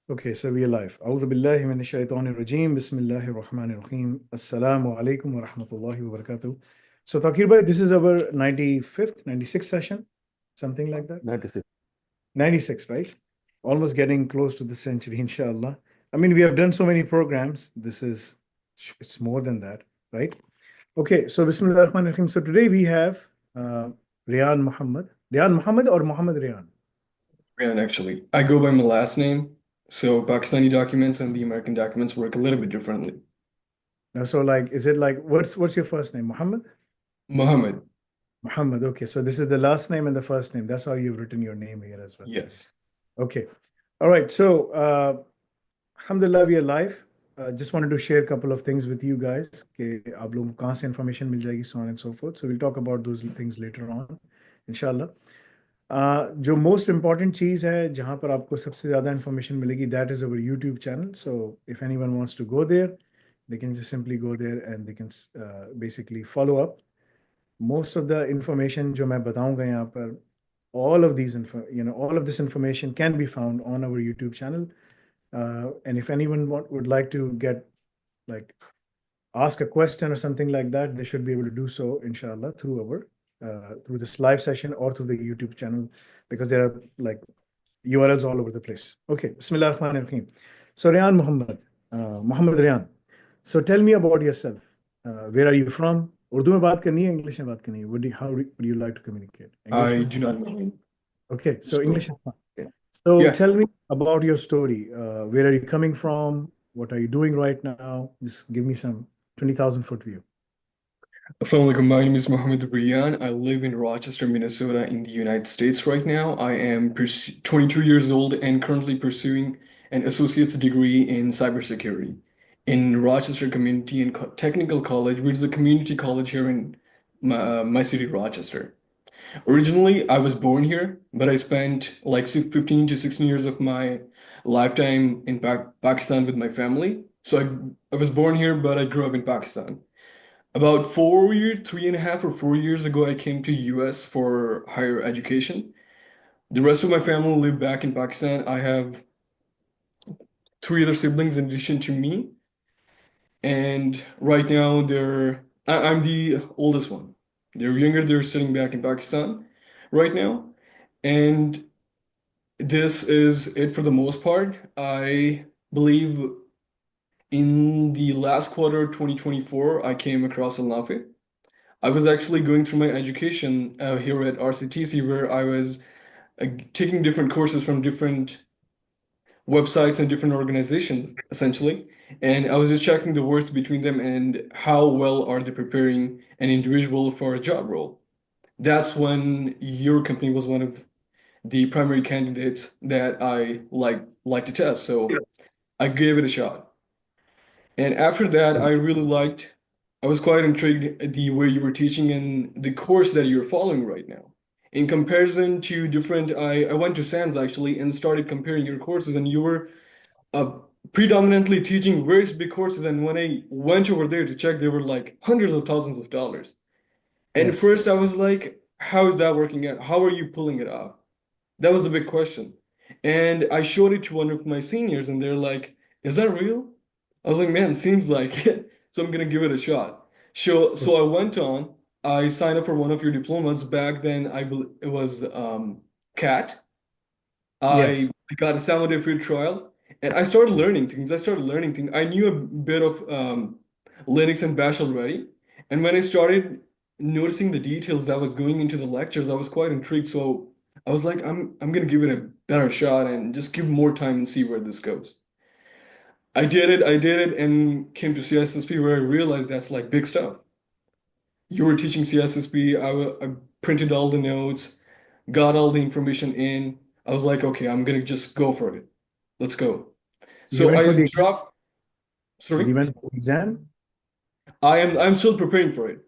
Okay, so we are live. أعوذ بالله من الشيطان الرجيم. بسم الله الرحمن الرحيم. Assalamu alaikum wa rahmatullahi wa barakatuh. So, Takir bhai, this is our 95th, 96th session, something like that. 96. 96, right? Almost getting close to the century, inshallah. I mean, we have done so many programs. It's more than that, right? Okay, so Bismillah ar-Rahman ar-Rahim. So, today we have Riyan Muhammad. Riyan Muhammad or Muhammad Riyan? And actually, I go by my last name, so Pakistani documents and the American documents work a little bit differently. Now, so like, is it like, what's your first name? Muhammad? Mohammed, Muhammad. Okay, so this is the last name and the first name. That's how you've written your name here as well. yes. Okay. All right. So, alhamdulillah, we are live. Just wanted to share a couple of things with you guys. कि आप लोगों को कहाँ से information मिल जाएगी, so on and so forth. So we'll talk about those things later on, inshallah. जो most important चीज़ है जहाँ पर आपको सबसे ज़्यादा information मिलेगी, that is our YouTube channel. So if anyone wants to go there, they can just simply go there and they can basically follow up. Most of the information जो मैं बताऊंगा यहाँ पर, all of this information can be found on our YouTube channel. And if anyone would like to ask a question or something like that, they should be able to do so, inshallah, through this live session or through the YouTube channel, because there are like URLs all over the place. Okay, Bismillah ar-Rahman ar-Rahim. So Riyan Muhammad Riyan. So tell me about yourself. Where are you from? Urdu में बात करनी है, English में बात करनी है. How would you like to communicate? I English? do not mind. Okay, so English is fine. Okay. So Yeah. tell me about your story. Where are you coming from? What are you doing right now? Just give me some 20,000 foot view. Assalamu alaikum. My name is Mohammed Riyan. I live in Rochester, Minnesota, in the United States right now. I am 22 years old and currently pursuing an associate's degree in cybersecurity in Rochester Community and Technical College, which is a community college here in my city, Rochester. Originally, I was born here, but I spent like 15 to 16 years of my lifetime in Pakistan with my family. So I was born here, but I grew up in Pakistan. About 4 years, 3.5 or 4 years ago, I came to US for higher education. The rest of my family live back in Pakistan. I have three other siblings in addition to me, and right now I'm the oldest one. They're younger, they're sitting back in Pakistan right now. And this is it for the most part. I believe in the last quarter of 2024, I came across Nafi. I was actually going through my education here at RCTC, where I was taking different courses from different websites and different organizations, essentially. And I was just checking the worth between them and how well are they preparing an individual for a job role. That's when your company was one of the primary candidates that I like to test. So I gave it a shot. And after that, I was quite intrigued at the way you were teaching and the course that you're following right now. In comparison to I went to SANS actually and started comparing your courses, and you were predominantly teaching various big courses. And when I went over there to check, they were like hundreds of thousands of dollars. And Yes. first I was like, how is that working out? How are you pulling it off? That was the big question. And I showed it to one of my seniors, and they're like, is that real? I was like, man, seems like it. So I'm gonna give it a shot. So I went on, I signed up for one of your diplomas. Back then, I believe it was CAT. Yes. I got a 7-day free trial, and I started learning things. I knew a bit of Linux and Bash already. And when I started noticing the details that was going into the lectures, I was quite intrigued. So I was like, I'm gonna give it a better shot and just give more time and see where this goes. I did it, and came to CSSP, where I realized that's like big stuff. You were teaching CSSP, I printed all the notes, got all the information in. I was like, okay, I'm gonna just go for it. Let's go. So you So went for I the dropped, you sorry, went for the exam? I'm still preparing for it.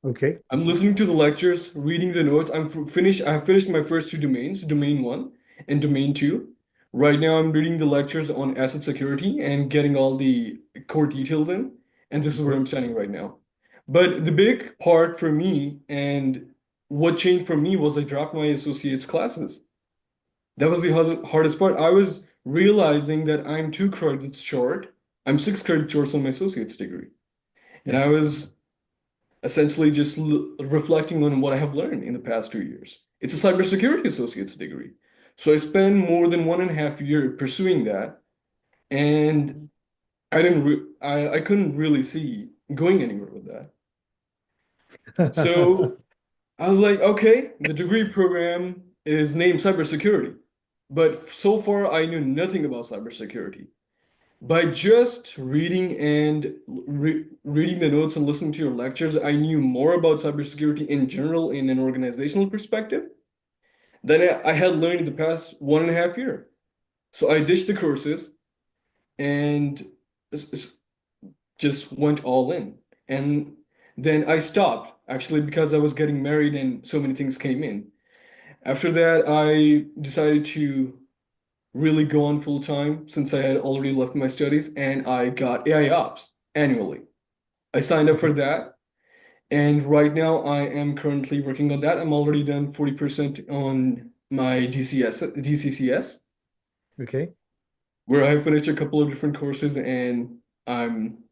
Okay. I'm listening to the lectures, reading the notes. I have finished my first two domains, domain 1 and domain 2. Right now I'm reading the lectures on asset security and getting all the core details in, and this is where I'm standing right now. But the big part for me and what changed for me was I dropped my associate's classes. That was the hardest part. I was realizing that I'm 2 credits short. I'm 6 credits short on my associate's degree. And I Yes. was essentially just reflecting on what I have learned in the past 2 years. It's a cybersecurity associate's degree. So I spent more than 1.5 years pursuing that, and I couldn't really see going anywhere with that. So I was like, okay, the degree program is named cybersecurity, but so far I knew nothing about cybersecurity. By just reading and reading the notes and listening to your lectures, I knew more about cybersecurity in general in an organizational perspective than I had learned in the past 1.5 years. So I ditched the courses and just went all in. And then I stopped actually because I was getting married and so many things came in. After that, I decided to really go on full time since I had already left my studies and I got AiOps annually. I signed up for Okay. that, and right now I am currently working on that. I'm already done 40% on my DCCS, Okay. where I finished a couple of different courses and I'm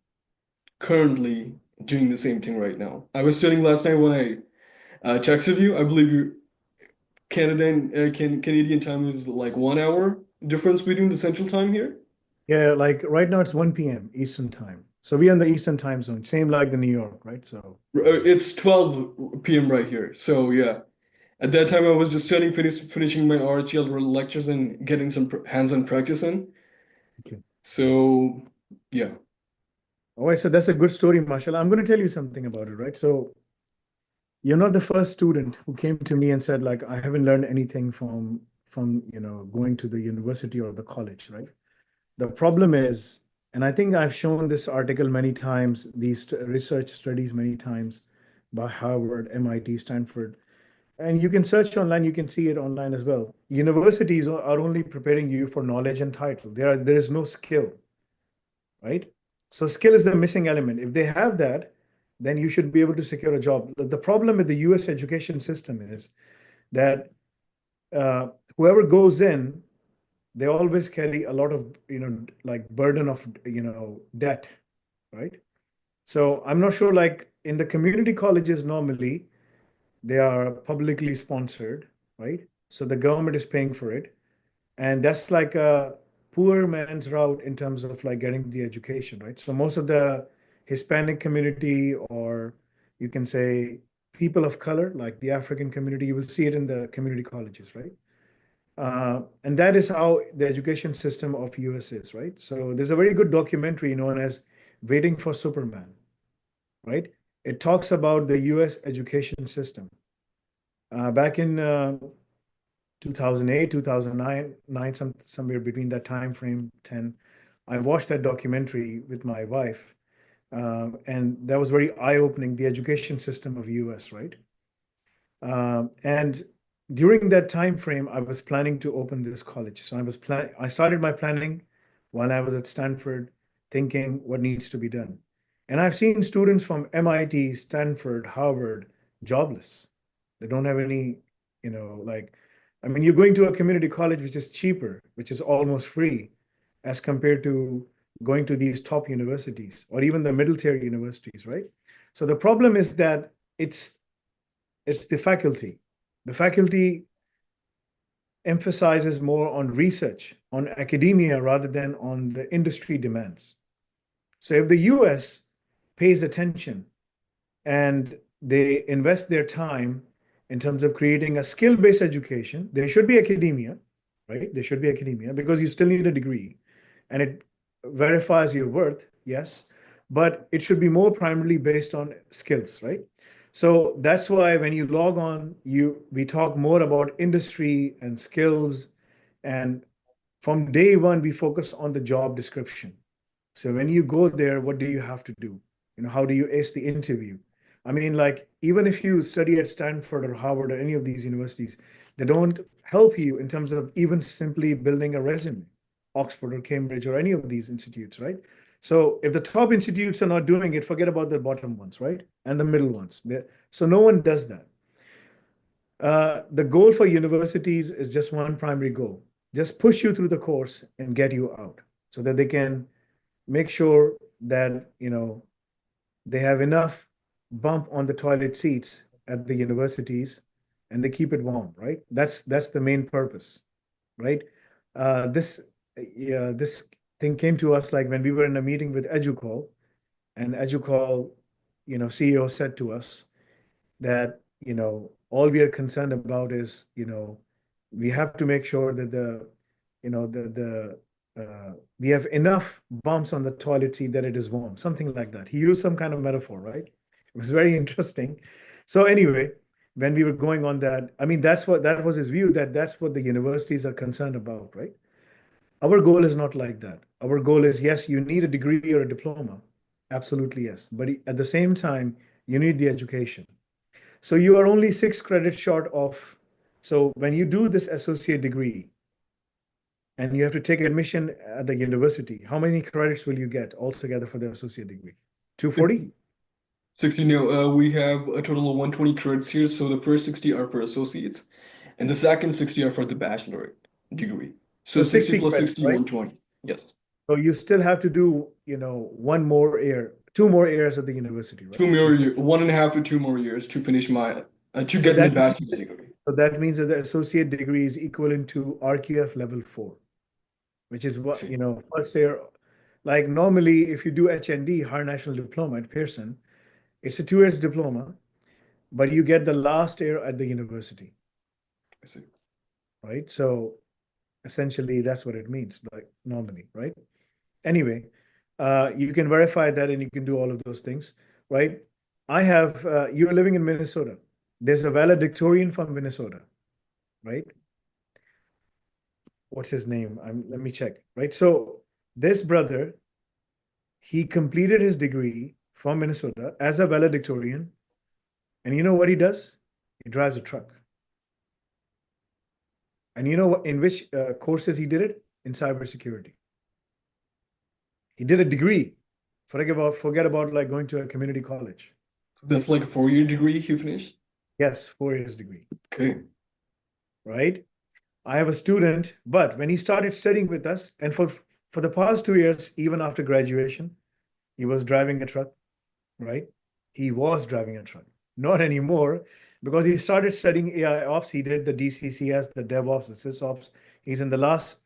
currently doing the same thing right now. I was studying last night when I texted you. I believe you Canadian time is like 1 hour difference between the central time here. Yeah, like right now it's 1 p.m. Eastern time. So we're in the Eastern time zone, same like the New York, right? So It's 12 p.m. right here. So yeah, at that time I was just studying, finishing my RHL lectures and getting some hands-on practice in. okay. So yeah. All right, so that's a good story, mashallah. I'm going to tell you something about it, right? So you're not the first student who came to me and said, like, I haven't learned anything from going to the university or the college, right? The problem is, and I think I've shown this article many times, these research studies many times by Harvard, MIT, Stanford, and you can search online, you can see it online as well. Universities are only preparing you for knowledge and title. There is no skill, right? So skill is the missing element. If they have that, then you should be able to secure a job. The problem with the US education system is that uh, whoever goes in, they always carry a lot of, like burden of, debt, right? So I'm not sure, like in the community colleges, normally they are publicly sponsored, right? So the government is paying for it. And that's like a poor man's route in terms of like getting the education, right? So most of the Hispanic community, or you can say people of color, like the African community, you will see it in the community colleges, right? And that is how the education system of US is, right? So there's a very good documentary known as Waiting for Superman, right? It talks about the US education system. Back in 2008, 2009, somewhere between that time frame, 10, I watched that documentary with my wife. And that was very eye-opening, the education system of US, right? And during that time frame, I was planning to open this college. So I started my planning while I was at Stanford, thinking what needs to be done. And I've seen students from MIT, Stanford, Harvard, jobless. They don't have any, like, I mean, you're going to a community college which is cheaper, which is almost free, as compared to going to these top universities or even the middle tier universities, right? So the problem is that it's the faculty. The faculty emphasizes more on research, on academia, rather than on the industry demands. So if the US pays attention and they invest their time in terms of creating a skill-based education, there should be academia, right? There should be academia because you still need a degree and it verifies your worth, yes, but it should be more primarily based on skills, right? So that's why when you log on, we talk more about industry and skills. And from day one, we focus on the job description. So when you go there, what do you have to do? How do you ace the interview? I mean, like, even if you study at Stanford or Harvard or any of these universities, they don't help you in terms of even simply building a resume, Oxford or Cambridge or any of these institutes, right? So if the top institutes are not doing it, forget about the bottom ones, right? And the middle ones. So no one does that. The goal for universities is just one primary goal. just push you through the course and get you out so that they can make sure that, they have enough bump on the toilet seats at the universities and they keep it warm, right? That's the main purpose, right? This yeah, this thing came to us like when we were in a meeting with EduQual, and EduQual, CEO said to us that, all we are concerned about is, we have to make sure that we have enough bumps on the toilet seat that it is warm, something like that. He used some kind of metaphor, right? It was very interesting. So anyway, when we were going on that, I mean, that was his view, that that's what the universities are concerned about, right? Our goal is not like that. Our goal is, yes, you need a degree or a diploma. Absolutely, yes. But at the same time, you need the education. So you are only 6 credits short of. So when you do this associate degree and you have to take admission at the university, how many credits will you get altogether for the associate degree? 240? 60, no, we have a total of 120 credits here. So the first 60 are for associates, and the second 60 are for the bachelorate degree. So So 60 60 plus credits, 60, right? 120. Yes. So you still have to do, one more year, 2 more years at the university, right? Two more Before. years, 1.5 to 2 more years to finish my, to So get my that bachelor's degree. so that means that the associate degree is equivalent to RQF level 4, which is I what, see. first year. Like normally, if you do HND, Higher National Diploma at Pearson, it's a 2 years diploma, but you get the last year at the university, I see. right? So essentially, that's what it means, like normally, right? Anyway, you can verify that and you can do all of those things, right? You're living in Minnesota. There's a valedictorian from Minnesota, right? What's his name? Let me check, right? So this brother, he completed his degree from Minnesota as a valedictorian. And you know what he does? He drives a truck. And you know what, in which courses he did it? In cybersecurity. He did a degree. Forget about like going to a community college. So that's like a 4-year degree you finished? Yes, 4 years degree, Okay. right? I have a student, but when he started studying with us, and for the past 2 years, even after graduation, he was driving a truck, right? He was driving a truck, not anymore, because he started studying AiOps. He did the DCCS, the DevOps, the SysOps. He's in the last,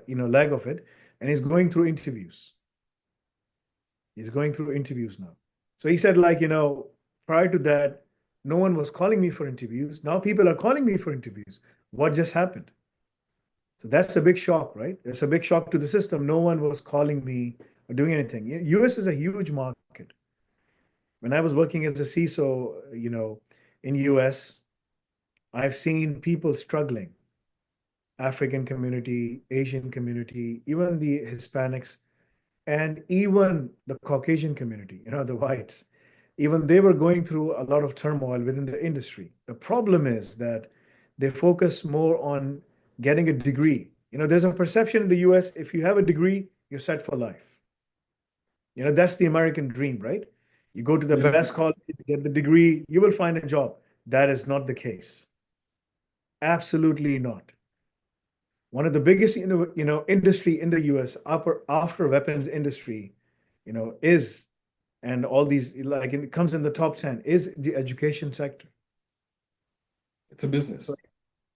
leg of it, and he's going through interviews. He's going through interviews now. So he said, like, prior to that, no one was calling me for interviews. Now people are calling me for interviews. What just happened? So that's a big shock, right? It's a big shock to the system. No one was calling me or doing anything. US is a huge market. When I was working as a CISO, in US, I've seen people struggling, African community, Asian community, even the Hispanics, and even the Caucasian community, the whites. Even they were going through a lot of turmoil within the industry. The problem is that they focus more on getting a degree. There's a perception in the US, if you have a degree, you're set for life. That's the American dream, right? You go to the Yeah. best college, get the degree, you will find a job. That is not the case. Absolutely not. One of the biggest, industry in the US after weapons industry, is, and all these, like, it comes in the top 10, is the education sector. It's a business. So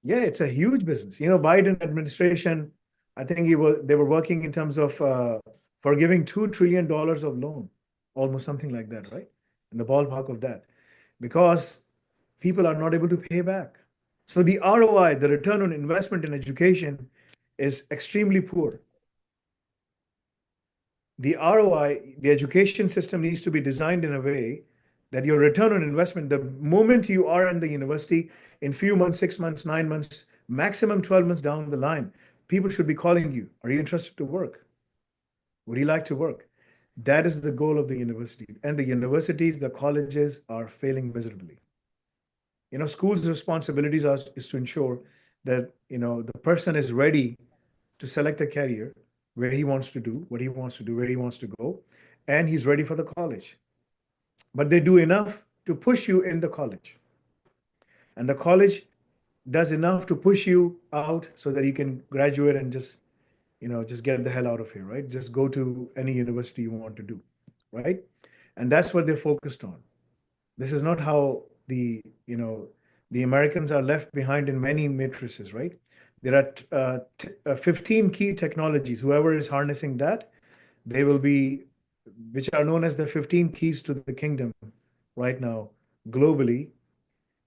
yeah, it's a huge business. Biden administration, I think they were working in terms of forgiving $2 trillion of loan, almost something like that, right? In the ballpark of that, because people are not able to pay back. So the ROI, the return on investment in education, is extremely poor. The ROI, the education system needs to be designed in a way that your return on investment, the moment you are in the university, in few months, 6 months, 9 months, maximum 12 months down the line, people should be calling you. Are you interested to work? Would you like to work? That is the goal of the university. And the universities, the colleges are failing miserably. Schools' responsibilities is to ensure that, the person is ready to select a career where he wants to do what he wants to do, where he wants to go, and he's ready for the college. But they do enough to push you in the college. And the college does enough to push you out so that you can graduate and just get the hell out of here, right? Just go to any university you want to do, right? And that's what they're focused on. This is not how the Americans are left behind in many matrices, right? There are 15 key technologies. Whoever is harnessing that, they will be, which are known as the 15 keys to the kingdom right now, globally.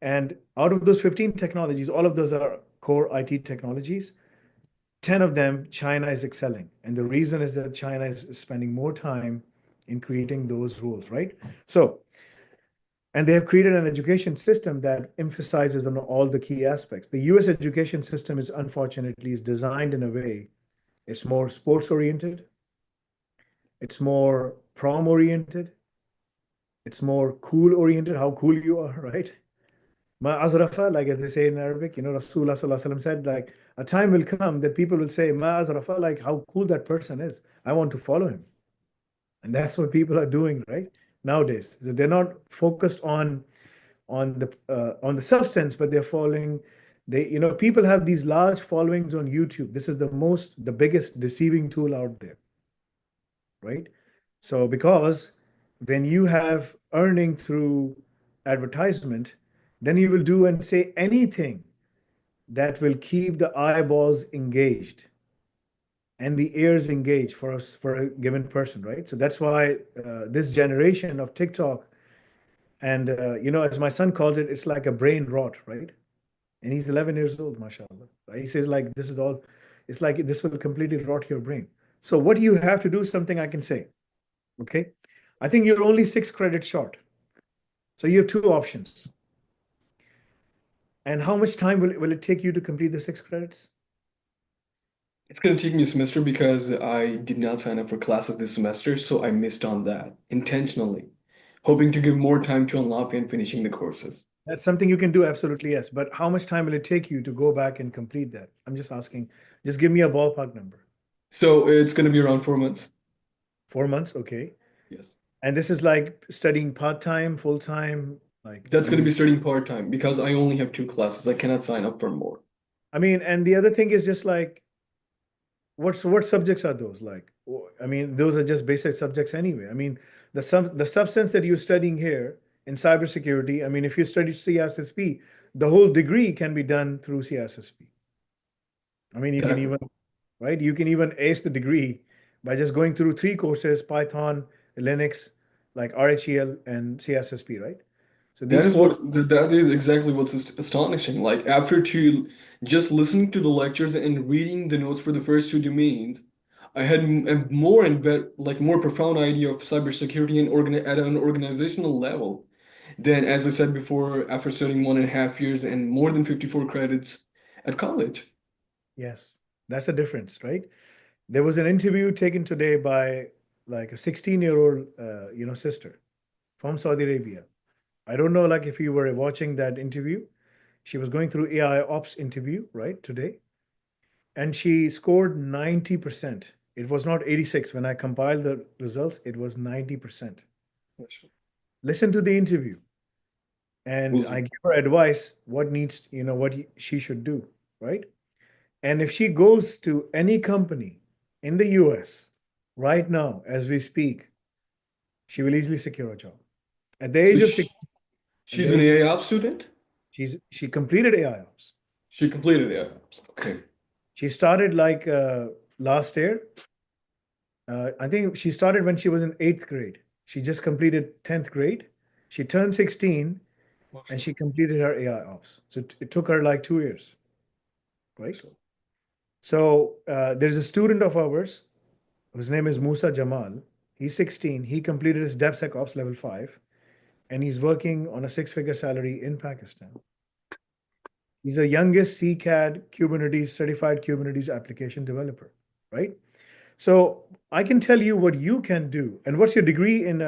And out of those 15 technologies, all of those are core IT technologies. 10 of them, China is excelling. And the reason is that China is spending more time in creating those rules, right? So, and they have created an education system that emphasizes on all the key aspects. The US education system is unfortunately is designed in a way, it's more sports oriented, it's more prom oriented, it's more cool oriented, how cool you are, right? Ma azrafa, like as they say in Arabic, Rasulullah Sallallahu Alaihi Wasallam said, like a time will come that people will say, Ma azrafa, like how cool that person is. I want to follow him. And that's what people are doing, right? Nowadays. So they're not focused on the substance, but they're following. People have these large followings on YouTube. This is the biggest deceiving tool out there, right? So because when you have earning through advertisement, then you will do and say anything that will keep the eyeballs engaged and the ears engaged for us for a given person, right? So that's why this generation of TikTok and as my son calls it, it's like a brain rot, right? And he's 11 years old, mashallah. Right? He says like this is all, it's like this will completely rot your brain. So what you have to do is something I can say, okay? I think you're only 6 credits short. So you have two options. And how much time will it take you to complete the 6 credits? It's going to take me a semester because I did not sign up for classes this semester, so I missed on that intentionally, hoping to give more time to Nafi and finishing the courses. That's something you can do, absolutely, yes. But how much time will it take you to go back and complete that? I'm just asking, just give me a ballpark number. So it's going to be around 4 months. 4 months, okay. Yes. And this is like studying part-time, full-time, like That's going to be starting part-time because I only have 2 classes. I cannot sign up for more. I mean, and the other thing is just like, what subjects are those like? I mean, those are just basic subjects anyway. I mean, the substance that you're studying here in cybersecurity, I mean, if you study CSSP, the whole degree can be done through CSSP. I mean, you can Exactly. even, right? You can even ace the degree by just going through 3 courses, Python, Linux, like RHEL and CSSP, right? So That these is four, that is exactly what's astonishing. Like after just listening to the lectures and reading the notes for the first two domains, I had a more and more profound idea of cybersecurity and at an organizational level than, as I said before, after studying 1.5 years and more than 54 credits at college. yes, that's the difference, right? There was an interview taken today by like a 16-year-old, sister from Saudi Arabia. I don't know, like if you were watching that interview, she was going through AiOps interview, right, today, and she scored 90%. It was not 86. When I compiled the results, it was 90%. Listen to the interview, and I Will give her advice what she should do, right? And if she goes to any company in the US right now, as we speak, she will easily secure a job. At the so age of six, at the she's an age AiOps student? she completed AIOps. She completed AiOps. Okay. She started like last year. I think she started when she was in 8th grade. She just completed 10th grade. She turned 16 and she completed her AIOps. So it took her like 2 years, right? So there's a student of ours whose name is Musa Jamal. He's 16. He completed his DevSecOps level 5 and he's working on a 6-figure salary in Pakistan. He's the youngest CCAD Kubernetes certified Kubernetes application developer, right? So I can tell you what you can do. And what's your degree in?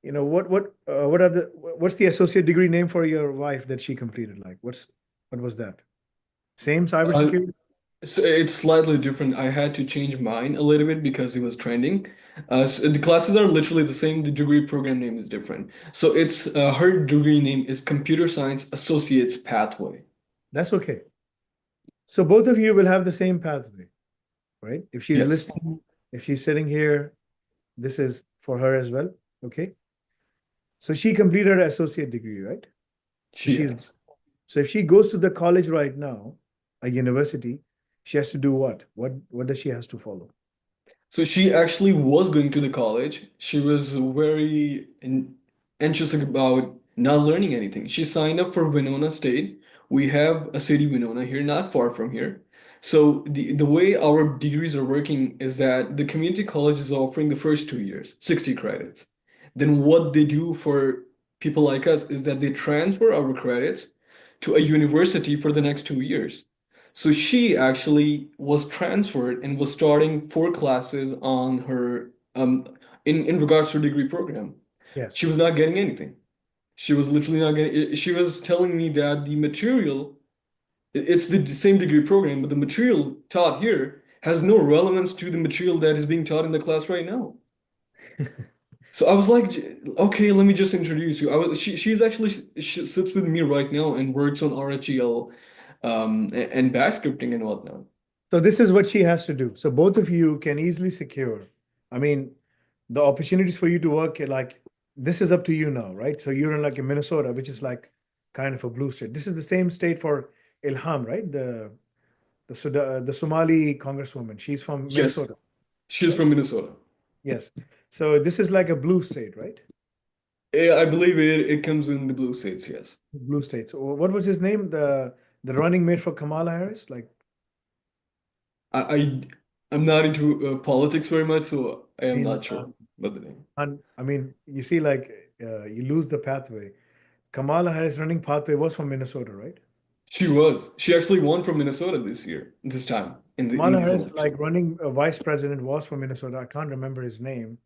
What's the associate degree name for your wife that she completed? Like, what was that? Same Uh, cybersecurity? so it's slightly different. I had to change mine a little bit because it was trending. So the classes are literally the same. The degree program name is different. So it's her degree name is Computer Science Associates Pathway. That's okay. So both of you will have the same pathway, right? If she's Yes, listening, if she's sitting here, this is for her as well. Okay. So she completed her associate degree, right? So she she's has. so if she goes to the college right now, a university, she has to do what? What does she has to follow? So she actually was going to the college. She was very anxious about not learning anything. She signed up for Winona State. We have a city, Winona, here, not far from here. So the way our degrees are working is that the community college is offering the first 2 years, 60 credits. Then what they do for people like us is that they transfer our credits to a university for the next 2 years. So she actually was transferred and was starting 4 classes on her in regards to her degree program. Yes. She was not getting anything. She was literally not getting. She was telling me that the material, it's the same degree program, but the material taught here has no relevance to the material that is being taught in the class right now. So I was like, okay, let me just introduce you. She's actually she sits with me right now and works on RHEL, and bash scripting and whatnot. So this is what she has to do. So both of you can easily secure. I mean, the opportunities for you to work like this is up to you now, right? So you're in like in Minnesota, which is like kind of a blue state. This is the same state for Ilham, right? The Somali congresswoman. She's from Yes, Minnesota, she's right? from Minnesota. Yes. So this is like a blue state, right? Yeah, I believe it comes in the blue states, yes. Blue state. So what was his name? The running mate for Kamala Harris? Like, I, I I'm not into politics very much, so I I am mean, not sure about the name. I mean, you see, like you lose the pathway. Kamala Harris running pathway was from Minnesota, right? She was. She actually won from Minnesota this year, this time in Kamala these Harris, like elections. running vice president, was from Minnesota. I can't remember his name.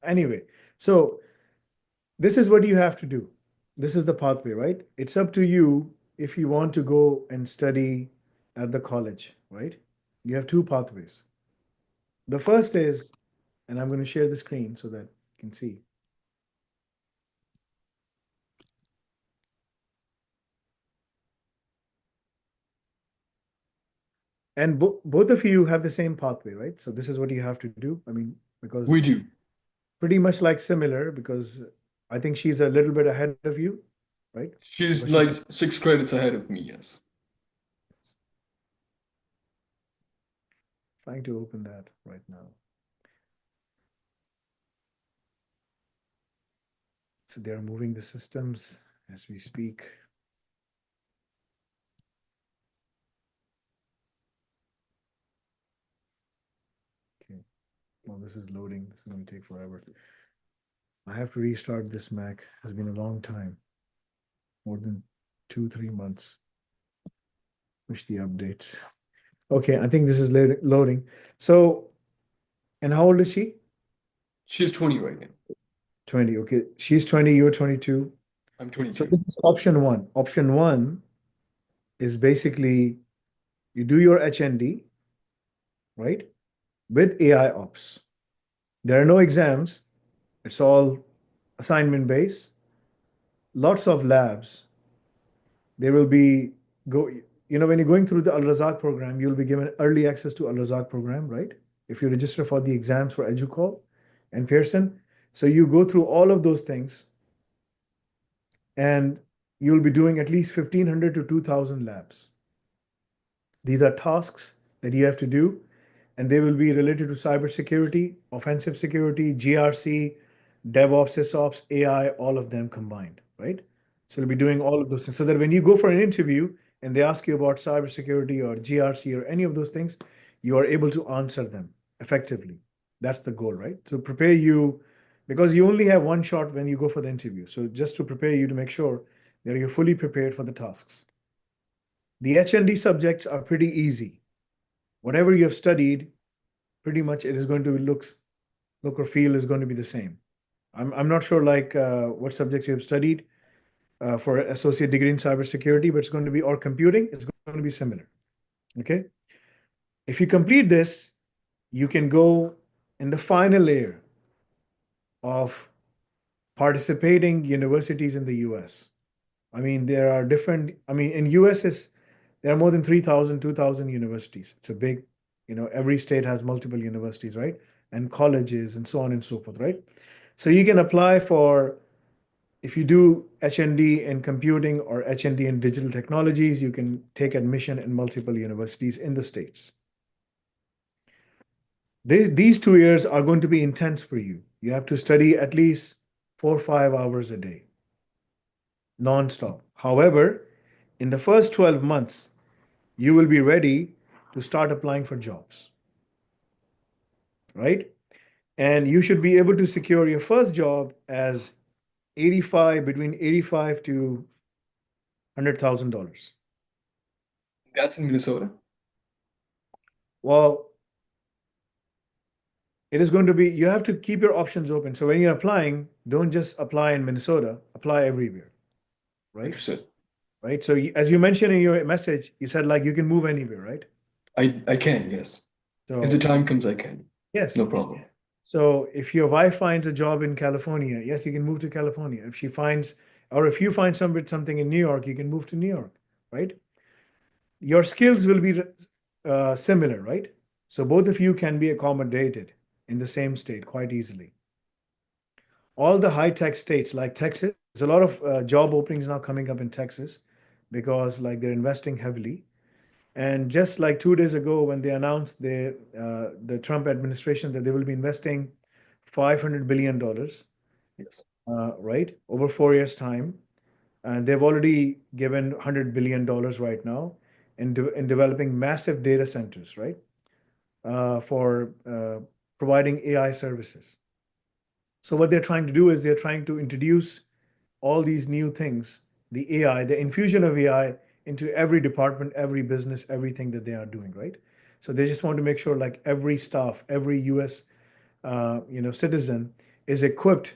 Anyway, so this is what you have to do. This is the pathway, right? It's up to you if you want to go and study at the college, right? You have two pathways. The first is, and I'm going to share the screen so that you can see. And both of you have the same pathway, right? So this is what you have to do. I mean, We because do. pretty much like similar, because I think she's a little bit ahead of you, right? She's Because she's like 6 credits ahead of me, yes. trying to open that right now. So they are moving the systems as we speak. Okay. Well, this is loading. This is going to take forever. I have to restart this Mac. It's been a long time, more than 2, 3 months. Push the updates. Okay, I think this is loading. So, and how old is she? She's 20 right now. 20. Okay, she's 20, you're 22. I'm So 22. this is option one. Option one is basically you do your HND, right? With AiOps. There are no exams. It's all assignment based. Lots of labs. There will be when you're going through the Al Razzak program, you'll be given early access to Al Razzak program, right? If you register for the exams for EduQual and Pearson. So you go through all of those things and you'll be doing at least 1,500 to 2,000 labs. These are tasks that you have to do, and they will be related to cybersecurity, offensive security, GRC, DevOps, SysOps, AI, all of them combined, right? So you'll be doing all of those things so that when you go for an interview and they ask you about cybersecurity or GRC or any of those things, you are able to answer them effectively. That's the goal, right? To prepare you, because you only have one shot when you go for the interview. So just to prepare you to make sure that you're fully prepared for the tasks. The HND subjects are pretty easy. Whatever you have studied, pretty much it is going to be look or feel is going to be the same. I'm not sure like what subjects you have studied for associate degree in cybersecurity, but it's going to be or computing. It's going to be similar. Okay. If you complete this, you can go in the final layer of participating universities in the US. I mean, there are different. I mean, in US is There are more than 3,000, 2,000 universities. It's a big, every state has multiple universities, right? And colleges and so on and so forth, right? So you can apply for, if you do HND in computing or HND in digital technologies, you can take admission in multiple universities in the States. These 2 years are going to be intense for you. You have to study at least 4 or 5 hours a day, nonstop. However, in the first 12 months, you will be ready to start applying for jobs, right? And you should be able to secure your first job as 85, between 85 to $100,000. That's in Minnesota. Well, it is going to be, you have to keep your options open. So when you're applying, don't just apply in Minnesota, apply everywhere, right? Understood. Right. So as you mentioned in your message, you said like you can move anywhere, right? I can, yes. If the So time comes, I can. yes. No problem. So if your wife finds a job in California, yes, you can move to California. If she finds, or if you find something in New York, you can move to New York, right? Your skills will be similar, right? So both of you can be accommodated in the same state quite easily. All the high tech states like Texas, there's a lot of job openings now coming up in Texas because like they're investing heavily. And just like 2 days ago, when they announced the Trump administration that they will be investing $500 billion, Yes. right, over 4 years' time, and they've already given $100 billion right now in developing massive data centers, right, for providing AI services. So what they're trying to do is they're trying to introduce all these new things, the AI, the infusion of AI into every department, every business, everything that they are doing, right? So they just want to make sure like every staff, every US, citizen is equipped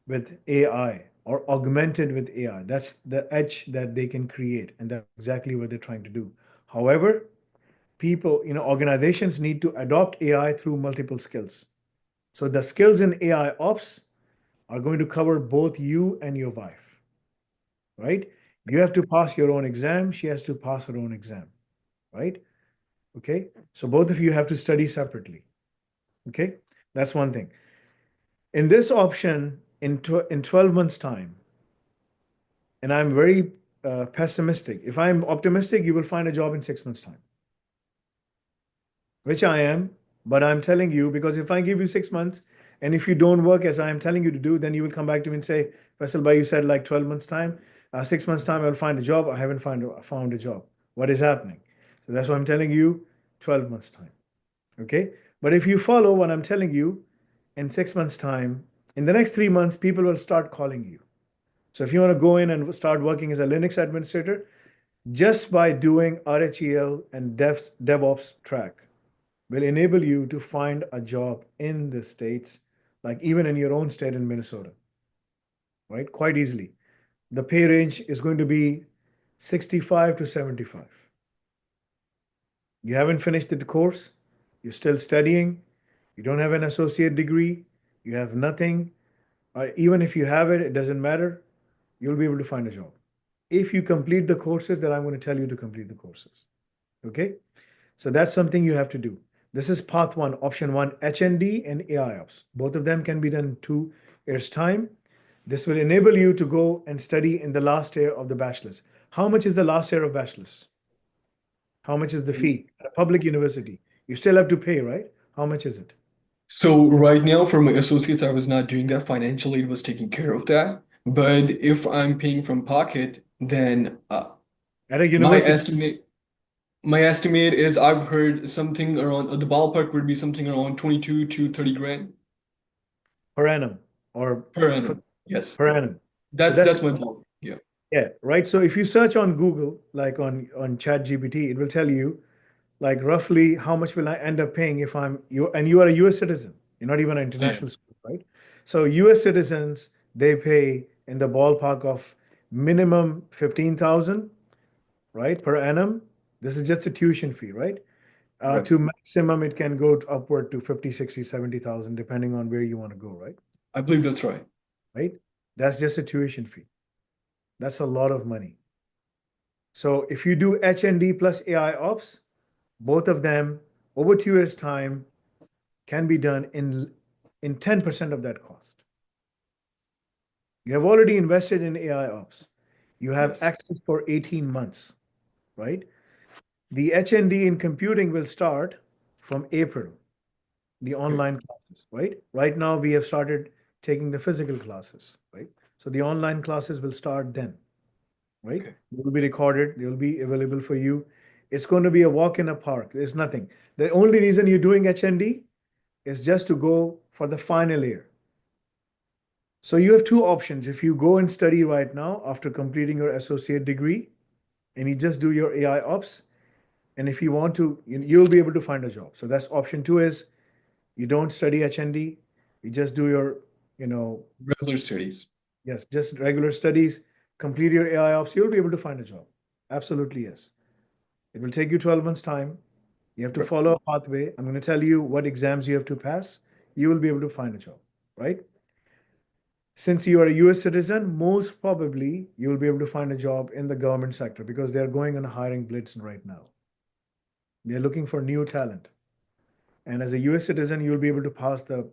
with AI or augmented with AI. That's the edge that they can create, and that's exactly what they're trying to do. However, people, organizations need to adopt AI through multiple skills. So the skills in AI ops are going to cover both you and your wife, right? You have to pass your own exam. She has to pass her own exam, right? Okay. So both of you have to study separately. Okay. That's one thing. In this option, in 12 months' time, and I'm very pessimistic. If I'm optimistic, you will find a job in 6 months' time, which I am. But I'm telling you, because if I give you 6 months, and if you don't work as I am telling you to do, then you will come back to me and say, Faisal bhai, you said like 12 months' time, 6 months' time, I'll find a job. I haven't found a job. What is happening? So that's why I'm telling you 12 months' time. Okay. But if you follow what I'm telling you, in 6 months' time, in the next 3 months, people will start calling you. So if you want to go in and start working as a Linux administrator, just by doing RHEL and DevOps track will enable you to find a job in the States, like even in your own state in Minnesota, right? Quite easily. The pay range is going to be 65 to 75. You haven't finished the course, you're still studying, you don't have an associate degree, you have nothing, or even if you have it, it doesn't matter, you'll be able to find a job. If you complete the courses that I'm going to tell you to complete the courses. Okay? So that's something you have to do. This is path one, option one, HND and AIOps. Both of them can be done in 2 years' time. This will enable you to go and study in the last year of the bachelor's. How much is the last year of bachelor's? How much is the fee at a public university? You still have to pay, right? How much is it? So right now for my associates, I was not doing that. Financial aid was taking care of that. But if I'm paying from pocket, then At a my university estimate my estimate is I've heard something around the ballpark would be something around 22 to 30 grand per annum or per for, annum. Yes. per annum. So That's that's my ball. Yeah. yeah, right. So if you search on Google, like on ChatGPT, it will tell you like roughly how much will I end up paying if you are a US citizen. You're not even an I am. international student, right? So US citizens, they pay in the ballpark of minimum 15,000, right, per annum. This is just a tuition fee, right? Right. To maximum, it can go upward to 50, 60, 70,000, depending on where you want to go, right? I believe that's right. Right? That's just a tuition fee. That's a lot of money. So if you do H&D plus AI ops, both of them over 2 years' time can be done in 10% of that cost. You have already invested in AI ops. You have Yes. access for 18 months, right? The H&D in computing will start from April, the Okay. online classes, right? Right now, we have started taking the physical classes, right? So the online classes will start then, right? Okay. They will be recorded, they will be available for you. It's going to be a walk in a park. There's nothing. The only reason you're doing H&D is just to go for the final year. So you have two options. If you go and study right now after completing your associate degree and you just do your AI ops, and if you want to, you'll be able to find a job. So that's option two is you don't study HND, you just do your, you know, Regular studies. yes, just regular studies, complete your AI ops, you'll be able to find a job. Absolutely, yes. It will take you 12 months time. You have to Right. follow a pathway. I'm going to tell you what exams you have to pass. You will be able to find a job, right? Since you are a US citizen, most probably you'll be able to find a job in the government sector because they're going on a hiring blitz right now. They're looking for new talent. And as a US citizen, you'll be able to pass the,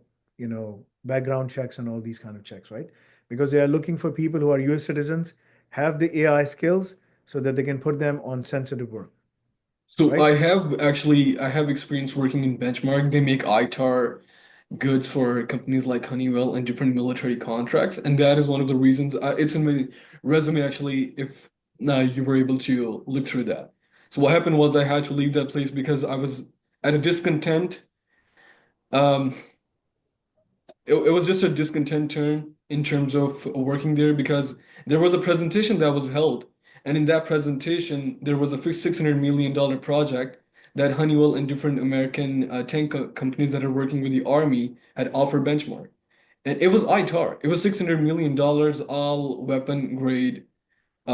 background checks and all these kind of checks, right? Because they are looking for people who are US citizens, have the AI skills so that they can put them on sensitive work, So right? I have experience working in benchmark. They make ITAR goods for companies like Honeywell and different military contracts, and that is one of the reasons. It's in my resume actually. If you were able to look through that. So what happened was I had to leave that place because I was at a discontent. Um, it was just a discontent term in terms of working there because there was a presentation that was held, and in that presentation there was a $600 million project that Honeywell and different American companies that are working with the Army had offered benchmark, and it was ITAR. It was $600 million, all weapon grade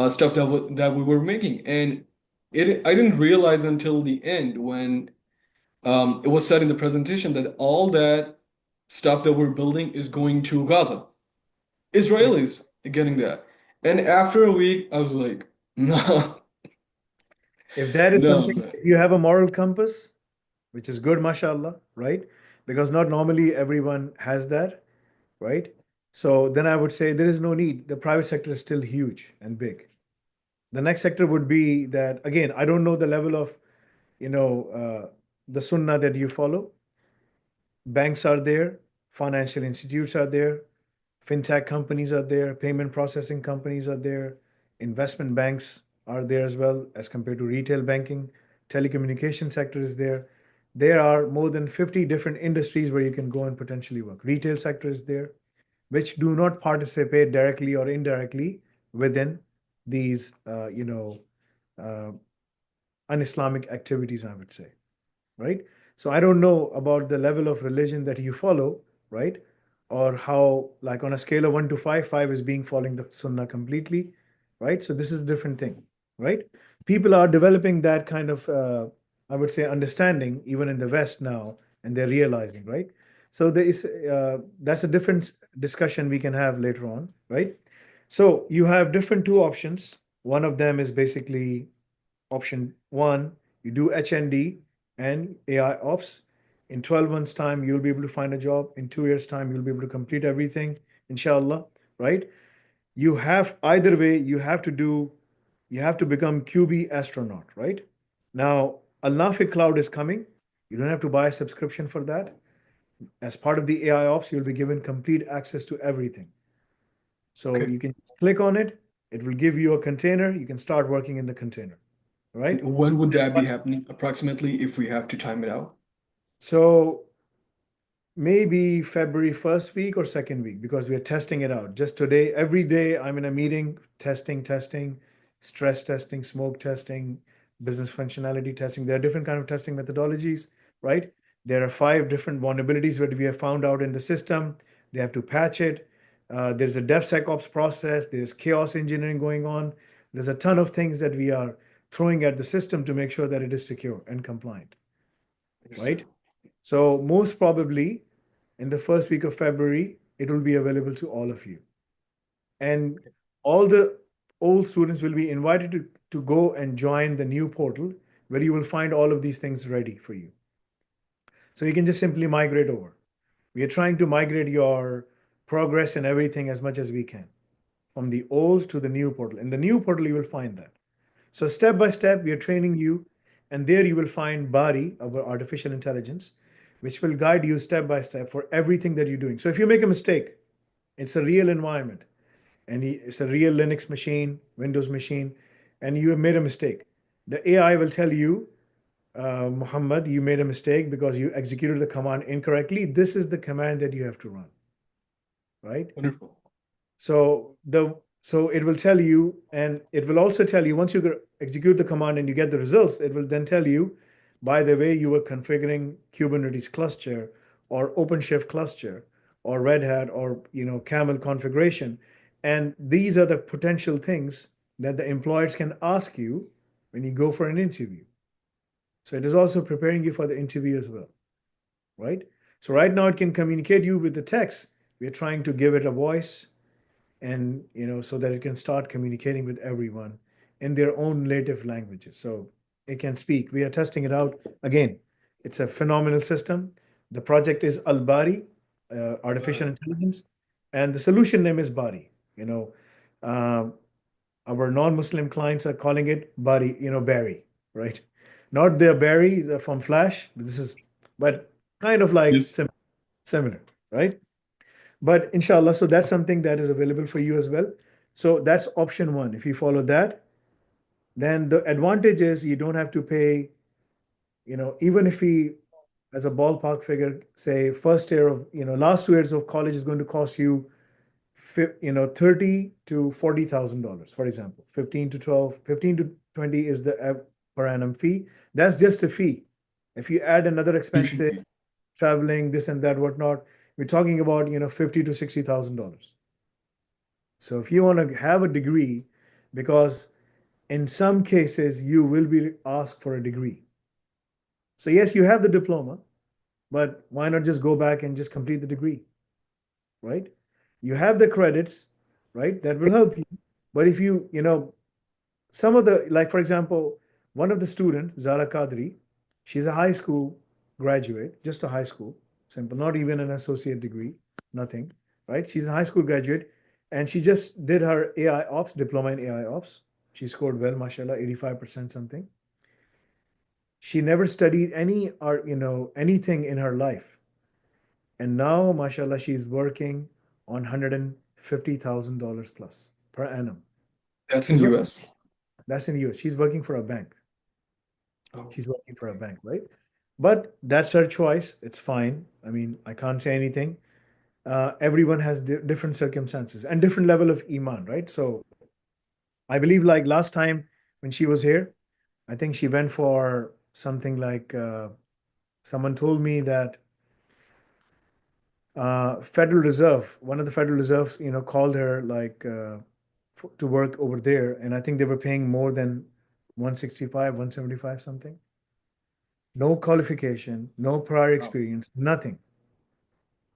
stuff that we were making, and it I didn't realize until the end when it was said in the presentation that all that stuff that we're building is going to Gaza. Yeah. Israelis are getting that. And after a week, I was like, no, If that is no, something, no. if you have a moral compass, which is good, mashallah, right? Because not normally everyone has that, right? So then I would say there is no need. The private sector is still huge and big. The next sector would be that, again, I don't know the level of, you know, the sunnah that you follow. Banks are there, financial institutes are there, fintech companies are there, payment processing companies are there, investment banks are there as well as compared to retail banking. Telecommunication sector is there. There are more than 50 different industries where you can go and potentially work. Retail sector is there, which do not participate directly or indirectly within these, uh, un-Islamic activities, I would say, right? So I don't know about the level of religion that you follow, right? Or how, like on a scale of 1 to 5, 5 is being following the Sunnah completely, right? So this is a different thing, right? People are developing that kind of, I would say, understanding even in the West now, and they're realizing, right? So there is that's a different discussion we can have later on, right? So you have different two options. One of them is basically option one, you do HND and AI ops. In 12 months' time, you'll be able to find a job. In 2 years' time, you'll be able to complete everything, inshallah, right? You have either way, you have to become QB astronaut, right? Now, Al Nafi Cloud is coming. You don't have to buy a subscription for that. As part of the AI ops, you'll be given complete access to everything. So Okay. you can click on it, it will give you a container. You can start working in the container, And right? when would Step that by be step. happening approximately if we have to time it out? So maybe February first week or second week because we are testing it out. Just today, every day I'm in a meeting, testing, stress testing, smoke testing, business functionality testing. There are different kind of testing methodologies, right? There are 5 different vulnerabilities that we have found out in the system. They have to patch it. There's a DevSecOps process. There's chaos engineering going on. There's a ton of things that we are throwing at the system to make sure that it is secure and compliant, Understood. right? So most probably in the first week of February, it will be available to all of you. And all the old students will be invited to go and join the new portal where you will find all of these things ready for you. So you can just simply migrate over. We are trying to migrate your progress and everything as much as we can from the old to the new portal. In the new portal, you will find that. So step by step, we are training you, and there you will find Bari, our artificial intelligence, which will guide you step by step for everything that you're doing. So if you make a mistake, it's a real environment, and it's a real Linux machine, Windows machine, and you have made a mistake. The AI will tell you, Muhammad, you made a mistake because you executed the command incorrectly. This is the command that you have to run, right? Wonderful. So it will tell you, and it will also tell you once you execute the command and you get the results, it will then tell you, by the way, you were configuring Kubernetes cluster or OpenShift cluster or Red Hat or Camel configuration. And these are the potential things that the employers can ask you when you go for an interview. So it is also preparing you for the interview as well, right? So right now it can communicate you with the text. We are trying to give it a voice, and so that it can start communicating with everyone in their own native languages, so it can speak. We are testing it out again. It's a phenomenal system. The project is Al-Bari, artificial intelligence, and the solution name is Bari. Uh, our non-Muslim clients are calling it Bari, Barry, right? Not the Barry from Flash, but kind of like Yes. similar, right? But inshallah, so that's something that is available for you as well. So that's option one. If you follow that, then the advantage is you don't have to pay, even if we, as a ballpark figure, say first year of, last 2 years of college is going to cost you, 30 to $40,000, for example. 15 to 12, 15 to 20 is the per annum fee. That's just a fee. If you add another Tuition expenses, fee. traveling, this and that, whatnot, we're talking about, 50 to $60,000. So if you want to have a degree, because in some cases you will be asked for a degree. So yes, you have the diploma, but why not just go back and just complete the degree, right? You have the credits, right? That will help you. But if some of the, like for example, one of the students, Zara Kadri, she's a high school graduate, just a high school, simple, not even an associate degree, nothing, right? She's a high school graduate, and she just did her AiOps diploma in AiOps. She scored well, mashallah, 85% something. She never studied any art, anything in her life. And now, mashallah, she's working on $150,000 plus per annum. That's in She's working, US. that's in US. She's working for a bank. Oh, She's working for a bank, right? But that's her choice. It's fine. I mean, I can't say anything. Everyone has different circumstances and different level of iman, right? So I believe like last time when she was here, I think she went for something like someone told me that Federal Reserve, one of the Federal Reserves, called her like to work over there, and I think they were paying more than 165, 175 something. No qualification, no prior wow. experience, nothing,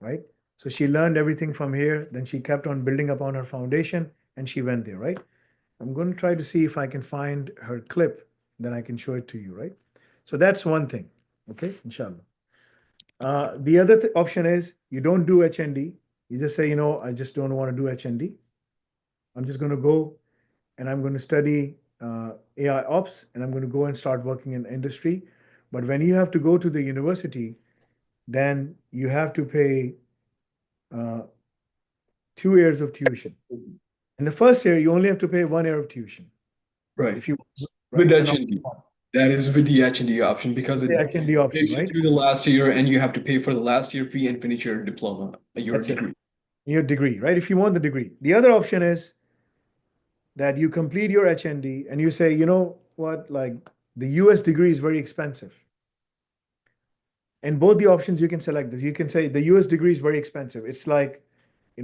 right? So she learned everything from here. Then she kept on building upon her foundation and she went there, right? I'm going to try to see if I can find her clip, then I can show it to you, right? So that's one thing, okay, inshallah. The other option is you don't do HND. You just say, I just don't want to do HND. I'm just going to go and I'm going to study AI ops, and I'm going to go and start working in the industry. But when you have to go to the university, then you have to pay uh, 2 years of tuition. In the first year, you only have to pay 1 year of tuition. Right. If you, With right? And HND. That is with the HND option because the it HND option, takes you right? through the last year and you have to pay for the last year fee and finish your diploma, your That's it. degree. Your degree, right? If you want the degree. The other option is that you complete your HND and you say, you know what, like the US degree is very expensive. And both the options you can select this. You can say the US degree is very expensive. It's like,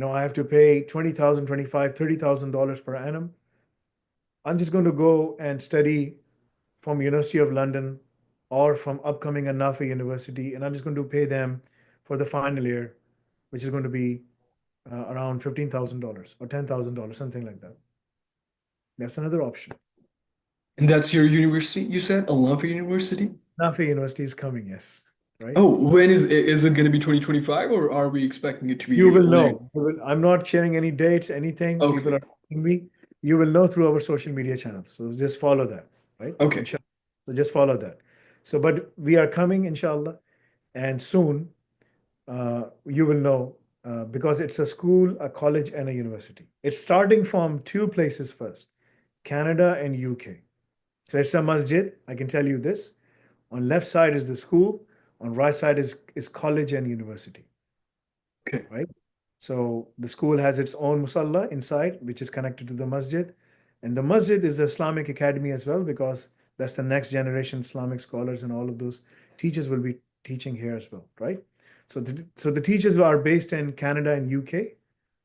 I have to pay 20,000, 25, $30,000 per annum. I'm just going to go and study from University of London or from upcoming Nafi University, and I'm just going to pay them for the final year, which is going to be around $15,000 or $10,000, something like that. That's another option. And that's your university, you said? Al-Nafi University? Nafi University is coming, yes, right? Oh, when is it going to be 2025 or are we expecting it to You be will later? know. I'm not sharing any dates, anything. People Okay. are asking me. You will know through our social media channels. So just follow that, right? Okay. Inshallah. So just follow that. So, but we are coming, inshallah, and soon you will know because it's a school, a college, and a university. It's starting from two places first, Canada and UK. So it's a masjid. I can tell you this. On left side is the school. On right side is college and university, Okay. right? So the school has its own musalla inside, which is connected to the masjid. And the masjid is the Islamic academy as well, because that's the next generation Islamic scholars and all of those teachers will be teaching here as well, right? So the teachers are based in Canada and UK.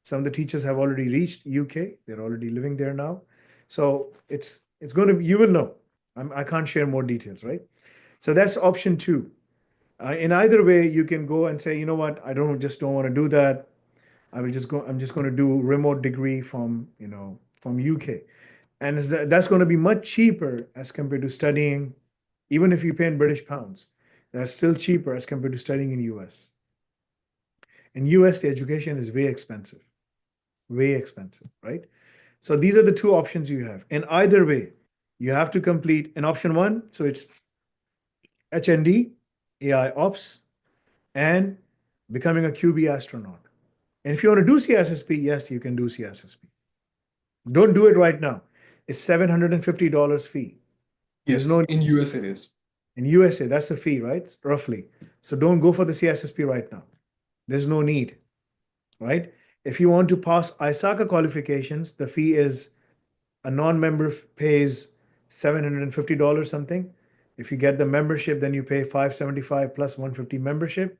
Some of the teachers have already reached UK. They're already living there now. So it's going to be, you will know. I can't share more details, right? So that's option two. In either way, you can go and say, you know what, I don't want to do that. I'm just going to do remote degree from, from UK. And that's going to be much cheaper as compared to studying, even if you pay in British pounds, that's still cheaper as compared to studying in US. In US, the education is way expensive, right? So these are the two options you have. In either way, you have to complete in option one. So it's HND, AiOps, and becoming a QB astronaut. And if you want to do CSSP, yes, you can do CSSP. Don't do it right now. It's $750 fee. There's Yes, no in US it is. in USA, that's the fee, right? Roughly. So don't go for the CSSP right now. There's no need, right? If you want to pass ISACA qualifications, the fee is a non-member pays $750 something. If you get the membership, then you pay 575 plus 150 membership,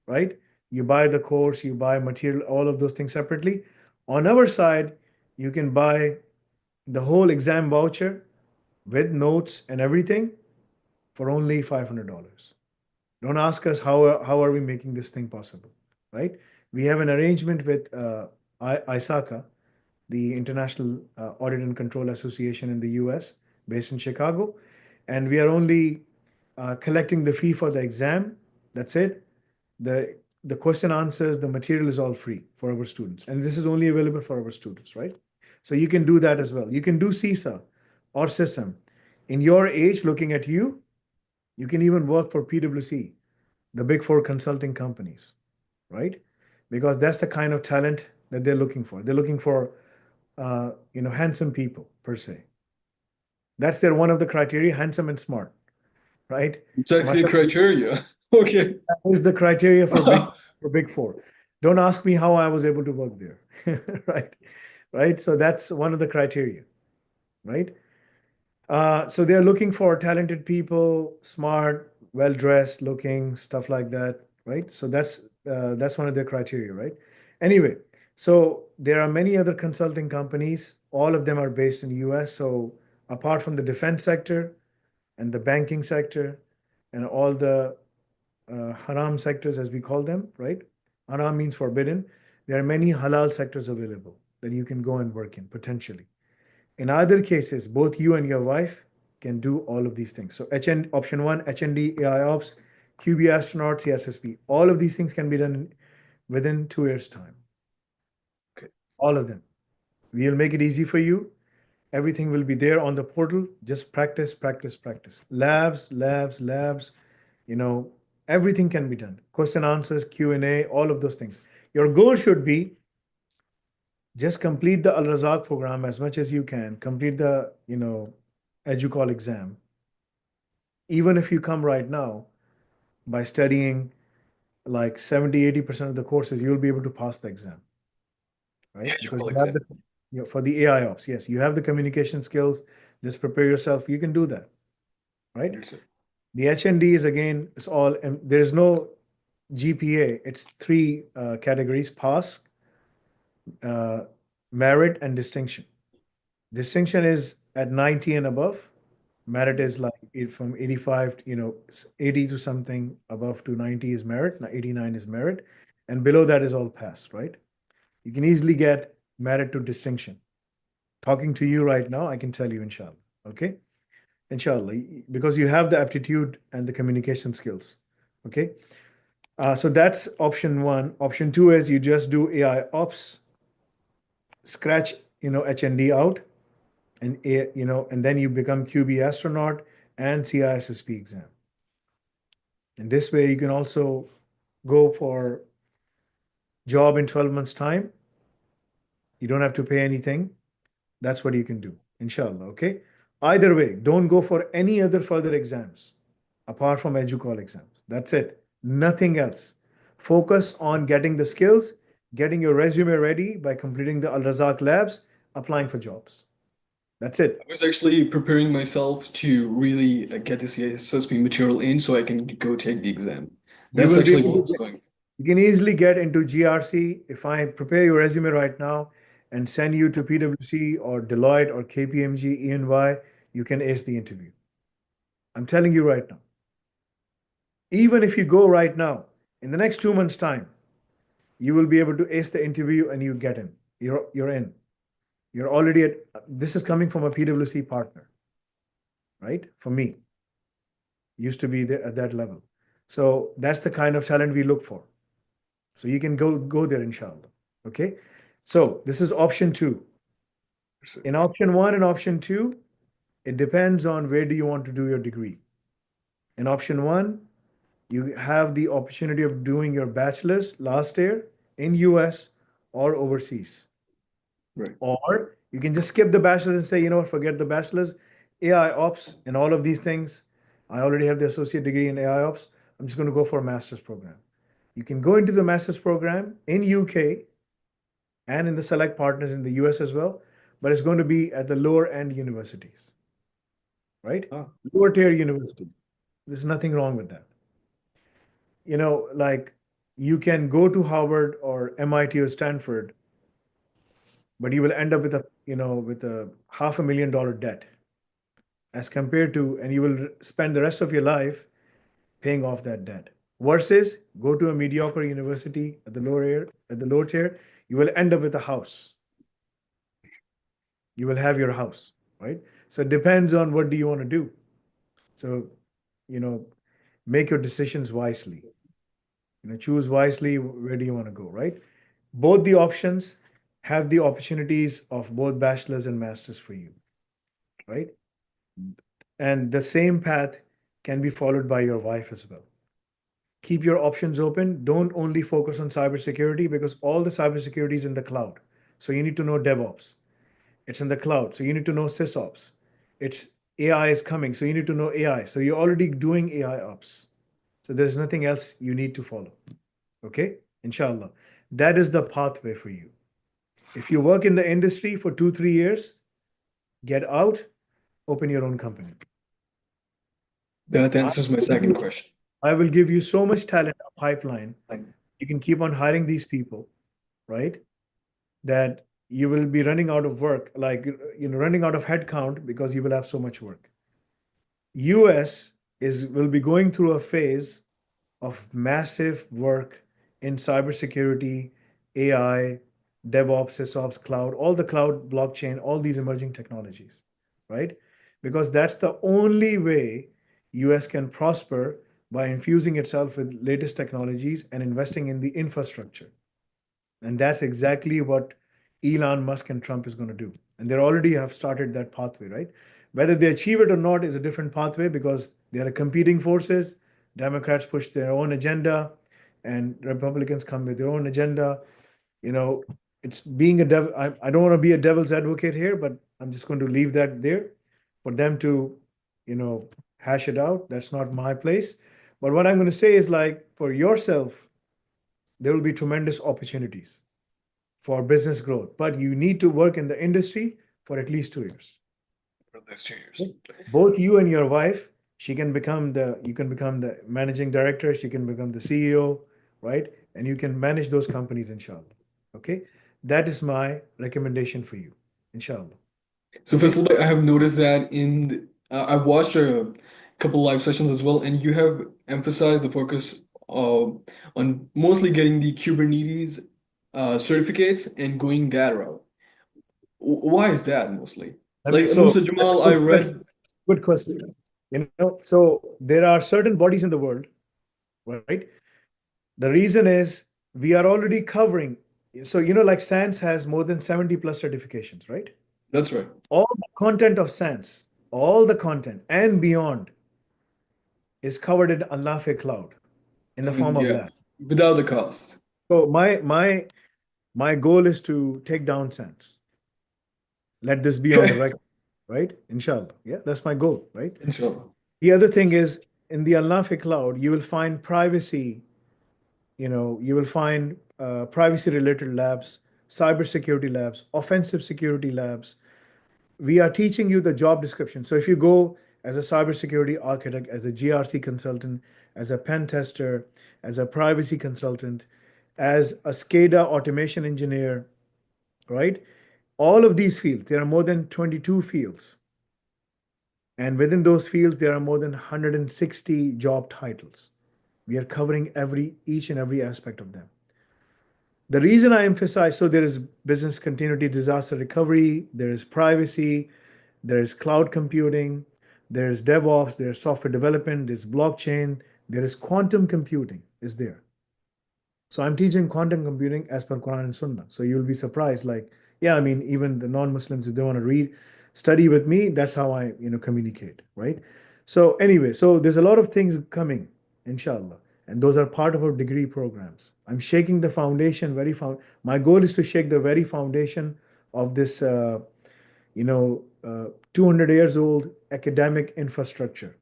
right? You buy the course, you buy material, all of those things separately. On our side, you can buy the whole exam voucher with notes and everything for only $500. Don't ask us how are we making this thing possible, right? We have an arrangement with ISACA, the International Audit and Control Association in the US, based in Chicago, and we are only collecting the fee for the exam. That's it. The question answers, the material is all free for our students, and this is only available for our students, right? So you can do that as well. You can do CISA or SISM. In your age, looking at you, you can even work for PwC, the big four consulting companies, right? Because that's the kind of talent that they're looking for. They're looking for, handsome people per se. That's their one of the criteria, handsome and smart, right? It's So actually a mashallah, criteria. Okay. that is the criteria for big four. Don't ask me how I was able to work there, right? Right. So that's one of the criteria, right? So they're looking for talented people, smart, well-dressed looking, stuff like that, right? So that's one of their criteria, right? Anyway, so there are many other consulting companies. All of them are based in the US. So apart from the defense sector and the banking sector and all the haram sectors, as we call them, right? Haram means forbidden. There are many halal sectors available that you can go and work in potentially. In other cases, both you and your wife can do all of these things. So option one, HND, AIOps, QB astronaut, CSSP. All of these things can be done within 2 years' time. Okay. All of them. We'll make it easy for you. Everything will be there on the portal. Just practice, practice, practice. Labs. You know, everything can be done. Question answers, Q&A, all of those things. Your goal should be just complete the Al Razzak program as much as you can. Complete the, EduQual exam. Even if you come right now by studying like 70-80% of the courses, you'll be able to pass the exam, Yeah, right? you Because call you have exam. the, for the AIOps, yes, you have the communication skills. Just prepare yourself. You can do that, right? Understood. The HND is again, it's all, and there's no GPA. It's three categories: pass, uh, merit, and distinction. Distinction is at 90 and above. Merit is like from 85, 80 to something above to 90 is merit. 89 is merit. And below that is all pass, right? You can easily get merit to distinction. talking to you right now, I can tell you, inshallah. Okay? Inshallah, because you have the aptitude and the communication skills. Okay? So that's option one. Option two is you just do AI ops, scratch, HND out, and and then you become QB astronaut and CISSP exam. And this way you can also go for job in 12 months time. You don't have to pay anything. That's what you can do, inshallah. Okay. Either way, don't go for any other further exams apart from EduQual exams. That's it. Nothing else. Focus on getting the skills, getting your resume ready by completing the Al Razak labs, applying for jobs. That's it. I was actually preparing myself to really get the CSSP material in so I can go take the exam. You That's will be actually able what I to was going. you can easily get into GRC. If I prepare your resume right now and send you to PwC or Deloitte or KPMG, EY, you can ace the interview. I'm telling you right now. Even if you go right now, in the next 2 months' time, you will be able to ace the interview and you get in. You're in. You're already at, this is coming from a PwC partner, right? For me, used to be there at that level. So that's the kind of talent we look for. So you can go there, inshallah. Okay. So this is option two. In option one and option two, it depends on where do you want to do your degree. In option one, you have the opportunity of doing your bachelor's last year in US or overseas. Right. Or you can just skip the bachelor's and say, you know what, forget the bachelor's. AI ops and all of these things. I already have the associate degree in AI ops. I'm just going to go for a master's program. You can go into the master's program in UK and in the select partners in the US as well, but it's going to be at the lower end universities, right? Ah, Lower tier universities. There's nothing wrong with that. Like you can go to Harvard or MIT or Stanford, but you will end up with a $500,000 debt as compared to, and you will spend the rest of your life paying off that debt. Versus go to a mediocre university at the lower tier, you will end up with a house. You will have your house, right? So it depends on what do you want to do. So, you know, make your decisions wisely. Choose wisely where do you want to go, right? Both the options have the opportunities of both bachelor's and master's for you, right? And the same path can be followed by your wife as well. Keep your options open. Don't only focus on cybersecurity because all the cybersecurity is in the cloud. So you need to know DevOps. It's in the cloud. So you need to know SysOps. It's AI is coming. So you need to know AI. So you're already doing AI ops. So there's nothing else you need to follow. Okay? Inshallah. That is the pathway for you. If you work in the industry for 2, 3 years, get out, open your own company. that I answers my will give second you, question. I will give you so much talent pipeline. You can keep on hiring these people, right? That you will be running out of work, like running out of headcount because you will have so much work. US will be going through a phase of massive work in cybersecurity, AI, DevOps, SysOps, cloud, all the cloud, blockchain, all these emerging technologies, right? Because that's the only way US can prosper by infusing itself with latest technologies and investing in the infrastructure. And that's exactly what Elon Musk and Trump is going to do. And they already have started that pathway, right? Whether they achieve it or not is a different pathway because there are competing forces. Democrats push their own agenda and Republicans come with their own agenda. You know, it's being a devil. I don't want to be a devil's advocate here, but I'm just going to leave that there for them to, hash it out. That's not my place. But what I'm going to say is like for yourself, there will be tremendous opportunities for business growth, but you need to work in the industry for at least 2 years. For those 2 years. Both you and your wife, you can become the managing director, she can become the CEO, right? And you can manage those companies, inshallah. Okay. That is my recommendation for you, inshallah. So Okay. Faisal, I have noticed that I watched a couple live sessions as well, and you have emphasized the focus on mostly getting the Kubernetes certificates and going that route. Why is that mostly? I Like mean, so Musa that's Jamal, a I good read. question. Good question. So there are certain bodies in the world, right? The reason is we are already covering. So, like SANS has more than 70 plus certifications, right? That's right. All the content of SANS, all the content and beyond is covered in Nafi cloud in the form And of yeah, lab. without the cost. So my goal is to take down SANS. Let this be on the record, right? Inshallah. Yeah, that's my goal, right? Inshallah. The other thing is in the Al-Nafi cloud, you will find privacy, you will find privacy related labs, cybersecurity labs, offensive security labs. We are teaching you the job description. So if you go as a cybersecurity architect, as a GRC consultant, as a pen tester, as a privacy consultant, as a SCADA automation engineer, right? All of these fields, there are more than 22 fields. And within those fields, there are more than 160 job titles. We are covering each and every aspect of them. The reason I emphasize, so there is business continuity, disaster recovery, there is privacy, there is cloud computing, there is DevOps, there's software development, there's blockchain, there is quantum computing is there. So I'm teaching quantum computing as per Quran and Sunnah. So you'll be surprised, like, yeah, I mean, even the non-Muslims, if they want to study with me, that's how I, communicate, right? So anyway, so there's a lot of things coming, inshallah. And those are part of our degree programs. I'm shaking the foundation, my goal is to shake the very foundation of this, 200 years old academic infrastructure.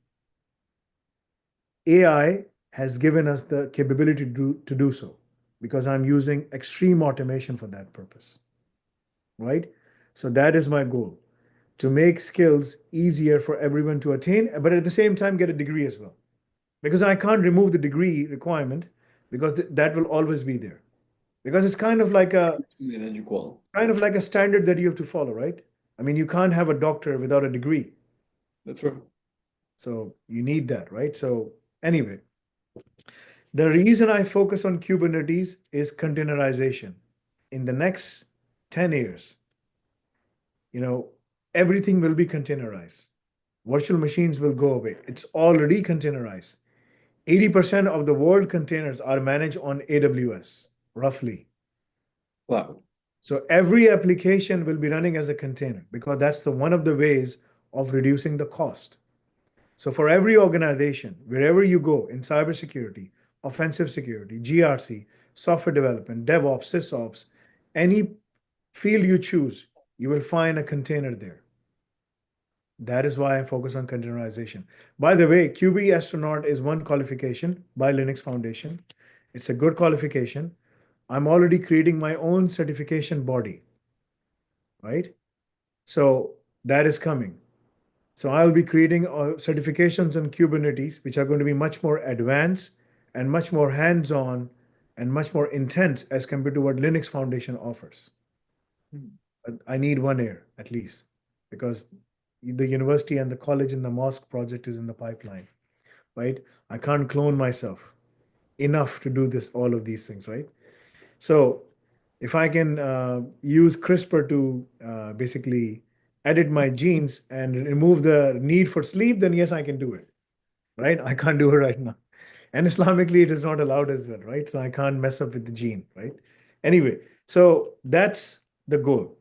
AI has given us the capability to do so because I'm using extreme automation for that purpose, right? So that is my goal, to make skills easier for everyone to attain, but at the same time get a degree as well. Because I can't remove the degree requirement because that will always be there. Because it's kind of like a standard that you have to follow, right? I mean, you can't have a doctor without a degree. That's right. So you need that, right? So anyway, the reason I focus on Kubernetes is containerization. In the next 10 years, you know, everything will be containerized. Virtual machines will go away. It's already containerized. 80% of the world containers are managed on AWS, roughly. Wow. So every application will be running as a container because that's one of the ways of reducing the cost. So for every organization, wherever you go in cybersecurity, offensive security, GRC, software development, DevOps, SysOps, any field you choose, you will find a container there. That is why I focus on containerization. By the way, QB astronaut is one qualification by Linux Foundation. It's a good qualification. I'm already creating my own certification body, right? So that is coming. So I'll be creating certifications on Kubernetes, which are going to be much more advanced and much more hands-on and much more intense as compared to what Linux Foundation offers. I need 1 year at least because the university and the college and the mosque project is in the pipeline, right? I can't clone myself enough to do all of these things, right? So if I can use CRISPR to basically edit my genes and remove the need for sleep, then yes, I can do it, right? I can't do it right now. And Islamically, it is not allowed as well, right? So I can't mess up with the gene, right? Anyway, so that's the goal.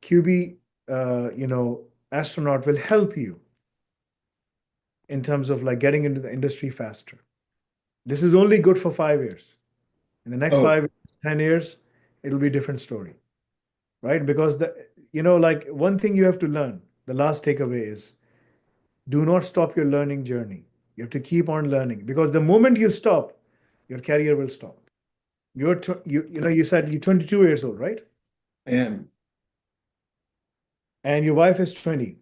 QB, astronaut will help you in terms of like getting into the industry faster. This is only good for 5 years. In the next Oh, 5 years, 10 years, it'll be a different story, right? Because like one thing you have to learn, the last takeaway is do not stop your learning journey. You have to keep on learning because the moment you stop, your career will stop. You said you're 22 years old, right? I am. And your wife is 20,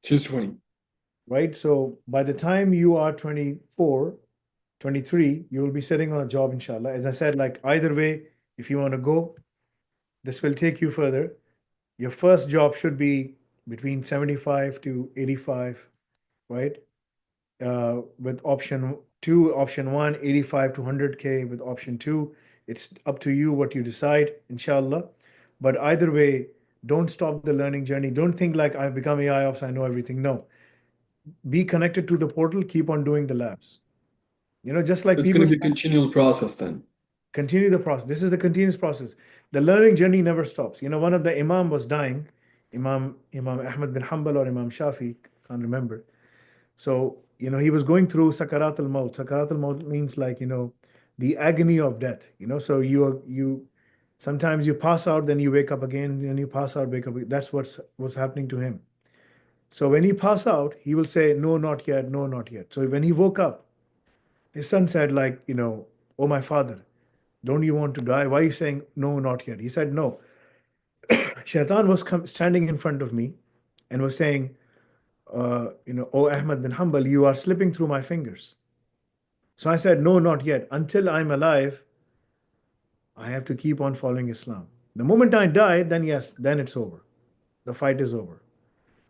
She's 20. right? So by the time you are 24, 23, you will be sitting on a job, inshallah. As I said, like either way, if you want to go, this will take you further. Your first job should be between 75 to 85, right? With option one, 85 to 100K. With option two, it's up to you what you decide, inshallah. But either way, Don't stop the learning journey. Don't think like I've become AIOps, I know everything. No, be connected to the portal, keep on doing the labs. Just like It's going people to be a say, continual process then. continue the process. This is the continuous process. The learning journey never stops. One of the Imam was dying, Imam Ahmad bin Hanbal or Imam Shafi, can't remember. So, he was going through Sakarat al-Maut. Sakarat al-Maut means like, the agony of death. So sometimes you pass out, then you wake up again, then you pass out, wake up. That's what's happening to him. So when he passed out, he will say, no, not yet, no, not yet. So when he woke up, his son said, like, oh, my father, don't you want to die? Why are you saying, no, not yet? He said, no. Shaitan was standing in front of me and was saying, oh, Ahmad bin Hanbal, you are slipping through my fingers. So I said, no, not yet. Until I'm alive, I have to keep on following Islam. The moment I die, then yes, then it's over. The fight is over.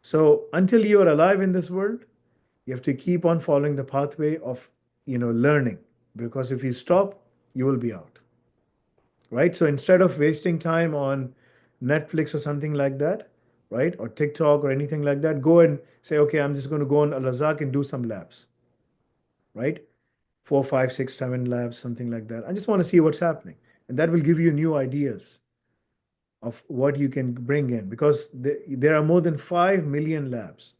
So until you are alive in this world, you have to keep on following the pathway of, learning. Because if you stop, you will be out. Right? So instead of wasting time on Netflix or something like that, right? Or TikTok or anything like that, go and say, okay, I'm just going to go on Al Razak and do some labs, right? 4, 5, 6, 7 labs, something like that. I just want to see what's happening. And that will give you new ideas of what you can bring in because there are more than 5 million labs.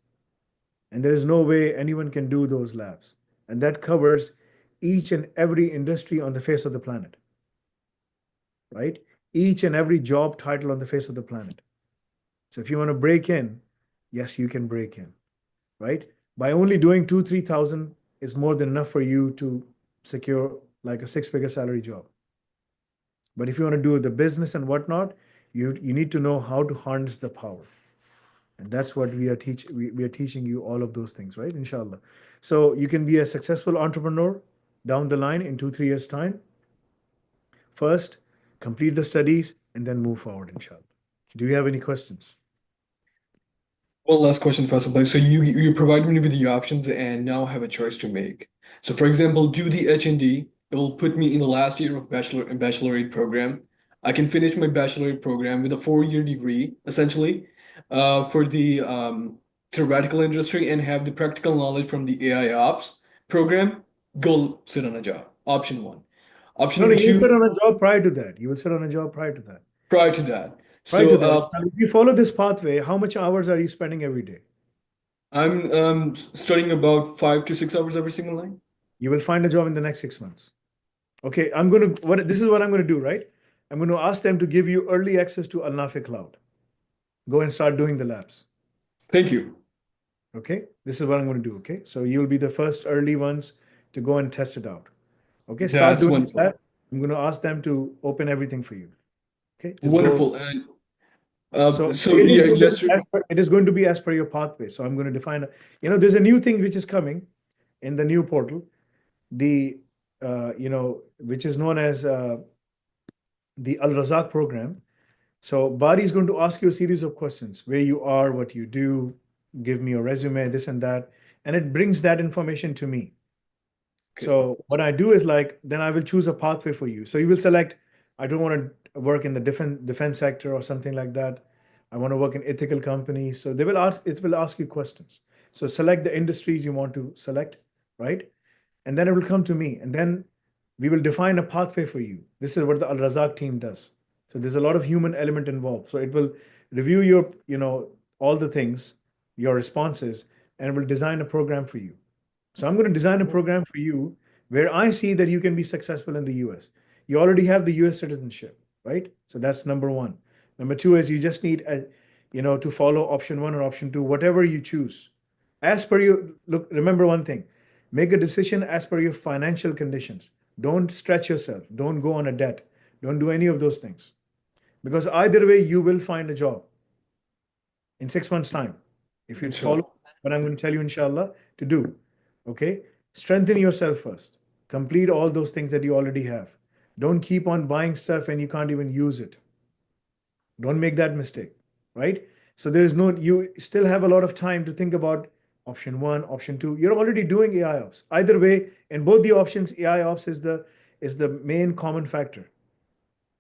And there is no way anyone can do those labs. And that covers each and every industry on the face of the planet, right? Each and every job title on the face of the planet. So if you want to break in, yes, you can break in, right? By only doing 2, 3,000 is more than enough for you to secure like a 6-figure salary job. But if you want to do the business and whatnot, you need to know how to harness the power. And that's what we are teaching you all of those things, right? Inshallah. So you can be a successful entrepreneur down the line in 2, 3 years' time. First, complete the studies and then move forward, inshallah. Do you have any questions? One last question, Faisal. So you provide me with the options and now have a choice to make. So for example, do the H&D. It will put me in the last year of bachelorate program. I can finish my bachelorate program with a 4-year degree, essentially, for the theoretical industry and have the practical knowledge from the AiOps program. Go sit on a job. Option one. No, Option no, you will sit two, on a job prior to that. You will sit on a job prior to that. prior to that. Prior to So that, if you follow this pathway, how much hours are you spending every day? I'm studying about 5 to 6 hours every single night. You will find a job in the next 6 months. Okay, this is what I'm going to do, right? I'm going to ask them to give you early access to Al Nafi Cloud. Go and start doing the labs. Thank you. Okay, this is what I'm going to do. Okay, so you'll be the first early ones to go and test it out. Okay, start That's doing that. wonderful. I'm going to ask them to open everything for you. Okay, just go. Wonderful. And So so yeah, yes, sir. it is going to be as per your pathway. So I'm going to define. There's a new thing which is coming in the new portal. Which is known as the Al Razzak program. So Bari is going to ask you a series of questions: where you are, what you do, give me your resume, this and that, and it brings that information to me. Okay. So what I do is like, then I will choose a pathway for you. So you will select, I don't want to work in the defense sector or something like that. I want to work in ethical companies. So it will ask you questions. So select the industries you want to select, right? And then it will come to me. And then we will define a pathway for you. This is what the Al Razak team does. So there's a lot of human element involved. So it will review your, all the things, your responses, and it will design a program for you. So I'm going to design a program for you where I see that you can be successful in the US. You already have the US citizenship, right? So that's number one. Number two is you just need to follow option one or option two, whatever you choose. As per your look, remember one thing, make a decision as per your financial conditions. Don't stretch yourself. Don't go on a debt. Don't do any of those things. Because either way, you will find a job in 6 months' time. If you Inshallah. follow what I'm going to tell you, inshallah, to do. Okay? Strengthen yourself first. Complete all those things that you already have. Don't keep on buying stuff and you can't even use it. Don't make that mistake, right? So you still have a lot of time to think about option one, option two. You're already doing AIOps. Either way, in both the options, AIOps is the main common factor,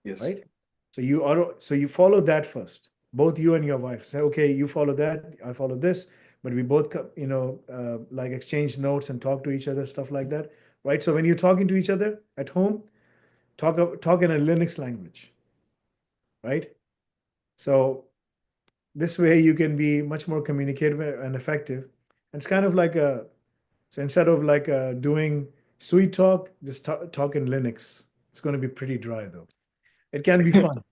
Yes. right? So you follow that first. both you and your wife. Say, okay, you follow that, I follow this, but we both, like exchange notes and talk to each other, stuff like that, right? So when you're talking to each other at home, talk in a Linux language, right? So this way you can be much more communicative and effective. And it's kind of like a so instead of like doing sweet talk, just talk in Linux. It's going to be pretty dry though. It can be fun.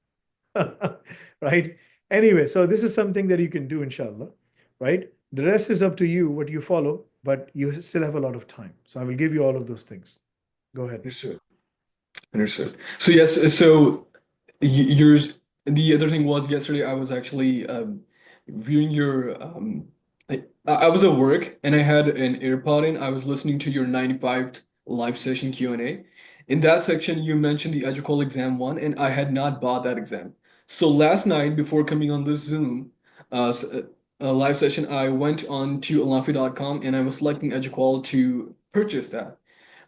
Right? Anyway, so this is something that you can do, inshallah, right? The rest is up to you, what you follow, but you still have a lot of time. So I will give you all of those things. Go ahead. Understood. Understood. So yes, so yours. The other thing was yesterday I was actually viewing your. I was at work and I had an AirPod in. I was listening to your 95th live session Q&A. In that section, you mentioned the EduQual exam one, and I had not bought that exam. So last night, before coming on this Zoom live session, I went on to Nafi.com and I was selecting EduQual to purchase that.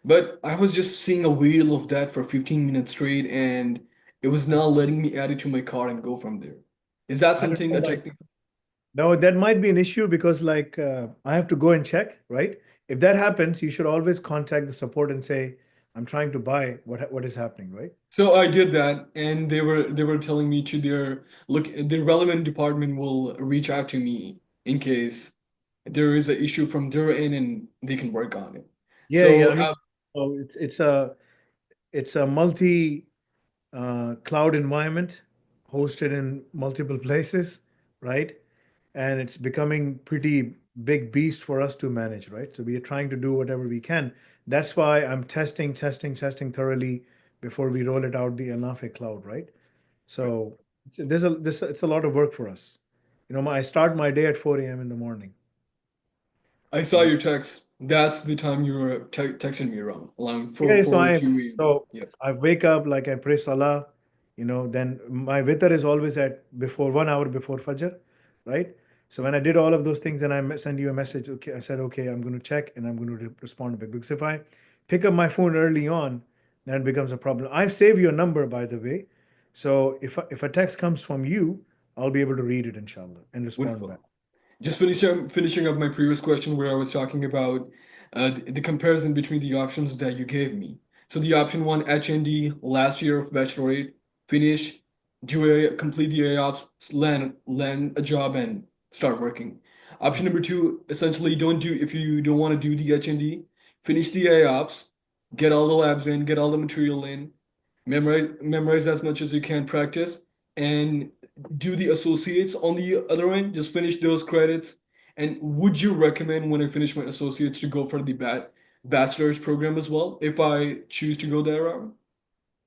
But I was just seeing a wheel of that for 15 minutes straight, and it was not letting me add it to my car and go from there. Is that I don't something know. a Like, technical? no, that might be an issue because like I have to go and check, right? If that happens, you should always contact the support and say, I'm trying to buy what is happening, right? So I did that, and they were telling me to their look, the relevant department will reach out to me in case there is an issue from their end, and they can work on it. Yeah, yeah. So I mean, so it's a multi cloud environment hosted in multiple places, right? And it's becoming pretty big beast for us to manage, right? So we are trying to do whatever we can. That's why I'm testing thoroughly before we roll it out the Anafe cloud, right? So it's a lot of work for us. I start my day at 4 a.m. in the morning. I saw You know, your text. That's the time you were texting me around, around 4 Yeah, so 4 2 a.m. so Yep. I wake up, like I pray Salah, then my witr is always at before 1 hour before Fajr, right? So when I did all of those things, then send you a message. Okay, I said, okay, I'm going to check and I'm going to respond back. Because if I pick up my phone early on, then it becomes a problem. I've saved your number, by the way. So if a text comes from you, I'll be able to read it, inshallah, and respond back. Wonderful. Just finishing up my previous question where I was talking about the comparison between the options that you gave me. So the option one, HND, last year of bachelorate, finish, complete the AIOps, land a job and start working. Option number two, essentially if you don't want to do the HND, finish the AIOps, get all the labs in, get all the material in, memorize as much as you can, practice, and do the associates on the other end, just finish those credits. And would you recommend when I finish my associates to go for the bachelor's program as well if I choose to go that route?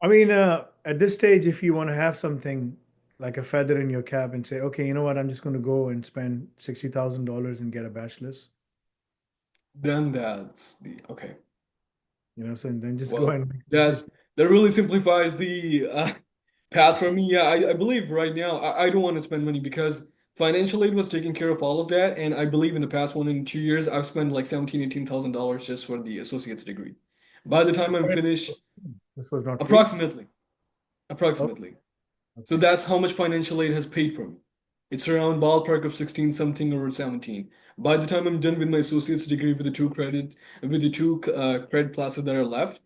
I mean, at this stage, if you want to have something like a feather in your cap and say, okay, you know what, I'm just going to go and spend $60,000 and get a bachelor's, Then that's the okay. so and then just go Well, and make a that decision. that really simplifies the path for me. Yeah, I believe right now I don't want to spend money because financial aid was taking care of all of that, and I believe in the past 1 and 2 years I've spent like 18,000 dollars just for the associate's degree. By the time I'm finished, This was not free. approximately, Oh, approximately. So okay. that's how much financial aid has paid for me. It's around ballpark of 16 something or 17. By the time I'm done with my associate's degree with the two credit classes that are left,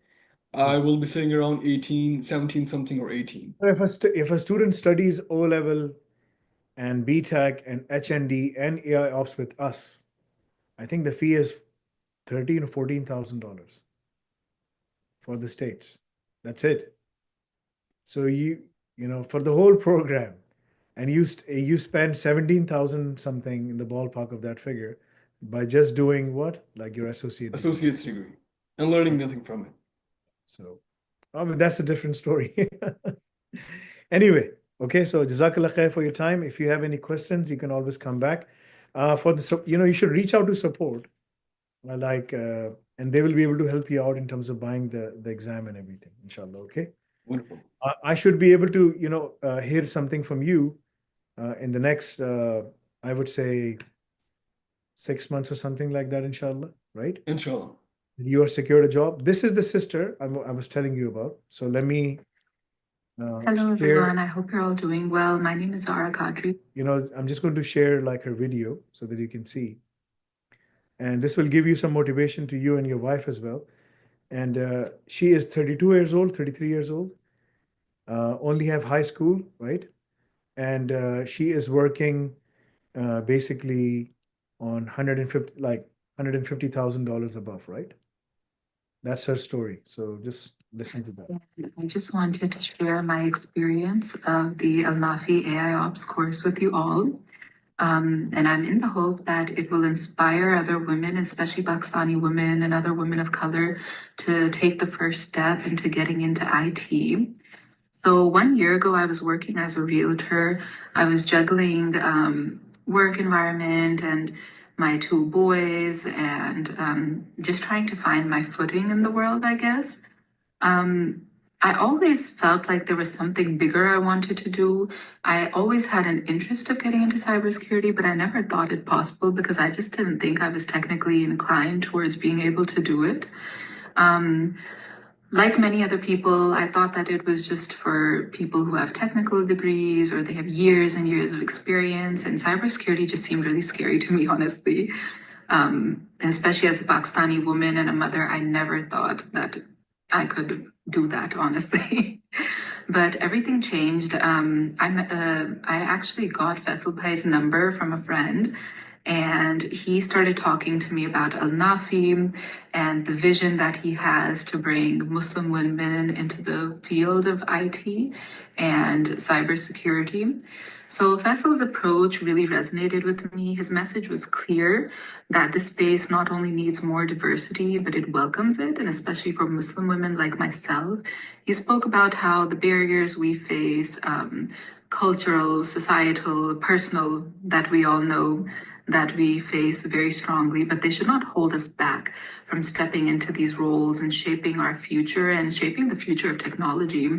I Yes. will be sitting around 18, 17 something or 18. So if a student studies O level and BTech and HND and AI ops with us, I think the fee is 13 or $14,000 for the states. That's it. So for the whole program, and you spend 17,000 something in the ballpark of that figure by just doing what? Like your associate degree. Associate's degree and learning So, nothing from it. so I mean, that's a different story. Anyway, okay, so Jazakallah khair for your time. If you have any questions, you can always come back. You should reach out to support, and they will be able to help you out in terms of buying the exam and everything, inshallah, okay? Wonderful. I should be able to, hear something from you in the next, I would say, 6 months or something like that, inshallah, right? Inshallah. You are secured a job. This is the sister I was telling you about. So Hello, share. everyone. I hope you're all doing well. My name is Zara Kadri. I'm just going to share like her video so that you can see. And this will give you some motivation to you and your wife as well. And she is 32 years old, 33 years old, only have high school, right? And she is working basically on 150, like $150,000 above, right? That's her story. So just listen to that. And I just wanted to share my experience of the Al Nafi AiOps course with you all. And I'm in the hope that it will inspire other women, especially Pakistani women and other women of color, to take the first step into getting into IT. So 1 year ago, I was working as a realtor. I was juggling work environment and my two boys and just trying to find my footing in the world, I guess. Um, I always felt like there was something bigger I wanted to do. I always had an interest of getting into cybersecurity, but I never thought it possible because I just didn't think I was technically inclined towards being able to do it. Um, like many other people, I thought that it was just for people who have technical degrees or they have years and years of experience. And cybersecurity just seemed really scary to me, honestly. And especially as a Pakistani woman and a mother, I never thought that I could do that, honestly. But everything changed. I actually got Faisal Bhai's number from a friend, and he started talking to me about Al Nafi and the vision that he has to bring Muslim women into the field of IT and cybersecurity. So Faisal's approach really resonated with me. His message was clear that this space not only needs more diversity, but it welcomes it, and especially for Muslim women like myself. He spoke about how the barriers we face, cultural, societal, personal, that we all know that we face very strongly, but they should not hold us back from stepping into these roles and shaping our future and shaping the future of technology.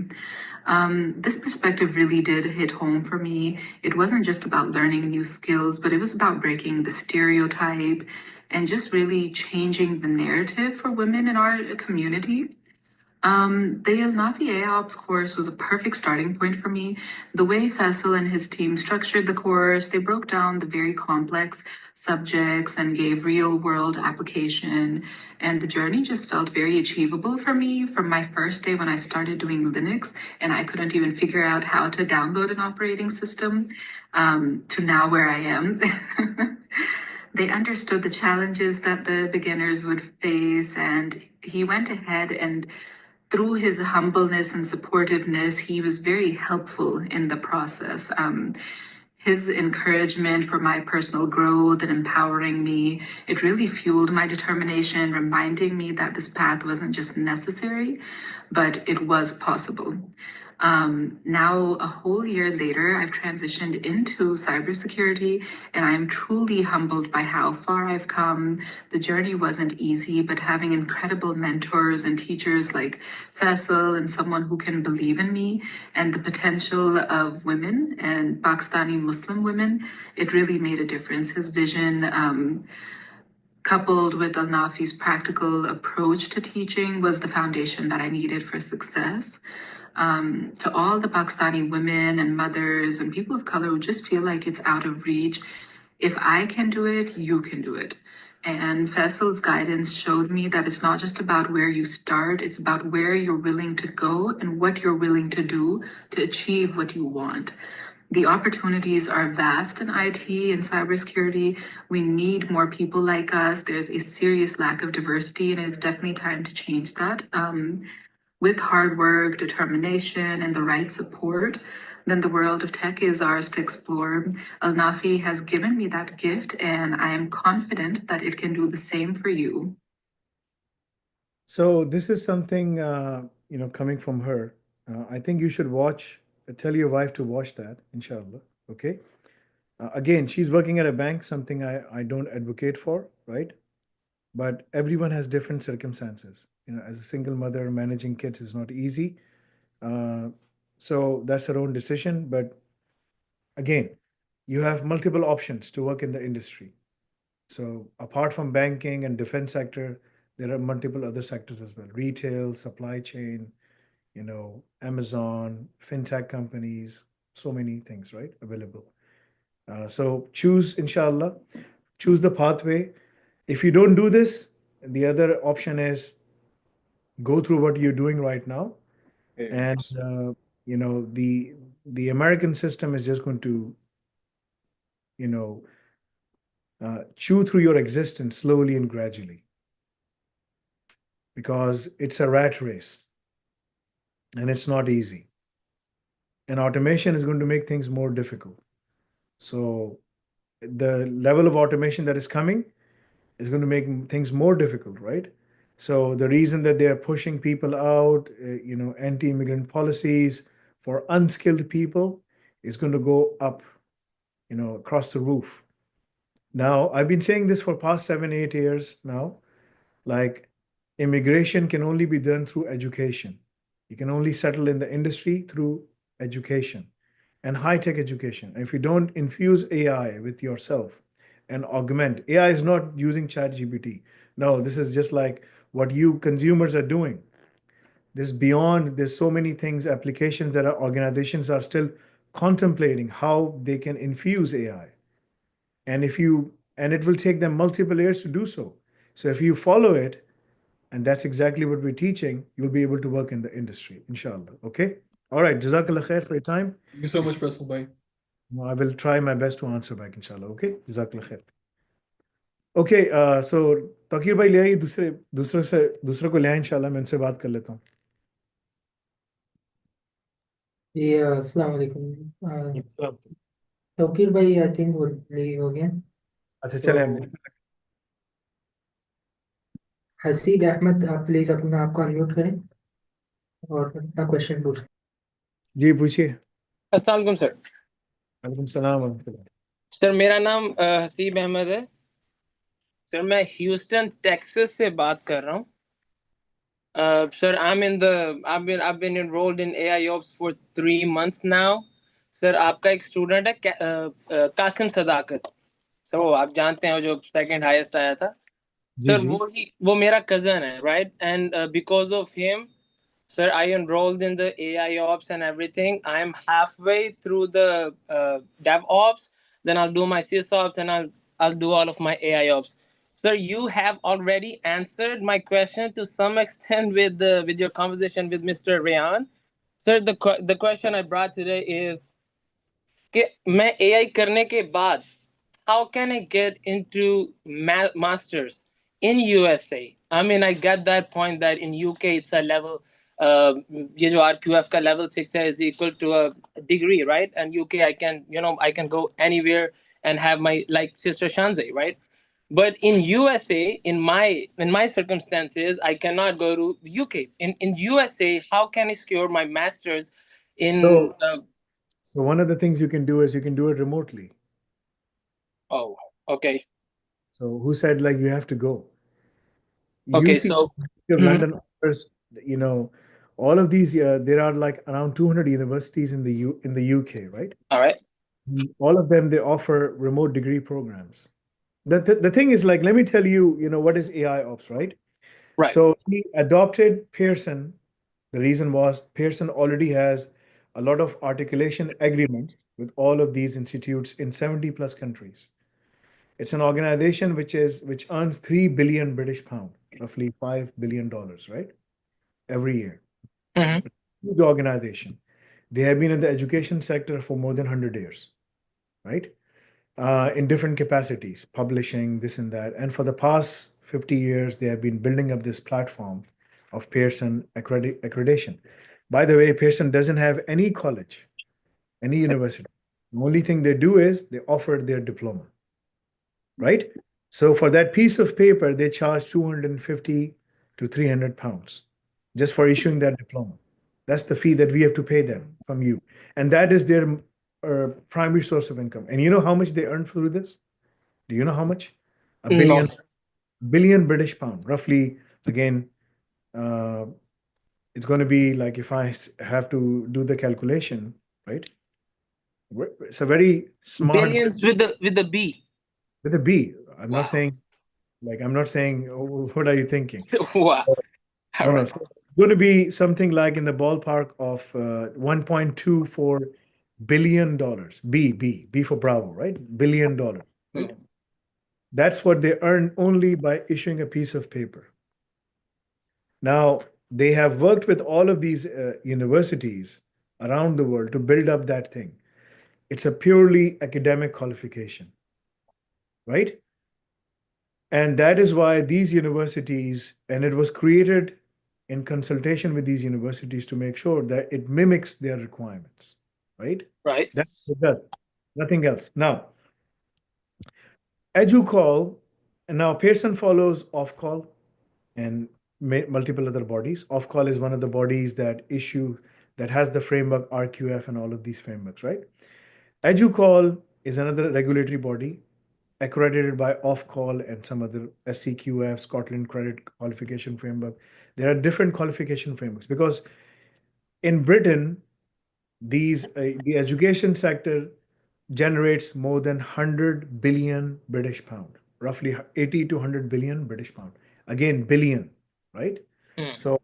This perspective really did hit home for me. It wasn't just about learning new skills, but it was about breaking the stereotype and just really changing the narrative for women in our community. The Nafi AIOps course was a perfect starting point for me. The way Faisal and his team structured the course, they broke down the very complex subjects and gave real world application. And the journey just felt very achievable for me from my first day when I started doing Linux and I couldn't even figure out how to download an operating system to now where I am. They understood the challenges that the beginners would face, and he went ahead and through his humbleness and supportiveness, he was very helpful in the process. His encouragement for my personal growth and empowering me, it really fueled my determination, reminding me that this path wasn't just necessary, but it was possible. Now, a whole year later, I've transitioned into cybersecurity, and I'm truly humbled by how far I've come. The journey wasn't easy, but having incredible mentors and teachers like Faisal and someone who can believe in me and the potential of women and Pakistani Muslim women, it really made a difference. His vision, coupled with Al Nafi's practical approach to teaching, was the foundation that I needed for success. To all the Pakistani women and mothers and people of color who just feel like it's out of reach, if I can do it, you can do it. And Faisal's guidance showed me that it's not just about where you start, it's about where you're willing to go and what you're willing to do to achieve what you want. The opportunities are vast in IT and cybersecurity. We need more people like us. There's a serious lack of diversity, and it's definitely time to change that. With hard work, determination, and the right support, then the world of tech is ours to explore. Al Nafi has given me that gift, and I am confident that it can do the same for you. So this is something, coming from her. I think you should watch, tell your wife to watch that, inshallah. Okay. Again, she's working at a bank, something I don't advocate for, right? But everyone has different circumstances. As a single mother, managing kids is not easy. Uh, so that's her own decision. But again, you have multiple options to work in the industry. So apart from banking and defense sector, there are multiple other sectors as well: retail, supply chain, Amazon, fintech companies, so many things, right? Available. So choose, inshallah, choose the pathway. If you don't do this, the other option is go through what you're doing right now, and AiOps. the American system is just going to you know chew through your existence slowly and gradually, because it's a rat race and it's not easy. And automation is going to make things more difficult. So the level of automation that is coming is going to make things more difficult, right? So the reason that they are pushing people out, anti-immigrant policies for unskilled people is going to go up, across the roof. Now, I've been saying this for past 7, 8 years now. Like, immigration can only be done through education. You can only settle in the industry through education and high-tech education. If you don't infuse AI with yourself and augment, AI is not using ChatGPT. No, this is just like what you consumers are doing. This beyond, there's so many things, applications that organizations are still contemplating how they can infuse AI. And it will take them multiple years to do so. So if you follow it, and that's exactly what we're teaching, you'll be able to work in the industry, inshallah. Okay. All right. Jazakallah khair for your time. Thank you so If much, Faisal bhai. I will try my best to answer back, inshallah. Okay. Jazakallah khair. Okay. So Takir bhai ले आइए, दूसरे को ले आए, इंशाल्लाह मैं उनसे बात कर लेता हूँ. जी अस्सलाम वालेकुम तौकीर भाई आई थिंक वो लीव हो गया अच्छा तो चलें हम. हसीब अहमद आप प्लीज अपना आपको अनम्यूट करें और अपना क्वेश्चन पूछें. जी पूछिए. अस्सलाम वालेकुम सर. वालेकुम सलाम व रहमतुल्लाह. सर मेरा नाम हसीब अहमद है. सर मैं ह्यूस्टन टेक्सास से बात कर रहा हूँ. Sir, I've been enrolled in AiOps for 3 months now. Sir आपका एक स्टूडेंट है कासिम सदाकत. सर वो आप जानते हैं, जो सेकंड हाईएस्ट आया था. जी सर जी. वो मेरा कजन है, right? And because of him, sir, I enrolled in the AiOps and everything. I am halfway through the DevOps. Then I'll do my SysOps and I'll do all of my AiOps. Sir, you have already answered my question to some extent with your conversation with Mr. Rayan. Sir, the question I brought today is कि मैं AI करने के बाद how can I get into masters in USA? I mean, I get that point that in UK it's a level, ये जो RQF का level 6 है is equal to a degree, right? And UK I can go anywhere and have my, like Sister Shanze, right? But in USA, in my circumstances, I cannot go to UK. In USA, how can I secure my masters in So one of the things you can do is you can do it remotely. Oh, okay. So who said like you have to go? Okay, UC, so London offers, all of these. There are like around 200 universities in the UK, right? all right. All of them, they offer remote degree programs. The thing is, like, let me tell you, what is AiOps, right? Right. So he adopted Pearson. The reason was Pearson already has a lot of articulation agreements with all of these institutes in 70 plus countries. It's an organization which earns 3 billion British pound, roughly $5 billion, right? Every year. Mhm. Huge organization. They have been in the education sector for more than 100 years, right? In different capacities, publishing, this and that. And for the past 50 years, they have been building up this platform of Pearson accreditation. By the way, Pearson doesn't have any college, any university. The only thing they do is they offer their diploma, right? So for that piece of paper, they charge 250 to 300 pounds just for issuing that diploma. That's the fee that we have to pay them from you. And that is their primary source of income. And you know how much they earn through this? Do you know how much? A No. billion British pound, roughly. Again, it's going to be like, if I have to do the calculation, right? It's a very smart. Billions with the B. With a B. I'm Wow. not saying, what are you thinking? Wow. No, All no. right. So going to be something like in the ballpark of $1.24 billion. B for Bravo, right? $1 billion. Right? That's what they earn only by issuing a piece of paper. Now, they have worked with all of these universities around the world to build up that thing. It's a purely academic qualification, right? And that is why these universities, and it was created in consultation with these universities to make sure that it mimics their requirements, right? Right. That's what it does. Nothing else. Now, EduQual, and now Pearson follows off-call and multiple other bodies. Off-call is one of the bodies that has the framework RQF and all of these frameworks, right? EduQual is another regulatory body accredited by off-call and some other SCQF, Scotland Credit Qualification Framework. There are different qualification frameworks because in Britain, the education sector generates more than 100 billion British pound, roughly 80 to 100 billion British pound. Again, billion, right? So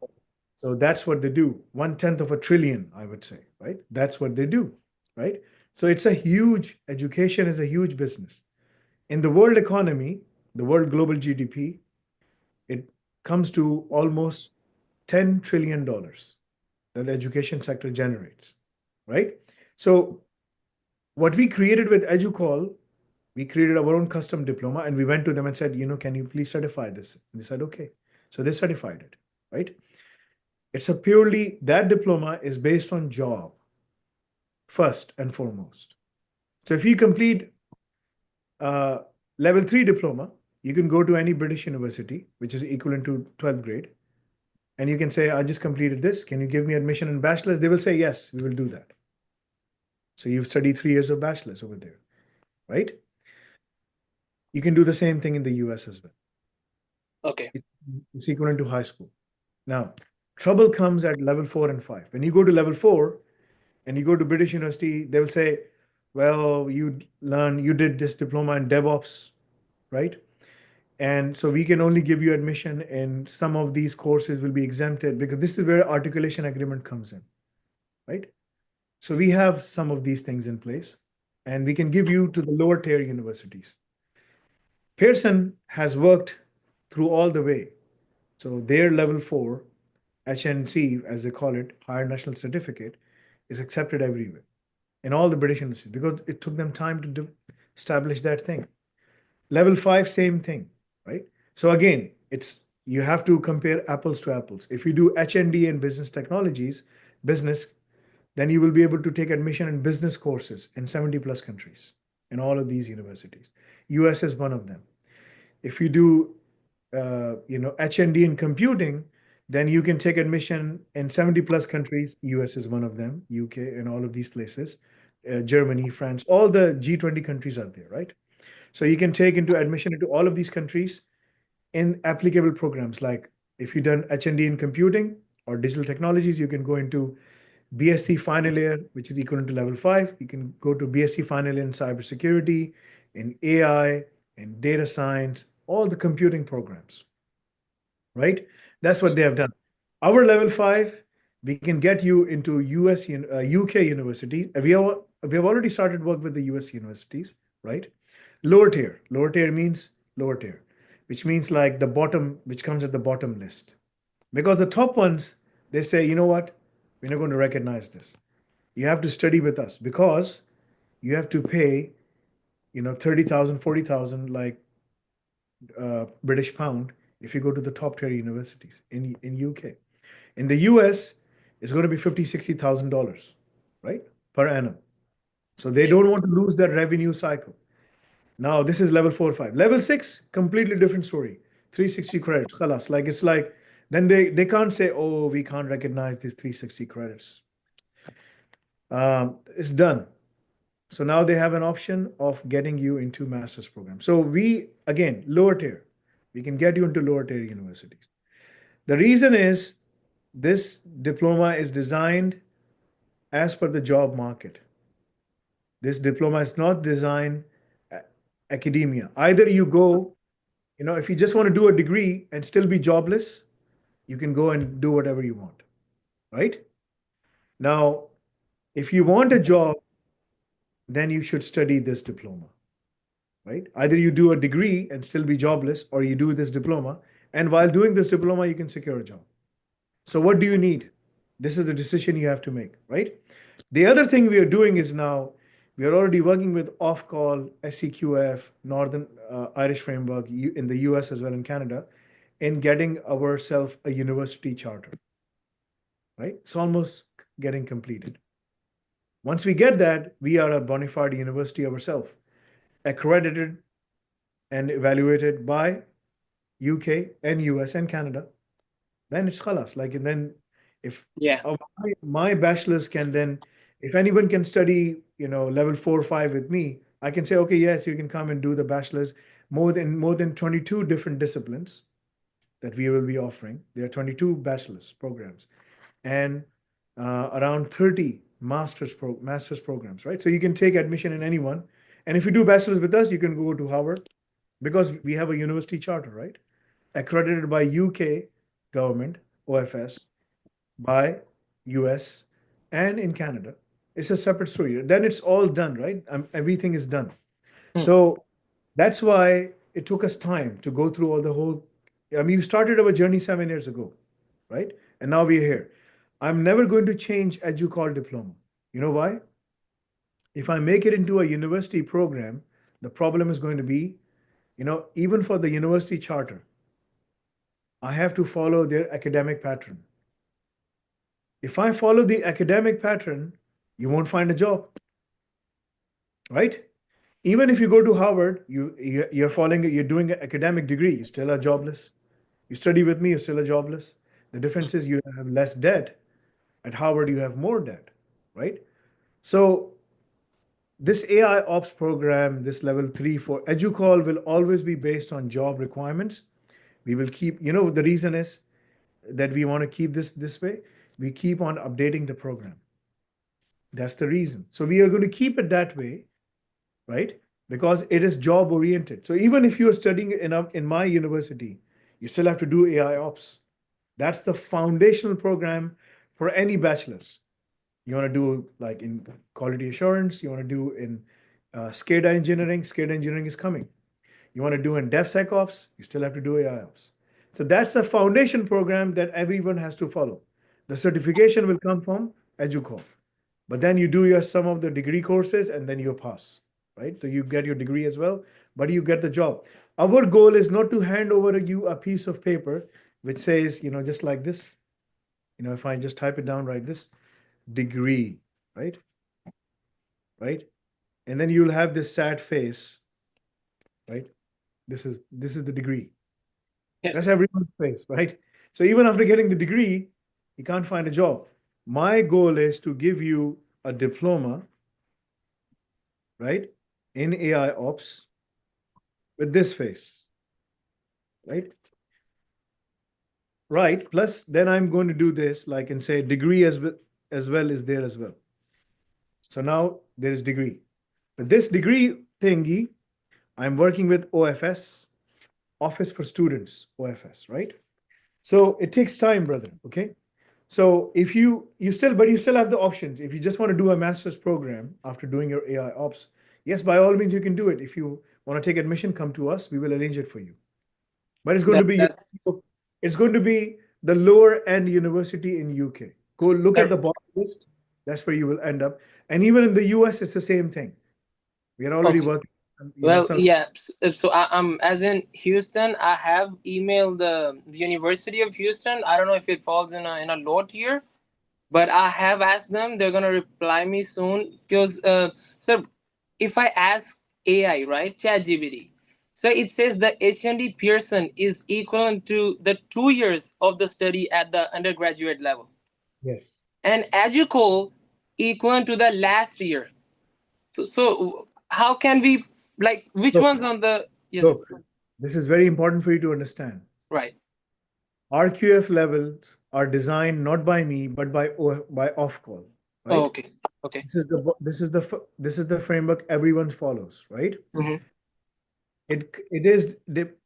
that's what they do. 1/10 of a trillion, I would say, right? That's what they do, right? So education is a huge business. In the world economy, the world global GDP, it comes to almost $10 trillion that the education sector generates, right? So what we created with EduQual, we created our own custom diploma and we went to them and said, can you please certify this? And they said, okay. So they certified it, right? That diploma is based on job, first and foremost. So if you complete level 3 diploma, you can go to any British university, which is equivalent to 12th grade. And you can say, I just completed this. Can you give me admission in bachelor's? They will say, yes, we will do that. So you've studied 3 years of bachelor's over there, right? You can do the same thing in the US as well. Okay. It's equivalent to high school. Now, trouble comes at level 4 and 5. When you go to level 4 and you go to British University, they will say, well, you did this diploma in DevOps, right? And so we can only give you admission and some of these courses will be exempted because this is where articulation agreement comes in, right? So we have some of these things in place and we can give you to the lower tier universities. Pearson has worked through all the way. So their level 4 HNC, as they call it, Higher National Certificate, is accepted everywhere in all the British universities because it took them time to establish that thing. Level 5, same thing, right? So again, you have to compare apples to apples. If you do HND in business technologies, then you will be able to take admission in business courses in 70 plus countries in all of these universities. US is one of them. If you do HND in computing, then you can take admission in 70 plus countries. US is one of them, UK and all of these places, Germany, France, all the G20 countries are there, right? So you can take admission into all of these countries in applicable programs. Like if you've done HND in computing or digital technologies, you can go into BSc final year, which is equivalent to level 5. You can go to BSc final year in cybersecurity, in AI, in data science, all the computing programs, right? That's what they have done. Our level 5, we can get you into UK universities. We have already started work with the US universities, right? Lower tier means lower tier, which means like the bottom, which comes at the bottom list. Because the top ones, they say, you know what? We're not going to recognize this. You have to study with us because you have to pay, 30,000, 40,000 like British pound if you go to the top tier universities in UK. In the US, it's going to be $50,000, $60,000, right? Per annum. So they don't want to lose that revenue cycle. Now this is level 4, 5. Level 6, completely different story. 360 credits. Khalas. It's like, then they can't say, oh, we can't recognize these 360 credits. It's done. So now they have an option of getting you into master's program. So again, lower tier, we can get you into lower tier universities. The reason is this diploma is designed as per the job market. This diploma is not designed academia. Either you go, if you just want to do a degree and still be jobless, you can go and do whatever you want, right? Now, if you want a job, then you should study this diploma, right? Either you do a degree and still be jobless, or you do this diploma, and while doing this diploma, you can secure a job. So what do you need? This is the decision you have to make, right? The other thing we are doing is now we are already working with off-call, SCQF, Northern Irish Framework in the US as well in Canada, in getting ourselves a university charter, right? It's almost getting completed. Once we get that, we are a bona fide university ourselves, accredited and evaluated by UK and US and Canada. Then it's khalas. Like, and then if Yeah. my bachelor's can then, if anyone can study, level 4 or 5 with me, I can say, okay, yes, you can come and do the bachelor's. More than 22 different disciplines that we will be offering. There are 22 bachelor's programs and around 30 master's programs, right? So you can take admission in any one. And if you do bachelor's with us, you can go to Harvard because we have a university charter, right? Accredited by UK government, OFS, by US, and in Canada. It's a separate story. Then it's all done, right? Everything is done. So that's why it took us time to go through all the whole. I mean, we started our journey 7 years ago, right? And now we're here. I'm never going to change EduQual diploma. You know why? If I make it into a university program, the problem is going to be, even for the university charter, I have to follow their academic pattern. If I follow the academic pattern, you won't find a job, right? Even if you go to Harvard, you're doing an academic degree, you still are jobless. You study with me, you're still a jobless. The difference is you have less debt. At Harvard, you have more debt, right? So this AiOps program, this level 3 for EduQual will always be based on job requirements. We will keep, the reason is that we want to keep this way. We keep on updating the program. That's the reason. So we are going to keep it that way, right? Because it is job oriented. So even if you're studying in my university, you still have to do AiOps. That's the foundational program for any bachelor's. You want to do like in quality assurance, you want to do in SCADA engineering. SCADA engineering is coming. You want to do in DevSecOps, you still have to do AiOps. So that's a foundation program that everyone has to follow. The certification will come from EduQual. But then you do some of the degree courses and then you pass, right? So you get your degree as well, but you get the job. Our goal is not to hand over you a piece of paper which says, just like this. If I just type it down like this, degree, right? Right? And then you'll have this sad face, right? This is the degree. Yes. That's everyone's face, right? So even after getting the degree, you can't find a job. My goal is to give you a diploma, right, in AiOps with this face, right? Right. Plus, then I'm going to do this, like, and say degree as well is there as well. So now there is degree. But this degree thingy, I'm working with OFS, Office for Students, OFS, right? So it takes time, brother, okay? So if you still have the options. If you just want to do a master's program after doing your AiOps, yes, by all means, you can do it. If you want to take admission, come to us. We will arrange it for you. But it's going to be the lower end university in UK. Go look at the bottom list. That's where you will end up. And even in the US, it's the same thing. We are already working. Well, yeah. So I'm as in Houston. I have emailed the University of Houston. I don't know if it falls in a low tier, but I have asked them. They're gonna reply me soon because sir, if I ask AI, right, ChatGPT, so it says the H&D Pearson is equivalent to the 2 years of the study at the undergraduate level. Yes. And EduQual equivalent to the last year. So how can we, like, which one's on the... Yes. Look, this is very important for you to understand. Right. RQF levels are designed not by me, but by off-call, right? Oh, okay. Okay. This is the framework everyone follows, right? Mm-hmm. It is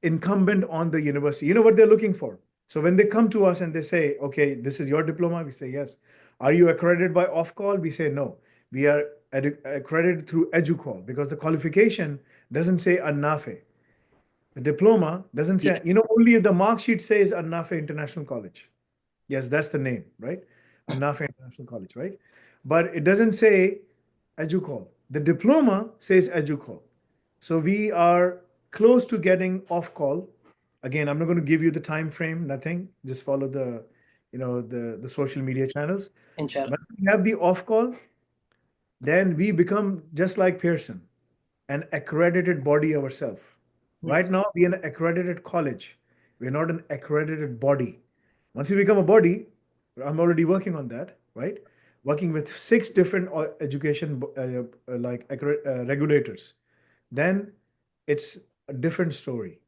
incumbent on the university. You know what they're looking for? So when they come to us and they say, okay, this is your diploma, we say yes. Are you accredited by off-call? We say no. We are accredited through EduQual because the qualification doesn't say Nafi. The diploma doesn't say, only the mark sheet says Nafi International College. Yes, that's the name, right? Nafi International College, right? But it doesn't say EduQual. The diploma says EduQual. So we are close to getting off call. Again, I'm not going to give you the time frame, nothing. Just follow the, the social media channels. Inshallah. Once we have the off call, then we become just like Pearson, an accredited body ourselves. Right now, we're an accredited college. We're not an accredited body. Once we become a body, I'm already working on that, right? Working with 6 different education regulators. Then it's a different story.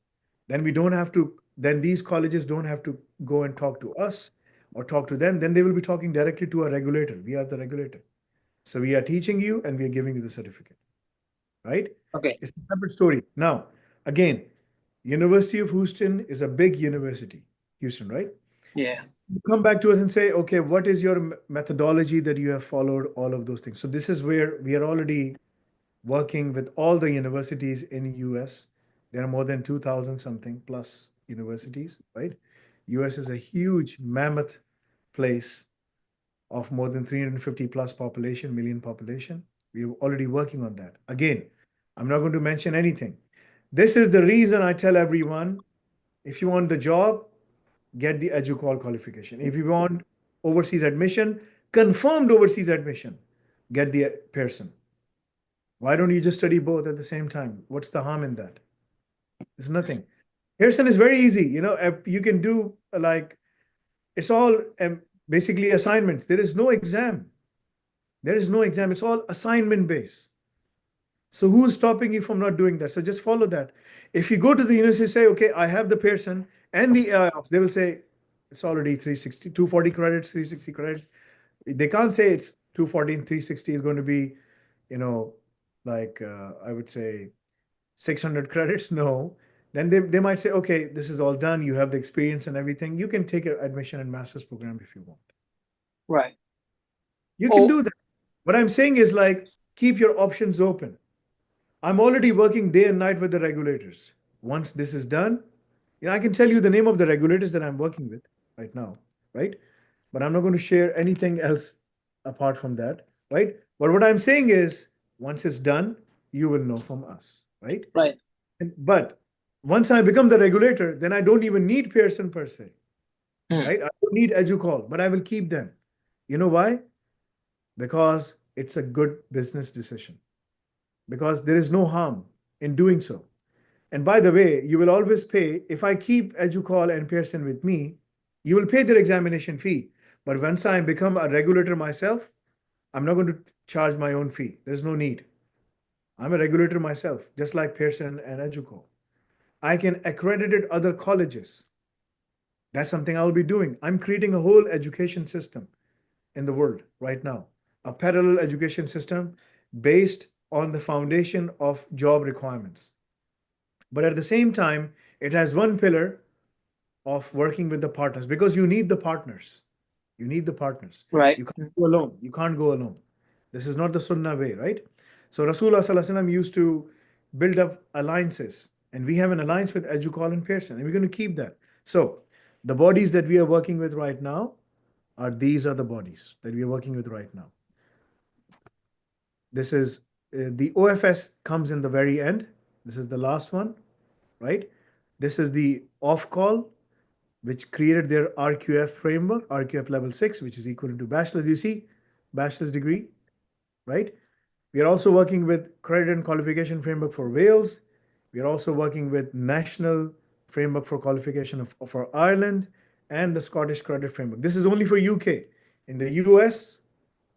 Then we don't have to, then these colleges don't have to go and talk to us or talk to them. Then they will be talking directly to a regulator. We are the regulator. So we are teaching you and we are giving you the certificate, right? Okay. It's a separate story. Now, again, University of Houston is a big university, Houston, right? Yeah. You come back to us and say, okay, what is your methodology that you have followed, all of those things. So this is where we are already working with all the universities in US. There are more than 2,000 something plus universities, right? US is a huge mammoth place of more than 350 plus million population. We're already working on that. Again, I'm not going to mention anything. This is the reason I tell everyone, if you want the job, get the EduQual qualification. If you want overseas admission, confirmed overseas admission, get the Pearson. Why don't you just study both at the same time? What's the harm in that? There's nothing. Pearson is very easy. You can do it's all basically assignments. There is no exam. There is no exam. It's all assignment based. So who's stopping you from not doing that? So just follow that. If you go to the university, say, okay, I have the Pearson and the AiOps, they will say it's already 360, 240 credits, 360 credits. They can't say it's 240 and 360 is going to be, I would say 600 credits. No. Then they might say, okay, this is all done. You have the experience and everything. You can take an admission and master's program if you want. Right. You can do that. What I'm saying is keep your options open. I'm already working day and night with the regulators. Once this is done, I can tell you the name of the regulators that I'm working with right now, right? But I'm not going to share anything else apart from that, right? But what I'm saying is, once it's done, you will know from us, right? Right. But once I become the regulator, then I don't even need Pearson per se, right? I don't need EduQual, but I will keep them. You know why? Because it's a good business decision. Because there is no harm in doing so. And by the way, you will always pay, if I keep EduQual and Pearson with me, you will pay their examination fee. But once I become a regulator myself, I'm not going to charge my own fee. There's no need. I'm a regulator myself, just like Pearson and EduQual. I can accredit other colleges. That's something I'll be doing. I'm creating a whole education system in the world right now, a parallel education system based on the foundation of job requirements. But at the same time, it has one pillar of working with the partners because you need the partners. You need the partners. Right. You can't go alone. You can't go alone. This is not the Sunnah way, right? So Rasulullah Sallallahu Alaihi Wasallam used to build up alliances, and we have an alliance with EduQual and Pearson, and we're going to keep that. So the bodies that we are working with right now these are the bodies that we are working with right now. This is the OFS comes in the very end. This is the last one, right? This is the off-call, which created their RQF framework, RQF level 6, which is equivalent to bachelor's. You see, bachelor's degree, right? We are also working with credit and qualification framework for Wales. We are also working with national framework for qualification for Ireland and the Scottish credit framework. This is only for UK. In the US,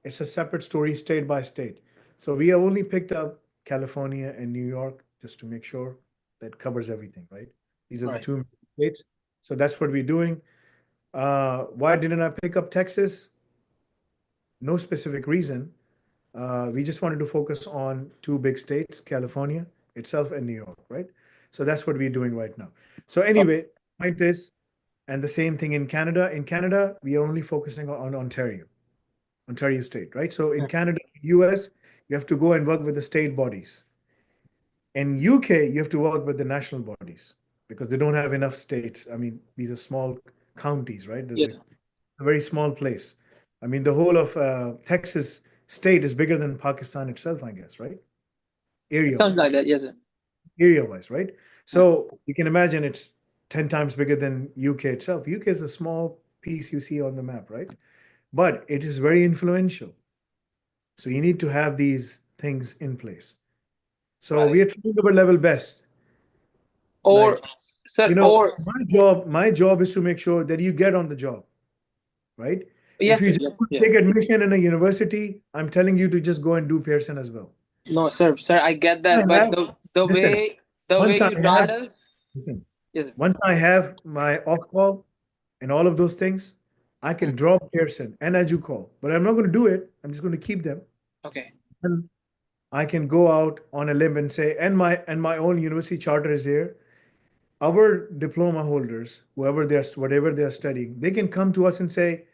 it's a separate story state by state. So we have only picked up California and New York just to make sure that covers everything, right? These are the 2 states. So that's what we're doing. Why didn't I pick up Texas? No specific reason. We just wanted to focus on 2 big states, California itself and New York, right? So that's what we're doing right now. So anyway, point is, And the same thing in Canada. In Canada, we are only focusing on Ontario state, right? So in Canada, US, you have to go and work with the state bodies. In UK, you have to work with the national bodies because they don't have enough states. I mean, these are small counties, right? Yes. A very small place. I mean, the whole of Texas state is bigger than Pakistan itself, I guess, right? It sounds Area-wise, like that. Yes, sir. area-wise, right? So you can imagine it's 10 times bigger than UK itself. UK is a small piece you see on the map, right? But it is very influential. So you need to have these things in place. So we are trying our level best. Or, Like, sir, you know, or my job is to make sure that you get on the job, right? yes, If you sir, just yes, want to yes. take admission in a university, I'm telling you to just go and do Pearson as well. No, sir, I get that, but the Listen, way you taught us, yes, once I have my off-call and all of those things, I can drop Pearson and EduQual, but I'm not going to do it. I'm just going to keep them. okay. And I can go out on a limb and say, and my own university charter is here. Our diploma holders, whatever they're studying, they can come to us and say,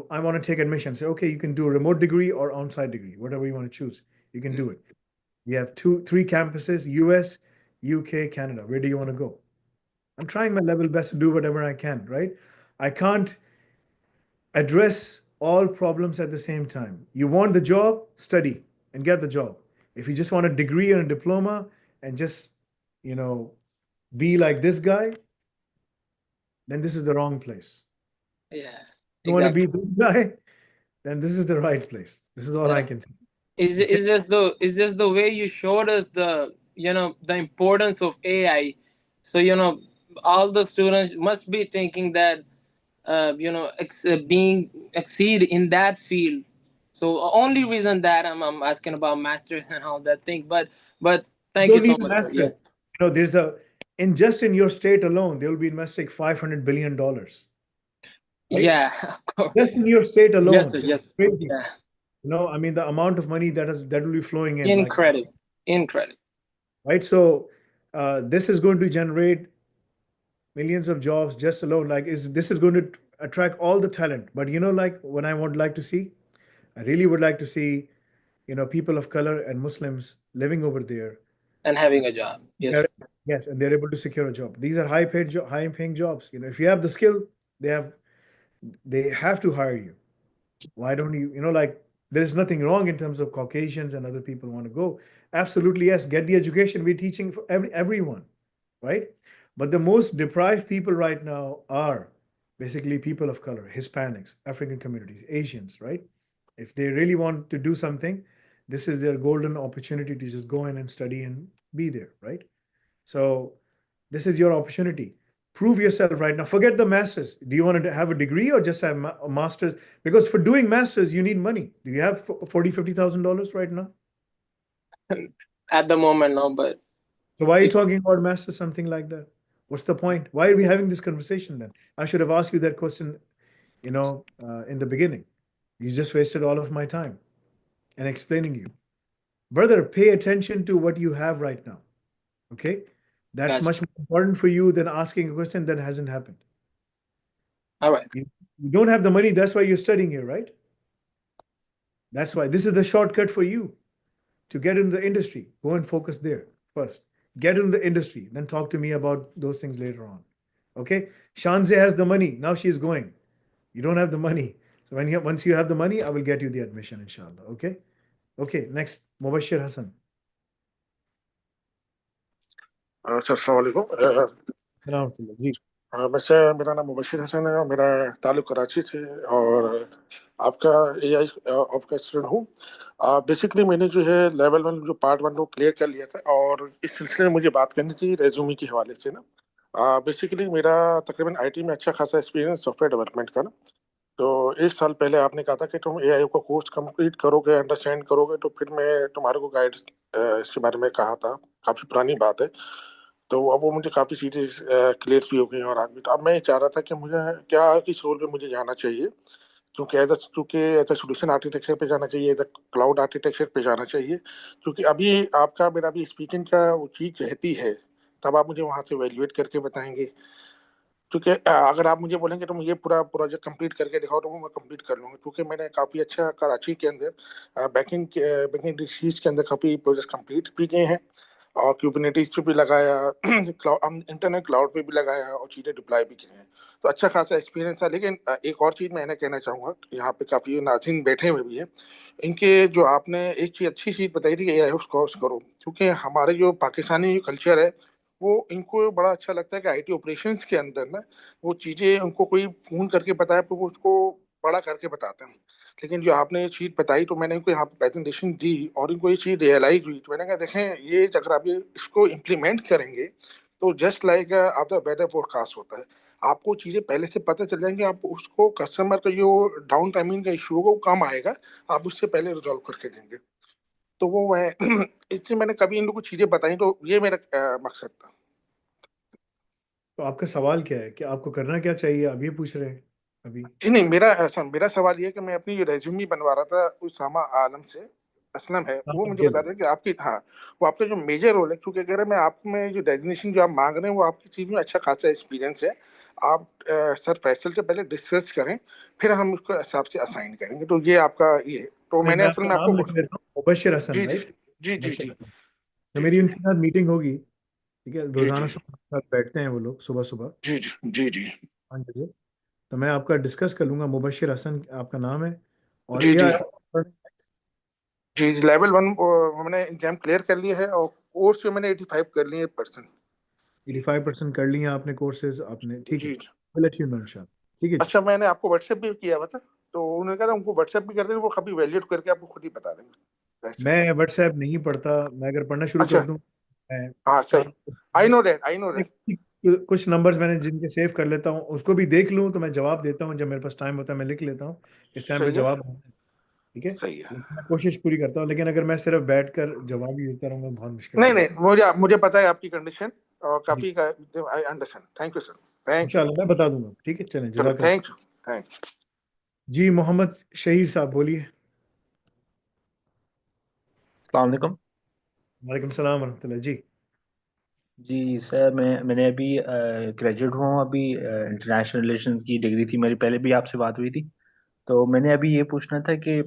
I want to take admission. Say, okay, you can do a remote degree or on-site degree, whatever you want to choose. You can do it. We have 3 campuses, US, UK, Canada. Where do you want to go? I'm trying my level best to do whatever I can, right? I can't address all problems at the same time. You want the job, study and get the job. If you just want a degree or a diploma and just, be like this guy, then this is the wrong place. Yeah. You want to be this guy, then this is the right place. This is all I can say. Is just the way you showed us the the importance of AI. So all the students must be thinking that being exceed in that field. So only reason that I'm asking about masters and all that thing. But thank you Don't so need much, sir. Yes. masters. Just in your state alone, they will be investing $500 billion. Right? Yeah. Of course. Just in your state alone. Yes, sir. Yes. Crazy. Yeah. I mean, the amount of money that will be flowing in. Incredible. Incredible. Right. So this is going to generate millions of jobs just alone. This is going to attract all the talent. But what I would like to see, I really would like to see, people of color and Muslims living over there and having a job. Yes. Yes, and they're able to secure a job. These are high-paying jobs. If you have the skill, they have to hire you. Why don't you? There is nothing wrong in terms of Caucasians and other people want to go. Absolutely, yes. Get the education. We're teaching for everyone, right? But the most deprived people right now are basically people of color, Hispanics, African communities, Asians, right? If they really want to do something, this is their golden opportunity to just go in and study and be there, right? So this is your opportunity. Prove yourself right now. Forget the masters. Do you want to have a degree or just have a master's? Because for doing masters, you need money. Do you have $40,000-$50,000 right now? At the moment, no, but. So why are you talking about masters, something like that? What's the point? Why are we having this conversation then? I should have asked you that question, in the beginning. You just wasted all of my time and explaining you. Brother, pay attention to what you have right now. Okay? That's much more important for you than asking a question that hasn't happened. All right. You don't have the money. That's why you're studying here, right? That's why this is the shortcut for you to get in the industry. Go and focus there first. Get in the industry. Then talk to me about those things later on. Okay? Shanze has the money. Now she's going. You don't have the money. So once you have the money, I will get you the admission, inshallah. Okay? Okay, next, Mubashir Hassan. वैसे मेरा नाम मुबशिर हसन है और मेरा ताल्लुक कराची से और आपका एआई आपका स्टूडेंट हूँ। बेसिकली मैंने जो है लेवल 1 जो पार्ट 1 वो क्लियर कर लिया था और इस सिलसिले में मुझे बात करनी चाहिए रेज्यूमे के हवाले से ना। बेसिकली मेरा तकरीबन आईटी में अच्छा खासा एक्सपीरियंस सॉफ्टवेयर डेवलपमेंट का ना। तो 1 साल पहले आपने कहा था कि तुम एआई का कोर्स कंप्लीट करोगे, अंडरस्टैंड करोगे, तो फिर मैं तुम्हारे को गाइड इसके बारे में कहा था। काफ़ी पुरानी बात है। तो अब वो मुझे काफ़ी चीज़ें क्लियर भी हो गई और आगे तो अब मैं ये चाह रहा था कि मुझे क्या किस रोल पे मुझे जाना चाहिए, क्योंकि एज अ सोल्यूशन आर्किटेक्चर पे जाना चाहिए, एज अ क्लाउड आर्किटेक्चर पे जाना चाहिए, क्योंकि अभी मेरा भी स्पीकिंग का वो चीज़ रहती है, तब आप मुझे वहाँ से वैल्यूएट करके बताएंगे। क्योंकि अगर आप मुझे बोलेंगे तो मुझे पूरा प्रोजेक्ट कंप्लीट करके दिखाओ तो वो मैं कंप्लीट कर लूँगा, क्योंकि मैंने काफ़ी अच्छा कराची के अंदर बैंकिंग डिसीज के अंदर काफ़ी प्रोजेक्ट कंप्लीट भी किए हैं, और क्यूबरनेटिस पे भी लगाया क्लाउड इंटरनेट क्लाउड पे भी लगाया और चीज़ें डिप्लॉय भी की हैं। तो अच्छा खासा एक्सपीरियंस है। लेकिन एक और चीज़ मैंने कहना चाहूँगा, यहाँ पे काफ़ी नाज़रीन बैठे हुए भी हैं, इनके जो आपने एक चीज़ अच्छी चीज़ बताई थी कि एआईओप्स कोर्स करो, क्योंकि हमारे जो पाकिस्तानी जो कल्चर है वो इनको बड़ा अच्छा लगता है कि आईटी ऑपरेशंस के अंदर ना वो चीज़ें उनको कोई फ़ोन करके बताए तो वो उसको बड़ा करके बताते हैं। लेकिन जो आपने ये चीज़ बताई तो मैंने इनको यहाँ पे प्रेजेंटेशन दी और इनको ये चीज़ रियलाइज हुई, तो मैंने कहा देखें ये अगर आप ये इसको इम्प्लीमेंट करेंगे तो जस्ट लाइक आप द वेदर फोरकास्ट होता है, आपको चीज़ें पहले से पता चल जाएंगी, आप उसको कस्टमर का जो डाउन टाइमिंग का इशू होगा वो कम आएगा, आप उससे पहले रिजॉल्व करके देंगे। तो वो मैं इससे मैंने कभी इन लोगों को चीज़ें बताई, तो ये मेरा मकसद था। तो आपका सवाल क्या है कि आपको करना क्या चाहिए, आप ये पूछ रहे हैं अभी? जी नहीं, मेरा सवाल ये है कि मैं अपनी रेज्यूमी बनवा रहा था उसामा आलम से, असलम है, हाँ, वो मुझे ये बता लो। रहे हैं कि आपकी, हाँ, वो आपका जो मेजर रोल है, क्योंकि अगर मैं आप में जो डेजिग्नेशन जो आप मांग रहे हैं वो आपकी चीज़ में अच्छा खासा एक्सपीरियंस है, आप सर फैसल से पहले डिस्कस करें, फिर हम उसको हिसाब से असाइन करेंगे। तो ये आपका ये है। तो मैंने मैं असल आपका में नाम आपको, लिख लेता हूँ, मुबशिर हसन, जी जी राइट? जी जी मुबशिर जी हसन। तो जी मेरी जी उनके साथ मीटिंग होगी, ठीक है, जी रोजाना जी सुबह साथ बैठते हैं वो लोग, सुबह सुबह जी जी जी जी 5 बजे। तो मैं आपका डिस्कस कर लूंगा, मुबशिर हसन आपका नाम है, और जी ए जी आई जी जी लेवल 1 मैंने एग्जाम क्लियर कर लिया है और कोर्स जो मैंने 85 कर लिए परसेंट। 85% कर लिए हैं आपने कोर्सेज आपने, ठीक है। जी। लेट यू नो इंशाल्लाह, ठीक है जी। अच्छा, मैंने आपको व्हाट्सएप भी किया हुआ था, तो उन्होंने कहा उनको व्हाट्सएप भी कर देंगे, वो कभी वैलिडेट करके आपको खुद ही बता देंगे ऐसे। मैं व्हाट्सएप नहीं पढ़ता, मैं अगर पढ़ना शुरू कर अच्छा, दूं, मैं हाँ सही, I know that, I know that. कुछ नंबर्स मैंने जिनके सेव कर लेता हूँ, उसको भी देख लूँ तो मैं जवाब देता हूँ, जब मेरे पास टाइम होता है मैं लिख लेता हूँ इस टाइम पे सही है, जवाब, ठीक है। सही है। लेकिन मैं कोशिश पूरी करता हूँ, लेकिन अगर मैं सिर्फ बैठ कर जवाब ही देता रहूँगा बहुत मुश्किल हो नहीं नहीं, जाएगा। मुझे पता है आपकी कंडीशन, और जी, काफ़ी का, I understand. Thank you sir, thank you. इंशाल्लाह मैं बता दूंगा, ठीक है, चलें, चलो, जज़ाकल्लाह। Thank you, thank you. जी, मोहम्मद शहीर साहब बोलिए। अस्सलाम वालेकुम। वालेकुम सलाम वरहमतुल्लाह जी। जी सर, मैंने अभी ग्रेजुएट हुआ हूँ। अभी इंटरनेशनल रिलेशन की डिग्री थी मेरी, पहले भी आपसे बात हुई थी। तो मैंने अभी ये पूछना था कि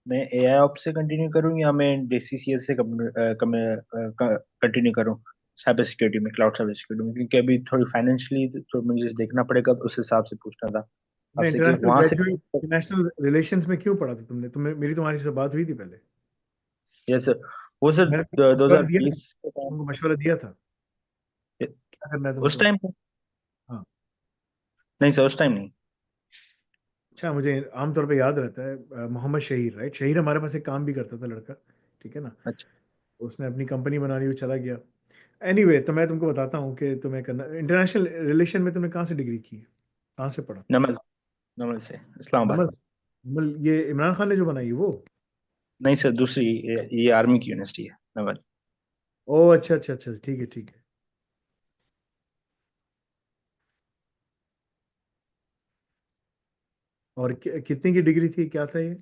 मैं एआई ऑप्स से कंटिन्यू करूँ या मैं डीसीसीएस से कंटिन्यू करूँ साइबर सिक्योरिटी में, क्लाउड साइबर सिक्योरिटी में, क्योंकि अभी थोड़ी फाइनेंशियली तो मुझे देखना पड़ेगा, तो उस हिसाब से पूछना था मैं आपसे कि इंटरनेशनल वहाँ से। ग्रेजुएट इंटरनेशनल रिलेशंस में क्यों पढ़ा था तुमने, मेरी तुम्हारी से बात हुई थी पहले? यस सर, वो सर मैंने दो मशवरा हजार दिया था, बीस के टाइम, तुमको मशवरा दिया था क्या करना है उस तुमको? टाइम पे हाँ। नहीं सर, उस टाइम नहीं। अच्छा, मुझे आमतौर पे याद रहता है, मोहम्मद शहीर, राइट? शहीर हमारे पास एक काम भी करता था, लड़का, ठीक है ना। अच्छा, उसने अपनी कंपनी बना ली, वो चला गया। एनीवे, तो मैं तुमको बताता हूँ कि तुम्हें करना इंटरनेशनल रिलेशन में, तुमने कहाँ से डिग्री की है, कहाँ से पढ़ा? नमल, नमल से, इस्लामाबाद। नमल? नमल ये इमरान खान ने जो बनाई है वो? नहीं सर, दूसरी, ये आर्मी की यूनिवर्सिटी है, नवल। ओह अच्छा अच्छा अच्छा, ठीक है ठीक है। और कितने की डिग्री थी, क्या था ये?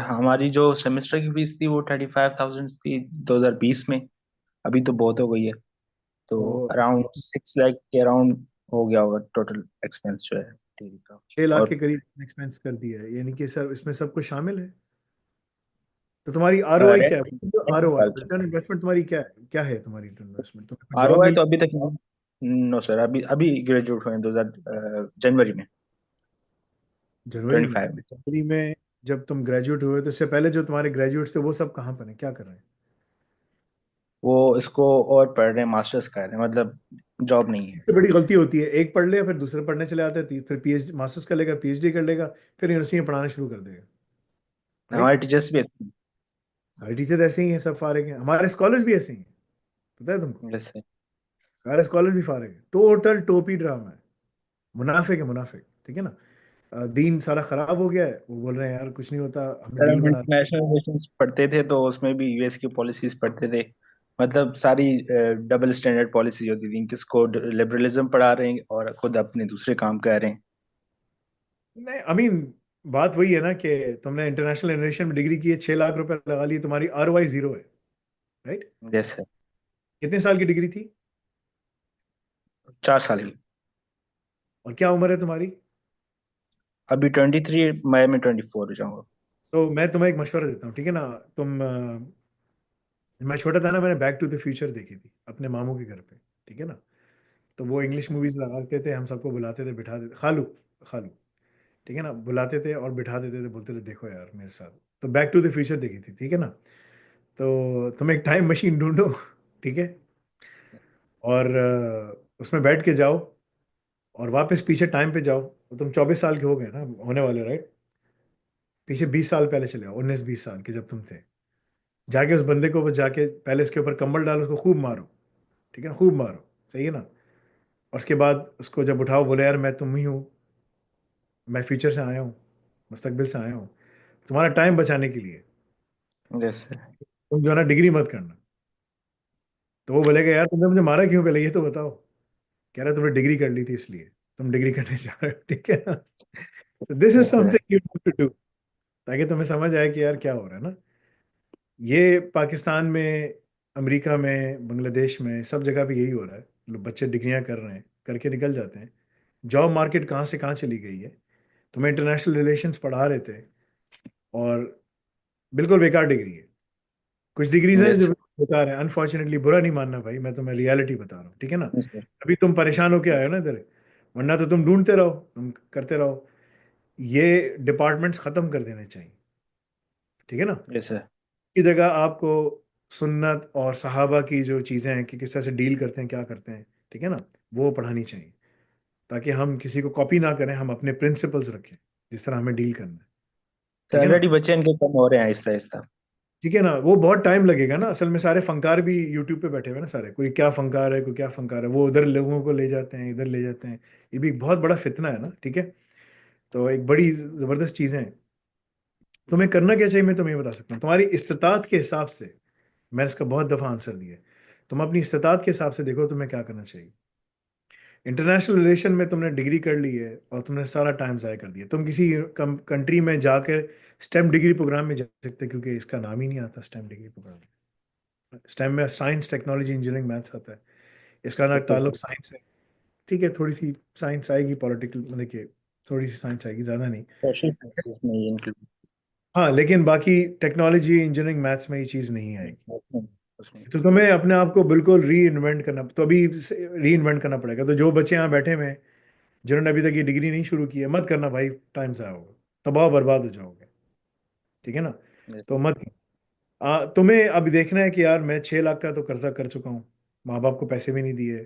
हमारी जो सेमेस्टर की फीस थी वो 35,000 थी 2020 में। अभी तो बहुत हो गई है, तो ओ, अराउंड 6 लाख के अराउंड हो गया होगा टोटल एक्सपेंस जो है डिग्री का। 6 लाख के और करीब एक्सपेंस कर दिया है, यानी कि सर इसमें सब कुछ शामिल है। तो तुम्हारी ROI क्या रेंट है, रेंट ROI निकाल के। रिटर्न इन्वेस्टमेंट तुम्हारी क्या है तुम्हारी रिटर्न इन्वेस्टमेंट, तुम्हें जॉब आरओआई मिली तो अभी तक, नो सर, अभी अभी ग्रेजुएट हुए हैं 2000 जनवरी में, जनवरी में? 25 में। जनवरी में जब तुम ग्रेजुएट हुए, तो इससे पहले जो तुम्हारे ग्रेजुएट्स थे वो सब कहाँ पर हैं, क्या कर रहे हैं? वो इसको और पढ़ रहे हैं, मास्टर्स कर रहे हैं, मतलब जॉब नहीं है। सबसे बड़ी गलती होती है, एक पढ़ ले फिर दूसरे पढ़ने चले आते हैं, फिर PhD मास्टर्स कर लेगा, PhD कर लेगा, फिर यूनिवर्सिटी में पढ़ाना शुरू कर देगा, हमारे राइट? टीचर्स भी ऐसे सारे टीचर्स ऐसे ही हैं, सब फारिग हैं, हमारे स्कॉलर्स भी ऐसे ही हैं, पता है तुमको? हैं, जैसे। सारे स्कॉलर्स भी फारिग हैं, टोटल टोपी ड्रामा है, मुनाफिक है मुनाफिक, ठीक है ना। दीन सारा खराब हो गया है, वो बोल रहे हैं यार कुछ नहीं होता, हमें सर डील हम बना। इंटरनेशनल रिलेशंस पढ़ते थे तो उसमें भी यूएस की पॉलिसीज पढ़ते थे, मतलब सारी डबल स्टैंडर्ड पॉलिसी होती थी, किसको लिबरलिज्म पढ़ा रहे हैं और खुद अपने दूसरे काम कर रहे हैं। नहीं, आई मीन बात वही है ना कि तुमने इंटरनेशनल रिलेशन में डिग्री की है, 6 लाख रुपए लगा लिए, तुम्हारी ROI जीरो है, राइट? जैसे कितने साल की डिग्री थी? 4 साल की। और क्या उम्र है तुम्हारी? अभी 23, मई में 24 हो जाऊंगा। तो मैं तुम्हें एक मशवरा देता हूँ, ठीक है ना? मैं छोटा था ना, मैंने बैक टू द फ्यूचर देखी थी अपने मामू के घर पे, ठीक है ना? तो वो इंग्लिश अच्छा। मूवीज लगाते थे, हम सबको बुलाते थे, बिठा देते, खालू खालू, ठीक है ना, बुलाते थे और बिठा देते थे, बोलते थे देखो यार मेरे साथ। तो बैक टू द फ्यूचर देखी थी, ठीक है ना? तो तुम एक टाइम मशीन ढूंढो, ठीक है, और उसमें बैठ के जाओ और वापस पीछे टाइम पे जाओ। तो तुम 24 साल के हो गए ना, होने वाले, राइट? पीछे 20 साल पहले चले जाओ, 19-20 साल के जब तुम थे। जाके उस बंदे को, बस जाके पहले इसके ऊपर कंबल डालो, उसको खूब मारो, ठीक है ना, खूब मारो, सही है ना? और उसके बाद उसको जब उठाओ, बोले यार मैं तुम ही हूँ, मैं फ्यूचर से आया हूँ, मुस्तकबिल से आया हूँ तुम्हारा टाइम बचाने के लिए। जैसे। तुम जो है ना डिग्री मत करना। तो वो बोलेगा यार तुमने मुझे मारा क्यों, पहले ये तो बताओ। कह रहा तुमने डिग्री कर ली थी इसलिए तुम डिग्री करने जा रहे हो, ठीक है ना? तो दिस इज जैसे। Something you have to do, ताकि तुम्हें समझ आए कि यार क्या हो रहा है ना। ये पाकिस्तान में, अमेरिका में, बांग्लादेश में, सब जगह पे यही हो रहा है। लोग बच्चे डिग्रियां कर रहे हैं, करके निकल जाते हैं। जॉब मार्केट कहाँ से कहाँ चली गई है। तुम्हें इंटरनेशनल रिलेशंस पढ़ा रहे थे और बिल्कुल बेकार डिग्री है। कुछ डिग्रीज हैं जो जैसे। बेकार है, अनफॉर्चुनेटली। बुरा नहीं मानना भाई, मैं तुम्हें रियलिटी बता रहा हूँ, ठीक है ना? जैसे। अभी तुम परेशान होके आए हो ना इधर, वरना तो तुम ढूंढते रहो, तुम करते रहो। ये डिपार्टमेंट्स खत्म कर देने चाहिए, ठीक है ना? जैसे। की जगह आपको सुन्नत और सहाबा की जो चीज़ें हैं कि किस तरह से डील करते हैं, क्या करते हैं, ठीक है ना, वो पढ़ानी चाहिए। ताकि हम किसी को कॉपी ना करें, हम अपने प्रिंसिपल्स रखें जिस तरह हमें डील करना है, ठीक है ना? ऑलरेडी बच्चे इनके कम हो रहे हैं आहिस्ता आहिस्ता। ठीक है ना, वो बहुत टाइम लगेगा ना। असल में सारे फंकार भी यूट्यूब पे बैठे हुए हैं ना सारे, कोई क्या फंकार है, कोई क्या फंकार है, वो उधर लोगों को ले जाते हैं, इधर ले जाते हैं। ये भी एक बहुत बड़ा फितना है ना, ठीक है? तो एक बड़ी ज़बरदस्त चीज़ें हैं। तुम्हें करना क्या चाहिए मैं तुम्हें ये बता सकता हूँ, तुम्हारी इस्तिताअत के हिसाब से। मैंने इसका बहुत दफ़ा आंसर दिया है। तुम अपनी इस्तिताअत के हिसाब से देखो तुम्हें क्या करना चाहिए। इंटरनेशनल रिलेशन में तुमने डिग्री कर ली है और तुमने सारा टाइम ज़ाया कर दिया। तुम किसी कंट्री में जाकर स्टेम डिग्री प्रोग्राम में जा सकते, क्योंकि इसका नाम ही नहीं आता स्टेम डिग्री प्रोग्राम। स्टेम में साइंस, टेक्नोलॉजी, इंजीनियरिंग, मैथ्स आता है। इसका ना बिल्कुल ताल्लुक सही। साइंस है, ठीक है? थोड़ी सी साइंस आएगी, पॉलिटिकल मतलब कि थोड़ी सी साइंस आएगी, ज़्यादा नहीं। सोशल साइंसेस में ये इंक्लूड। हाँ, लेकिन बाकी टेक्नोलॉजी, इंजीनियरिंग, मैथ्स में ये चीज़ नहीं आएगी। उसमें उसमें। तो तुम्हें अपने आप को बिल्कुल री इन्वेंट करना, तो अभी री इन्वेंट करना पड़ेगा। तो जो बच्चे यहाँ बैठे हुए हैं जिन्होंने अभी तक ये डिग्री नहीं शुरू की है, मत करना भाई, टाइम से आओगे, तबाह बर्बाद हो जाओगे, ठीक है ना? तो जैसे। मत। तुम्हें अभी देखना है कि यार मैं 6 लाख का तो कर्जा कर चुका हूँ, माँ बाप को पैसे भी नहीं दिए,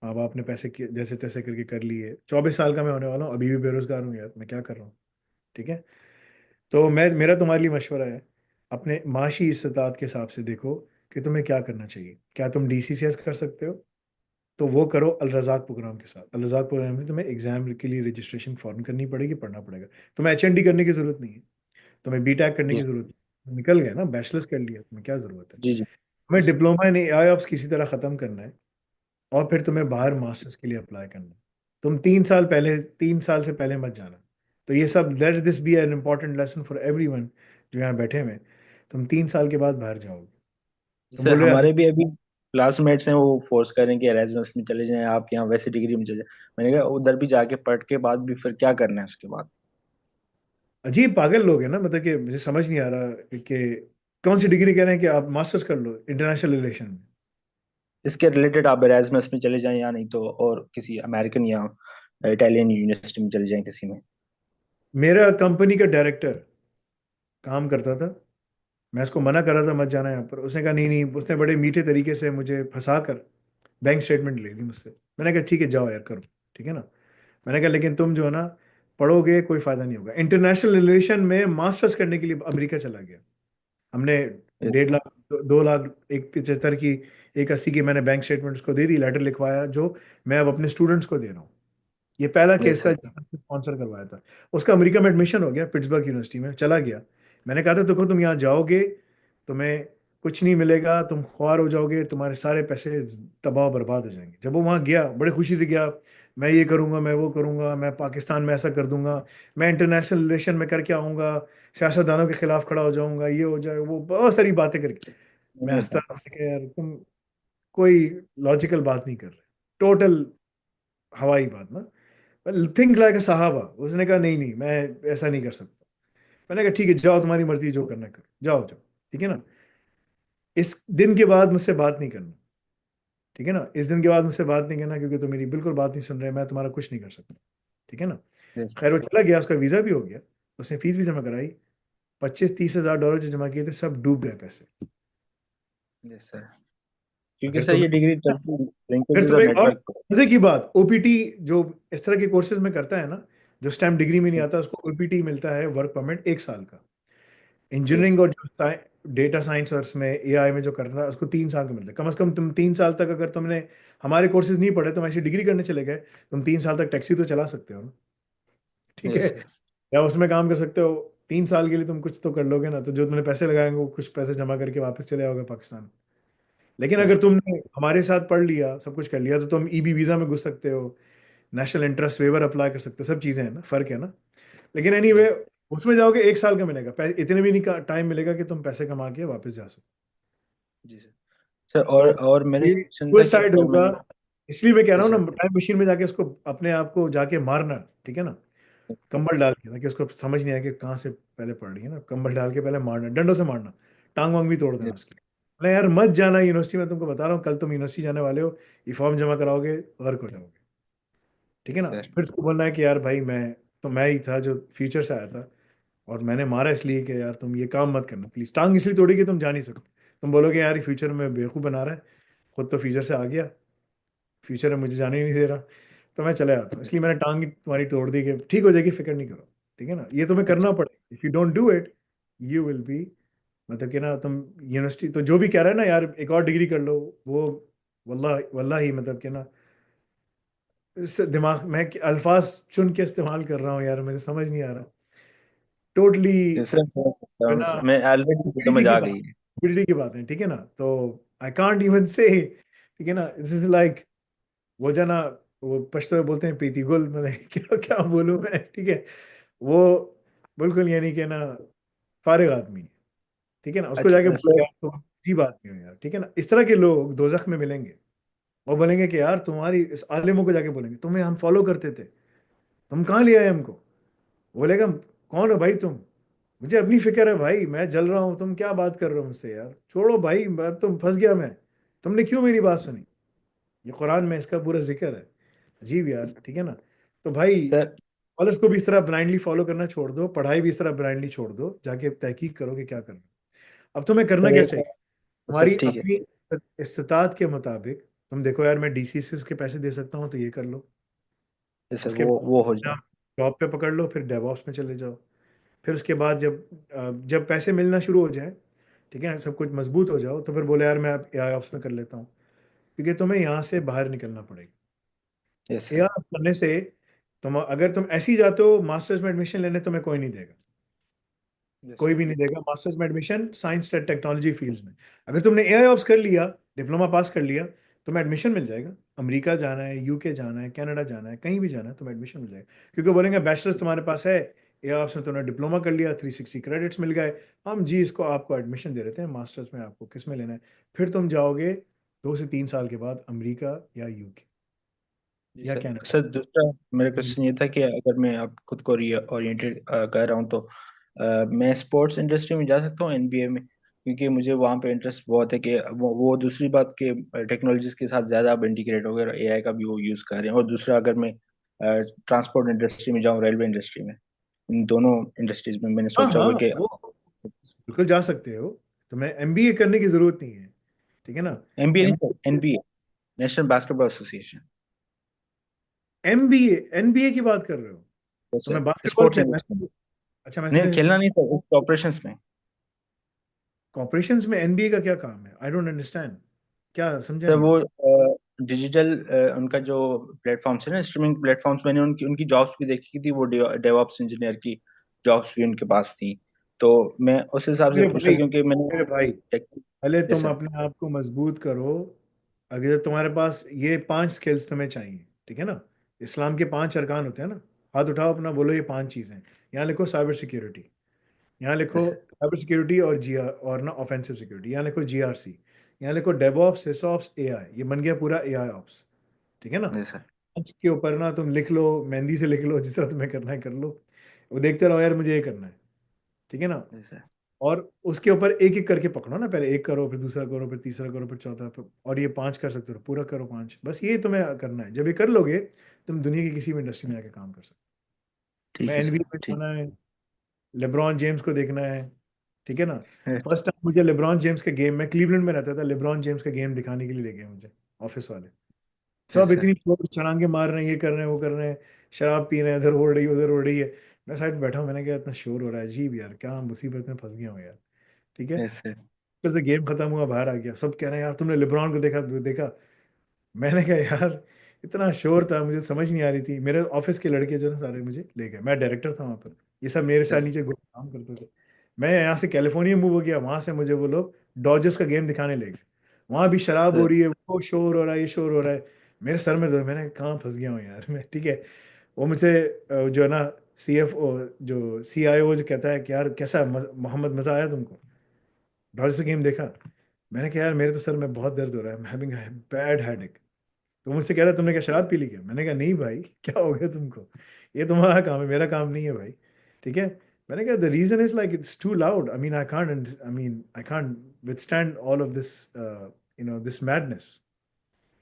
माँ बाप ने पैसे जैसे तैसे करके कर लिए। 24 साल का मैं होने वाला हूँ, अभी भी बेरोजगार हूँ यार, मैं क्या कर रहा हूँ, ठीक है? तो मैं, मेरा तुम्हारे लिए मशवरा है, अपने माशी इस्तात के हिसाब से देखो कि तुम्हें क्या करना चाहिए। क्या तुम DCCS कर सकते हो? तो वो करो अल रज़ाक प्रोग्राम के साथ। अल रज़ाक प्रोग्राम में तुम्हें एग्जाम के लिए रजिस्ट्रेशन फॉर्म करनी पड़ेगी, पढ़ना पड़ेगा। तुम्हें HND करने की जरूरत नहीं है, तुम्हें BTech करने जी की जरूरत नहीं, निकल गया ना, बैचलर्स कर लिया, तुम्हें क्या जरूरत है? जी जी। तुम्हें डिप्लोमा इन AiOps किसी तरह खत्म करना है और फिर तुम्हें बाहर मास्टर्स के लिए अप्लाई करना है। तुम 3 साल से पहले मत जाना। तो ये सब, let this be an important lesson for everyone जो यहाँ बैठे हुए हैं। तुम 3 साल के बाद बाहर जाओगे। तुम जैसे बोलो यार, हमारे भी अभी क्लासमेट्स हैं, वो फोर्स कर रहे हैं कि एराज्मस में चले जाएं, आप यहाँ वैसे डिग्री में चले जाएं। मैंने कहा उधर भी जाके पढ़ के बाद भी फिर क्या करना है उसके बाद। अजीब पागल लोग हैं ना, मतलब कि मुझे समझ नहीं आ रहा कि कौन सी डिग्री कह रहे हैं कि आप मास्टर्स कर लो इंटरनेशनल रिलेशन में। इसके रिलेटेड आप एराज्मस में चले जाएं, या नहीं तो और किसी अमेरिकन या इटालियन यूनिवर्सिटी में चले जाएं किसी में। मेरा कंपनी का डायरेक्टर काम करता था, मैं उसको मना कर रहा था मत जाना यहाँ पर, उसने कहा नहीं नहीं, उसने बड़े मीठे तरीके से मुझे फंसा कर बैंक स्टेटमेंट ले ली मुझसे। मैंने कहा ठीक है जाओ यार करो, ठीक है ना? मैंने कहा लेकिन तुम जो है ना पढ़ोगे कोई फायदा नहीं होगा। इंटरनेशनल रिलेशन में मास्टर्स करने के लिए अमेरिका चला गया। हमने 1.5 लाख, 2 लाख, 1.75 की, 1.80 की मैंने बैंक स्टेटमेंट उसको दे दी, लेटर लिखवाया जो मैं अब अपने स्टूडेंट्स को दे रहा हूँ। ये पहला केस था जैसे। जिसने स्पॉन्सर करवाया था। उसका अमेरिका में एडमिशन हो गया, पिट्सबर्ग यूनिवर्सिटी में चला गया। मैंने कहा था देखो तुम यहाँ जाओगे, तुम्हें कुछ नहीं मिलेगा, तुम ख्वार हो जाओगे, तुम्हारे सारे पैसे तबाह बर्बाद हो जाएंगे। जब वो वहाँ गया, बड़े खुशी से गया, मैं ये करूंगा, मैं वो करूंगा, मैं पाकिस्तान में ऐसा कर दूंगा, मैं इंटरनेशनल रिलेशन में करके आऊंगा, सियासतदानों के खिलाफ खड़ा हो जाऊंगा, ये हो जाएगा, वो बहुत सारी बातें करके। मैं नहीं हंसता होता। रहा, मैंने कहा, यार तुम कोई लॉजिकल बात नहीं कर रहे, टोटल हवाई बात ना, थिंक लाइक अ साहबा। उसने कहा नहीं नहीं, मैं ऐसा नहीं कर सकता। मैंने कहा ठीक है, जाओ, तुम्हारी मर्जी, जो करना है करो, जाओ जाओ, ठीक है ना। इस दिन के बाद मुझसे बात नहीं करना, ठीक है ना। इस दिन के बाद मुझसे बात नहीं करना, क्योंकि तुम मेरी बिल्कुल बात नहीं सुन रहे, मैं तुम्हारा कुछ नहीं कर सकता, ठीक है ना। यस खैर वो चला गया, उसका वीज़ा भी हो गया, उसने फीस भी जमा कराई, 25-30 हज़ार डॉलर जो जमा किए थे सब डूब गए पैसे। यस सर, क्योंकि अगर सर ये तुम्हें, डिग्री चलती फिर लिंकेजेस और तुम्हें एक और नेटवर्क। मजे की बात, ओपीटी जो इस तरह के कोर्सेज में करता है ना, जो स्टैम्प डिग्री में नहीं आता, उसको ओपीटी मिलता है, वर्क परमिट 1 साल का। यस इंजीनियरिंग और जो डेटा साइंस और उसमें एआई में जो करना है, उसको 3 साल का मिलता है। कम से कम तुम 3 साल तक, अगर तुमने हमारे कोर्सेज नहीं पढ़े, तुम ऐसी डिग्री करने चले गए, तुम 3 साल तक टैक्सी तो चला सकते हो ना, ठीक है। Yes sir. या उसमें काम कर सकते हो। 3 साल के लिए तुम कुछ तो कर लोगे ना, तो जो तुमने पैसे लगाएंगे वो कुछ पैसे जमा करके वापस चले आओगे पाकिस्तान। लेकिन यस अगर तुमने हमारे साथ पढ़ लिया, सब कुछ कर लिया, तो तुम ईबी वीजा में घुस सकते हो, नेशनल इंटरेस्ट वेवर अप्लाई कर सकते हो, सब चीजें हैं ना, फर्क है ना। लेकिन एनीवे, यस उसमें जाओगे 1 साल का मिलेगा, इतने भी नहीं टाइम मिलेगा कि तुम पैसे कमा के वापस जा सको। जी सर। सर तो और मेरा ये क्वेश्चन था कि सुसाइड अगर होगा, मैंने। इसलिए मैं कह रहा यस हूँ सर। ना, टाइम मशीन में जाके उसको, अपने आप को जाके मारना, ठीक है ना। कंबल डाल के, ताकि उसको समझ नहीं आए कि कहाँ से पहले पढ़ रही है ना, कंबल डाल के पहले मारना, डंडों से मारना, टांग वांग भी तोड़ देना उसकी। अरे यार मत जाना यूनिवर्सिटी में, तुमको बता रहा हूँ, कल तुम यूनिवर्सिटी जाने वाले हो, ये फॉर्म जमा कराओगे, वर्क हो जाओगे, ठीक है यस ना। सर। फिर उसको बोलना है कि यार भाई, मैं ही था जो फ्यूचर से आया था, और मैंने मारा इसलिए कि यार तुम ये काम मत करना प्लीज। टांग इसलिए तोड़ी कि तुम जा नहीं सकते। तुम बोलोगे यार ये फ्यूचर में बेवकूफ़ बना रहा है, खुद तो फ्यूचर से आ गया, फ्यूचर में मुझे जाने ही नहीं दे रहा, तो मैं चले आता हूँ, इसलिए मैंने टांग ही तुम्हारी तोड़ दी कि ठीक हो जाएगी, फिक्र नहीं करो, ठीक है ना। ये तुम्हें अच्छा। करना पड़ेगा, if you don't do it, you will be, मतलब कि ना, तुम यूनिवर्सिटी तो जो भी कह रहा है ना यार, एक और डिग्री कर लो, वो वल्लाह वल्लाह ही, मतलब कि ना, इस दिमाग में अल्फाज चुन के इस्तेमाल कर रहा हूँ यार, मुझे समझ नहीं आ रहा टोटली, यस सर, समझ सकता है हूँ, ना। मैं ऑलरेडी लिक्विडिटी समझ की आ बात, गई है। लिक्विडिटी की बात है, ठीक है ना। तो आई कांट इवन से, ठीक है ना, दिस इज लाइक, वो जना, वो पश्तो में बोलते हैं पीती गुल, मतलब क्या क्या बोलूं मैं, ठीक है। वो बिल्कुल, यानी कि ना, फारिग आदमी है, ठीक है ना। उसको जाके अच्छा बोलो सर। यार तुम अजीब आदमी हो यार, ठीक है ना। इस तरह के लोग दोजख में मिलेंगे, वो बोलेंगे कि यार तुम्हारी, इस आलिमों को जाके बोलेंगे, तुम्हें हम फॉलो करते थे, तुम कहाँ ले आए हमको। वो बोलेगा कौन हो भाई तुम, मुझे अपनी फिक्र है भाई, मैं जल रहा हूँ, तुम क्या बात कर रहे हो मुझसे यार, छोड़ो भाई, मैं तुम फंस गया मैं, तुमने क्यों मेरी बात सुनी। ये कुरान में इसका पूरा जिक्र है। अजीब यार, ठीक है ना। तो भाई, सर कॉलेज को भी इस तरह ब्लाइंडली फॉलो करना छोड़ दो, पढ़ाई भी इस तरह ब्लाइंडली छोड़ दो, जाके तहकीक करो कि क्या करना। अब तुम्हें करना सर क्या एक चाहिए, सर तुम्हारी ठीक है। अपनी इस्तात के मुताबिक, तुम देखो यार मैं डीसीसीएस के पैसे दे सकता हूँ, तो ये कर लो। यस सर, उसके वो हो बाद जाए। आप जॉब पे पकड़ लो, फिर डेवऑप्स में चले जाओ। फिर उसके बाद जब पैसे मिलना शुरू हो जाए, ठीक है, सब कुछ मजबूत हो जाओ, तो फिर बोले यार मैं अब एआई ऑप्स में कर लेता हूँ, क्योंकि तुम्हें यहाँ से बाहर निकलना पड़ेगा। Yes AI sir. ऑप्स करने से, अगर तुम ऐसे ही जाते हो मास्टर्स में एडमिशन लेने, तुम्हें कोई नहीं देगा, यस कोई सर। भी नहीं देगा मास्टर्स में admission science and technology fields में। अगर तुमने एआई ऑप्स कर लिया, डिप्लोमा पास कर लिया, तुम्हें एडमिशन मिल जाएगा। अमेरिका जाना है, यूके जाना है, कनाडा जाना है, कहीं भी जाना है, तुम्हें एडमिशन मिल जाएगा, क्योंकि बोलेंगे बैचलर्स तुम्हारे पास है, एआई ऑप्स में तुमने डिप्लोमा कर लिया, 360 क्रेडिट्स मिल गए, हम जी इसको आपको एडमिशन दे देते हैं मास्टर्स में, आपको किस में लेना है। फिर तुम जाओगे 2 से 3 साल के बाद अमेरिका या यूके जी या सर। कनाडा। सर दूसरा मेरा क्वेश्चन ये था कि अगर मैं अब खुद को रीओरिएंटेड कर रहा हूँ तो मैं स्पोर्ट्स इंडस्ट्री में जा सकता हूँ एनबीए में, क्योंकि मुझे वहाँ पे इंटरेस्ट बहुत है कि वो दूसरी बात के टेक्नोलॉजीज के साथ ज़्यादा अब इंटीग्रेट हो गए और एआई का भी वो यूज़ कर रहे हैं। और दूसरा अगर मैं ट्रांसपोर्ट इंडस्ट्री में जाऊँ, रेलवे इंडस्ट्री में, इन दोनों इंडस्ट्रीज में मैंने हाँ सोचा हाँ, हुआ कि वो बिल्कुल जा सकते हो, तुम्हें एमबीए करने की जरूरत नहीं है, ठीक है ना। एमबीए नहीं sir, MBA, NBA, national basketball association. MBA NBA की बात कर रहे हो, तो तुम्हें सर बास्केटबॉल स्पोर्ट्स खेलना इंडस्ट्री में, है। अच्छा, मैं नहीं समझ, खेलना नहीं सर, ऑपरेशंस में। कॉपरेशंस में एनबीए का क्या काम है, आई डोंट अंडरस्टैंड, क्या समझा सर नहीं वो मैं। डिजिटल उनका जो प्लेटफॉर्म्स है ना, स्ट्रीमिंग प्लेटफॉर्म्स, मैंने उनकी उनकी जॉब्स भी देखी थी, वो डेवऑप्स इंजीनियर की जॉब्स भी उनके पास थी। तो मैं उस हिसाब से मेरे पूछा भाई, क्योंकि मैंने मेरे भाई, टेक। पहले यस तुम सर। अपने आप को मजबूत करो। अगर तुम्हारे पास ये 5 स्किल्स तुम्हें चाहिए, ठीक है ना, इस्लाम के 5 अरकान होते हैं ना, हाथ उठाओ अपना, बोलो ये 5 चीजें। यहाँ लिखो साइबर सिक्योरिटी, यहाँ लिखो यस सर। साइबर सिक्योरिटी और जी और ना ऑफेंसिव सिक्योरिटी, यहाँ लिखो जीआरसी, यहाँ लिखो डेवऑप्स, सिसऑप्स, एआई, ये बन गया पूरा एआई ऑप्स, ठीक है ना। Yes sir. के ऊपर ना तुम लिख लो, मेहंदी से लिख लो, जिस तरह तुम्हें करना है कर लो, वो देखते रहो यार मुझे ये करना है, ठीक है ना। जी सर। और उसके ऊपर एक एक करके पकड़ो ना, पहले एक करो, फिर दूसरा करो, फिर तीसरा करो, फिर चौथा, और ये 5 कर सकते हो, पूरा करो 5, बस ये तुम्हें करना है। जब ये कर लोगे तुम दुनिया की किसी भी इंडस्ट्री में जाके काम कर सकते हो। मैं ठीक है एनबीए सर, में ठीक। जाना है, लेब्रॉन जेम्स को देखना है, ठीक है ना। फर्स्ट टाइम मुझे लेब्रॉन जेम्स के गेम, मैं क्लीवलैंड में रहता था, लेब्रॉन जेम्स के गेम दिखाने के लिए ले गए मुझे ऑफिस वाले। यस सब सर। इतनी छलांगे मार रहे हैं, ये कर रहे हैं, वो कर रहे हैं, शराब पी रहे हैं, इधर उड़ रही है उधर उड़ रही है। मैं साइड में बैठा हूँ, मैंने कहा इतना शोर हो रहा है, अजीब यार, क्या मुसीबत में फंस गया हूँ यार, ठीक है। Yes sir. फिर से गेम खत्म हुआ, बाहर आ गया, सब कह रहे हैं यार तुमने लेब्रॉन को देखा देखा। मैंने कहा यार इतना शोर था, मुझे समझ नहीं आ रही थी। मेरे ऑफिस के लड़के जो ना सारे मुझे ले गए, मैं डायरेक्टर था वहाँ पर, ये सब मेरे साथ यस। नीचे ग्रुप काम करते थे। मैं यहाँ से कैलिफोर्निया मूव हो गया, वहां से मुझे वो लोग डॉजर्स का गेम दिखाने ले गए। वहां भी शराब हो सर। रही है, वो शोर हो रहा है, ये शोर हो रहा है, मेरे सर में दर्द। मैंने कहाँ फंस गया हूँ यार मैं, ठीक है। वो मुझे जो है ना सीएफओ, जो सीआईओ, जो कहता है कि यार कैसा मोहम्मद, मजा आया तुमको, डॉजर्स का गेम देखा। मैंने कहा यार मेरे तो सर में बहुत दर्द हो रहा है, मैं हैविंग बैड हेडेक। तो मुझसे कह रहा तुमने क्या शराब पी ली क्या? मैंने कहा नहीं भाई, क्या हो गया तुमको, ये तुम्हारा काम है, मेरा काम नहीं है भाई, ठीक है। मैंने कहा the reason is like it's too loud, I mean I can't withstand all of this this madness,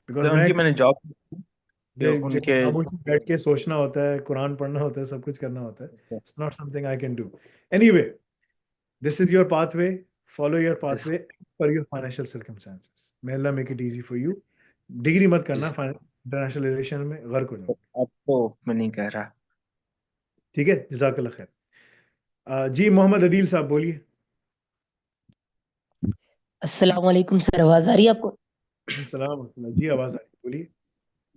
because sir मैं उनकी मैंने जॉब जो मुझे उनके। खामोश बैठ के सोचना होता है, कुरान पढ़ना होता है, सब कुछ करना होता है। It's not something I can do. Anyway, this is your pathway, follow your yes. pathway for your financial circumstances. May Allah make it easy for you. Degree मत करना इंटरनेशनल रिलेशन में, गर्क हो जाओ, आपको मैं नहीं कह रहा। ठीक है। जजाकल्लाह खैर। जी मोहम्मद अदील साहब बोलिए। अस्सलाम वालेकुम सर, आवाज़ आ रही है आपको? सलाम जी, आवाज़ आ रही है, बोलिए।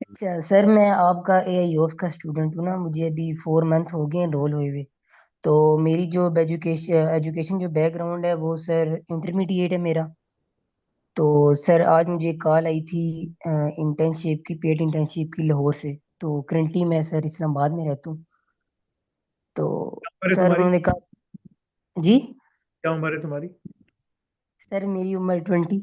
अच्छा सर, मैं आपका एआईओएस का स्टूडेंट हूँ ना, मुझे अभी 4 मंथ हो गए एनरोल हुए हुए। तो मेरी जो एजुकेशन एजुकेशन जो बैकग्राउंड है वो सर इंटरमीडिएट है मेरा। तो सर आज मुझे कॉल आई थी इंटर्नशिप की, पेड इंटर्नशिप की, लाहौर से। तो करंटली मैं सर इस्लामाबाद में रहता हूँ। तो क्या उम्र है सर तुम्हारी? उन्होंने कहा। जी क्या उम्र है तुम्हारी? सर, मेरी उम्र 20।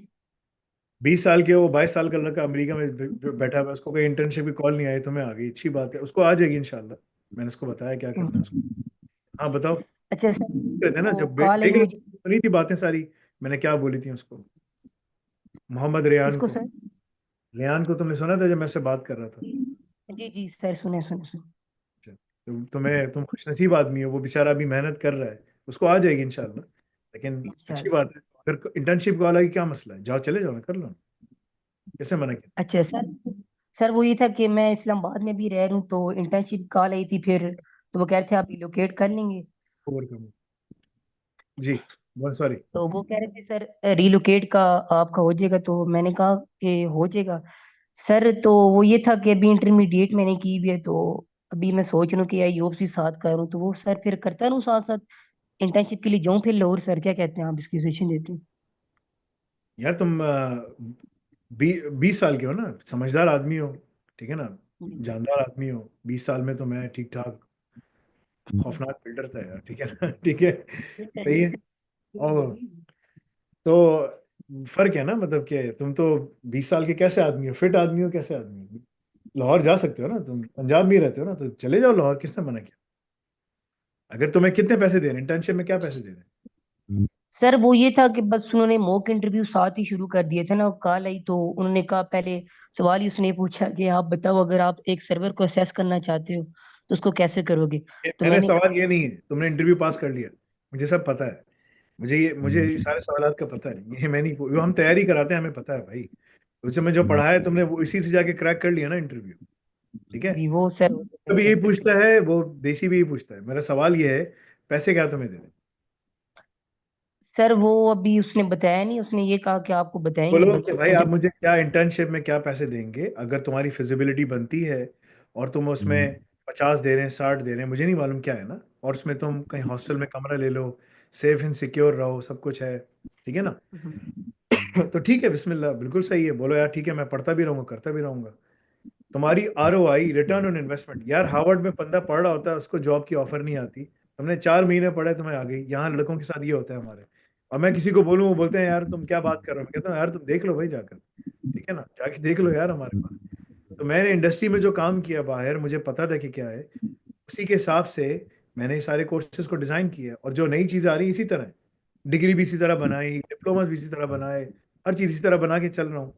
20 साल के हो, 22 साल का लड़का अमेरिका में बैठा हुआ है, उसको कोई इंटर्नशिप की कॉल नहीं आई, तुम्हें आ गई, अच्छी बात है, उसको आ जाएगी इंशाल्लाह। मैंने उसको बताया क्या करना है उसको। हाँ बताओ। अच्छा सर, कहते हैं ना, वो जब कॉल आई देख लो, मुझे। सुनी थी बातें सारी, मैंने क्या बोली थी उसको, मोहम्मद रेयान किसको को। सर? रेयान को तुमने सुना था जब मैं उससे बात कर रहा था? जी जी सर, सुने सुने सुने। तुम खुशनसीब आदमी हो, वो बेचारा अभी मेहनत कर रहा है, उसको आ जाएगी इंशाल्लाह। लेकिन अच्छी इंशाल्लाह। बात है, अगर इंटर्नशिप वाला की क्या मसला है, जाओ चले जाओ ना, कर लो ना, कैसे मना किया? अच्छा सर, सर वो ये था कि मैं इस्लामाबाद में भी रह रहा हूँ, तो इंटर्नशिप कॉल आई थी फिर। तो वो कह रहे थे आप रिलोकेट कर लेंगे। ओवरकम। जी, बहुत सॉरी। तो वो कह रहे थे सर रिलोकेट का आपका हो जाएगा। तो मैंने कहा कि हो जाएगा सर। तो वो ये था कि अभी इंटरमीडिएट मैंने की हुई है, तो अभी मैं सोच रहा हूँ कि आईओप्स भी साथ करूँ। तो वो सर फिर करता रहूँ साथ साथ, इंटर्नशिप के लिए जाऊँ फिर लाहौर। सर क्या कहते हैं आप, इसकी सजेशन देते हैं? यार तुम 20 साल के हो ना, समझदार आदमी हो, ठीक है ना, जानदार आदमी हो। 20 साल में तो मैं ठीक ठाक खौफनाक बिल्डर था यार, ठीक है ना ठीक है, सही है। और तो फर्क है ना, मतलब कि तुम तो 20 साल के कैसे आदमी हो, फिट आदमी हो, कैसे आदमी हो। लाहौर जा सकते हो ना, तुम पंजाब में ही रहते हो ना, तो चले जाओ लाहौर, किसने मना किया? अगर तुम्हें कितने पैसे दे रहे हैं इंटर्नशिप में, क्या पैसे दे रहे हैं? सर वो ये था कि बस उन्होंने मॉक इंटरव्यू साथ ही शुरू कर दिए थे ना, कॉल आई तो उन्होंने कहा, पहले सवाल ही उसने पूछा कि आप बताओ अगर आप एक सर्वर को असेस करना चाहते हो तो उसको कैसे करोगे। तो मेरे मैंने सवाल ये नहीं है तुमने इंटरव्यू पास कर लिया, मुझे सब पता है, मुझे ये सारे सवालात का पता है, ये मैं नहीं, वो हम तैयारी कराते हैं, हमें पता है भाई। उसे मैं जो पढ़ा है तुमने, वो इसी से जाके क्रैक कर लिया ना इंटरव्यू, ठीक है। जी वो सर हो तो भी सकता यही है। पूछता है वो, देसी भी यही पूछता है। मेरा सवाल ये है, पैसे क्या तुम्हें देने? सर वो अभी उसने बताया नहीं, उसने ये कहा कि आपको बताएंगे बोलो कि बस भाई आप इंटरव्यू। मुझे क्या इंटर्नशिप में क्या पैसे देंगे, अगर तुम्हारी फिजिबिलिटी बनती है, और तुम उसमें 50 दे रहे हैं, 60 दे रहे हैं, मुझे नहीं मालूम क्या है ना, और उसमें तुम कहीं हॉस्टल में कमरा ले लो, सेफ एंड सिक्योर रहो, सब कुछ है, ठीक है ना तो ठीक है, बिस्मिल्लाह, बिल्कुल सही है, बोलो यार ठीक है, मैं पढ़ता भी रहूंगा, करता भी रहूंगा। तुम्हारी ROI, रिटर्न ऑन इन्वेस्टमेंट, यार हार्वर्ड में बंदा पढ़ रहा होता है, उसको जॉब की ऑफर नहीं आती, तुमने 4 महीने पढ़े, तुम्हें आ गई। यहाँ लड़कों के साथ ये होता है हमारे। और मैं किसी को बोलूँ, वो बोलते हैं यार तुम क्या बात कर रहे हो, मैं कहता हूँ यार तुम देख लो भाई जाकर, ठीक है ना, जाके देख लो यार हमारे पास। तो मैंने इंडस्ट्री में जो काम किया बाहर, मुझे पता था कि क्या है, उसी के हिसाब से मैंने ये सारे कोर्सेज को डिज़ाइन किया, और जो नई चीज़ आ रही है इसी तरह, डिग्री भी इसी तरह बनाई, डिप्लोमा भी इसी तरह बनाए, हर चीज़ इसी तरह बना के चल रहा हूँ।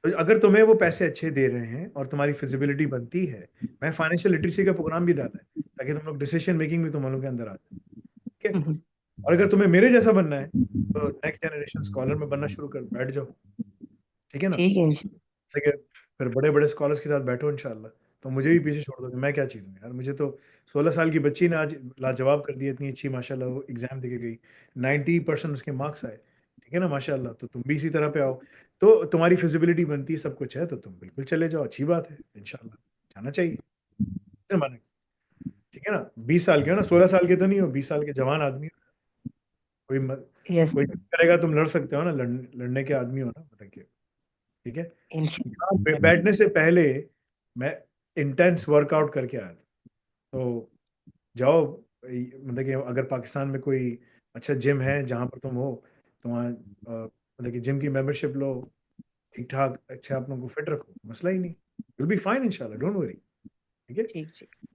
तो अगर तुम्हें वो पैसे अच्छे दे रहे हैं और तुम्हारी फिजिबिलिटी बनती है, मैं फाइनेंशियल लिटरेसी का प्रोग्राम भी डाला है ताकि तुम लोग डिसीजन मेकिंग भी तुम लोगों के अंदर आ जाए। ठीक है। और अगर तुम्हें मेरे जैसा बनना है तो नेक्स्ट जनरेशन स्कॉलर में बनना शुरू कर बैठ जाओ। ठीक है ना। ठीक है ठीक है। फिर बड़े बड़े स्कॉलर्स के साथ बैठो इंशाल्लाह। तो मुझे भी पीछे छोड़ दो, मैं क्या चीज़ हूँ यार। मुझे तो 16 साल की बच्ची ने आज लाजवाब कर दिया, इतनी अच्छी माशाल्लाह वो एग्जाम दे के गई, 90% उसके मार्क्स आए। ठीक है ना माशाल्लाह। तो तुम भी इसी तरह पे आओ, तो तुम्हारी फिजिबिलिटी बनती है, सब कुछ है, तो तुम बिल्कुल चले जाओ, अच्छी बात है इंशाल्लाह, जाना चाहिए जमाने की। ठीक है ना। 20 साल के हो ना, 16 साल के तो नहीं हो, 20 साल के जवान आदमी हो। कोई मत, यस कोई करेगा, तुम लड़ सकते हो ना, लड़ने के आदमी हो ना, बताइए। ठीक है। यहाँ बैठने से पहले मैं इंटेंस वर्कआउट करके आया था। तो जाओ, मतलब कि अगर पाकिस्तान में कोई अच्छा जिम है जहाँ पर तुम हो, तो वहाँ मतलब कि जिम की मेंबरशिप लो, ठीक ठाक अच्छा आप लोगों को फिट रखो, मसला ही नहीं, विल बी फाइन इंशाल्लाह, डोंट वरी। ठीक है। ठीक ठीक ठीक है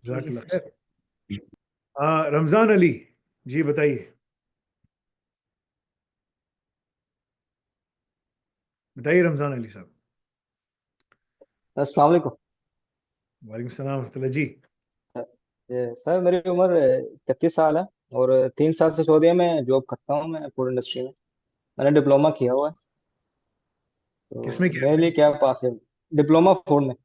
जज़ाकल्लाह सर। खैर। रमजान अली जी बताइए, बताइए रमजान अली साहब। अस्सलाम वालेकुम। वालेकुम सलाम रहमतुल्लाह जी। सर मेरी उम्र 31 साल है और 3 साल से सऊदीया में जॉब करता हूँ मैं फूड इंडस्ट्री में। मैंने डिप्लोमा किया हुआ है, किसमें तो किया मेरे है? लिए क्या पास है। डिप्लोमा फूड में।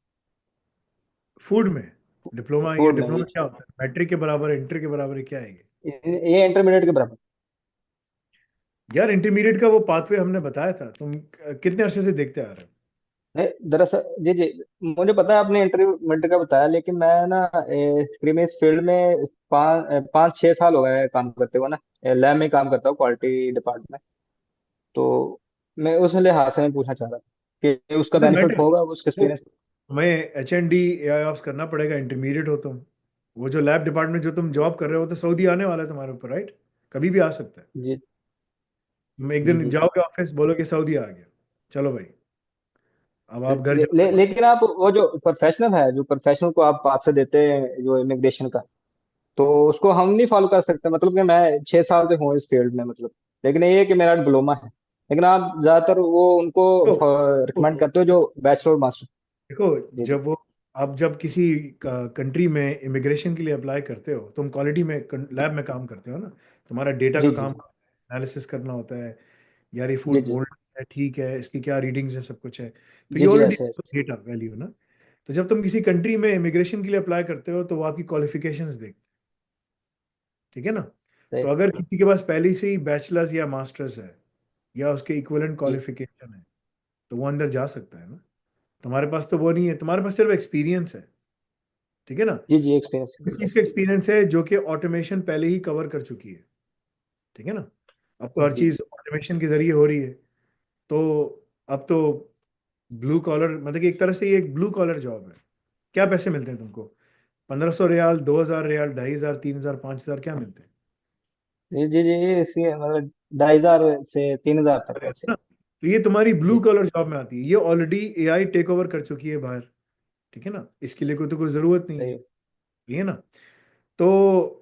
फूड में डिप्लोमा? ये फूड में डिप्लोमा क्या होता है? मैट्रिक के बराबर है, इंटर के बराबर है, क्या है ये? ये इंटरमीडिएट के बराबर। यार इंटरमीडिएट का वो पाथवे हमने बताया था, तुम कितने अरसे से देखते आ रहे हो? नहीं दरअसल जी जी, मुझे पता है आपने इंटरमीडिएट का बताया, लेकिन मैं ना तकरीबन इस फील्ड में 5-6 साल हो गए काम करते हुए ना। लैब में काम करता हूँ, क्वालिटी डिपार्टमेंट। तो मैं उस लिहाज से मैं पूछना चाह रहा था कि उसका तो बेनिफिट मैटर, होगा उसका वो एक्सपीरियंस। तुम्हें H N D A I ops करना पड़ेगा, इंटरमीडिएट हो तुम। वो जो लैब डिपार्टमेंट जो तुम जॉब कर रहे हो, तो सऊदी आने वाला है तुम्हारे ऊपर, राइट? कभी भी आ सकता है। जी तुम एक जी दिन जी। जाओगे ऑफिस, बोलोगे सऊदी आ गया, चलो भाई, अब आप घर जा सकते लेकिन आप वो जो प्रोफेशनल है, जो प्रोफेशनल को आप पाथ से देते हैं जो इमिग्रेशन का, तो उसको हम नहीं फॉलो कर सकते। मतलब कि मैं 6 साल से हूँ इस फील्ड में, मतलब। लेकिन ये है कि मेरा डिप्लोमा है, लेकिन आप ज्यादातर वो उनको हो। रिकमेंड करते हो जो बैचलर मास्टर। देखो, जी जी जब वो आप जब किसी कंट्री में इमिग्रेशन के लिए अप्लाई करते हो, तुम क्वालिटी में लैब में काम करते हो ना, तुम्हारा डेटा जी का जी काम एनालिसिस करना होता है। यार ये जी फूड जी मोल्ड है, ठीक है, इसकी क्या रीडिंग्स है, सब कुछ है। तो ये जी जी, ऑलरेडी ऐसे ऐसे। डेटा वैल्यू ना। तो जब तुम किसी कंट्री में इमिग्रेशन के लिए अप्लाई करते हो, तो वो आपकी क्वालिफिकेशंस देखते हैं। ठीक है ना। तो सही। अगर किसी के पास पहले से ही बैचलर्स या मास्टर्स है, या उसके इक्विवेलेंट जी क्वालिफिकेशन है, तो वो अंदर जा सकता है ना। तुम्हारे पास तो वो नहीं है, तुम्हारे पास सिर्फ एक्सपीरियंस है। ठीक है ना। जी जी, एक्सपीरियंस। इस चीज का एक्सपीरियंस है जो कि ऑटोमेशन पहले ही कवर कर चुकी है। ठीक है ना। अब तो हर जी चीज ऑटोमेशन के जरिए हो रही है। तो अब तो ब्लू कॉलर, मतलब कि एक तरह से ये एक ब्लू कॉलर जॉब है। क्या पैसे मिलते हैं तुमको? 1500 रियाल, 2000 रियाल, 2500, 3000, 5000, क्या मिलते हैं? जी जी जी, इसी मतलब 2,500 से 3,000 तक है ऐसे। ना। तो ये तुम्हारी ब्लू जी कॉलर जॉब में आती है, ये ऑलरेडी एआई टेक ओवर कर चुकी है बाहर। ठीक है ना, इसके लिए कोई तो कोई जरूरत नहीं है। सही। ठीक है ना। तो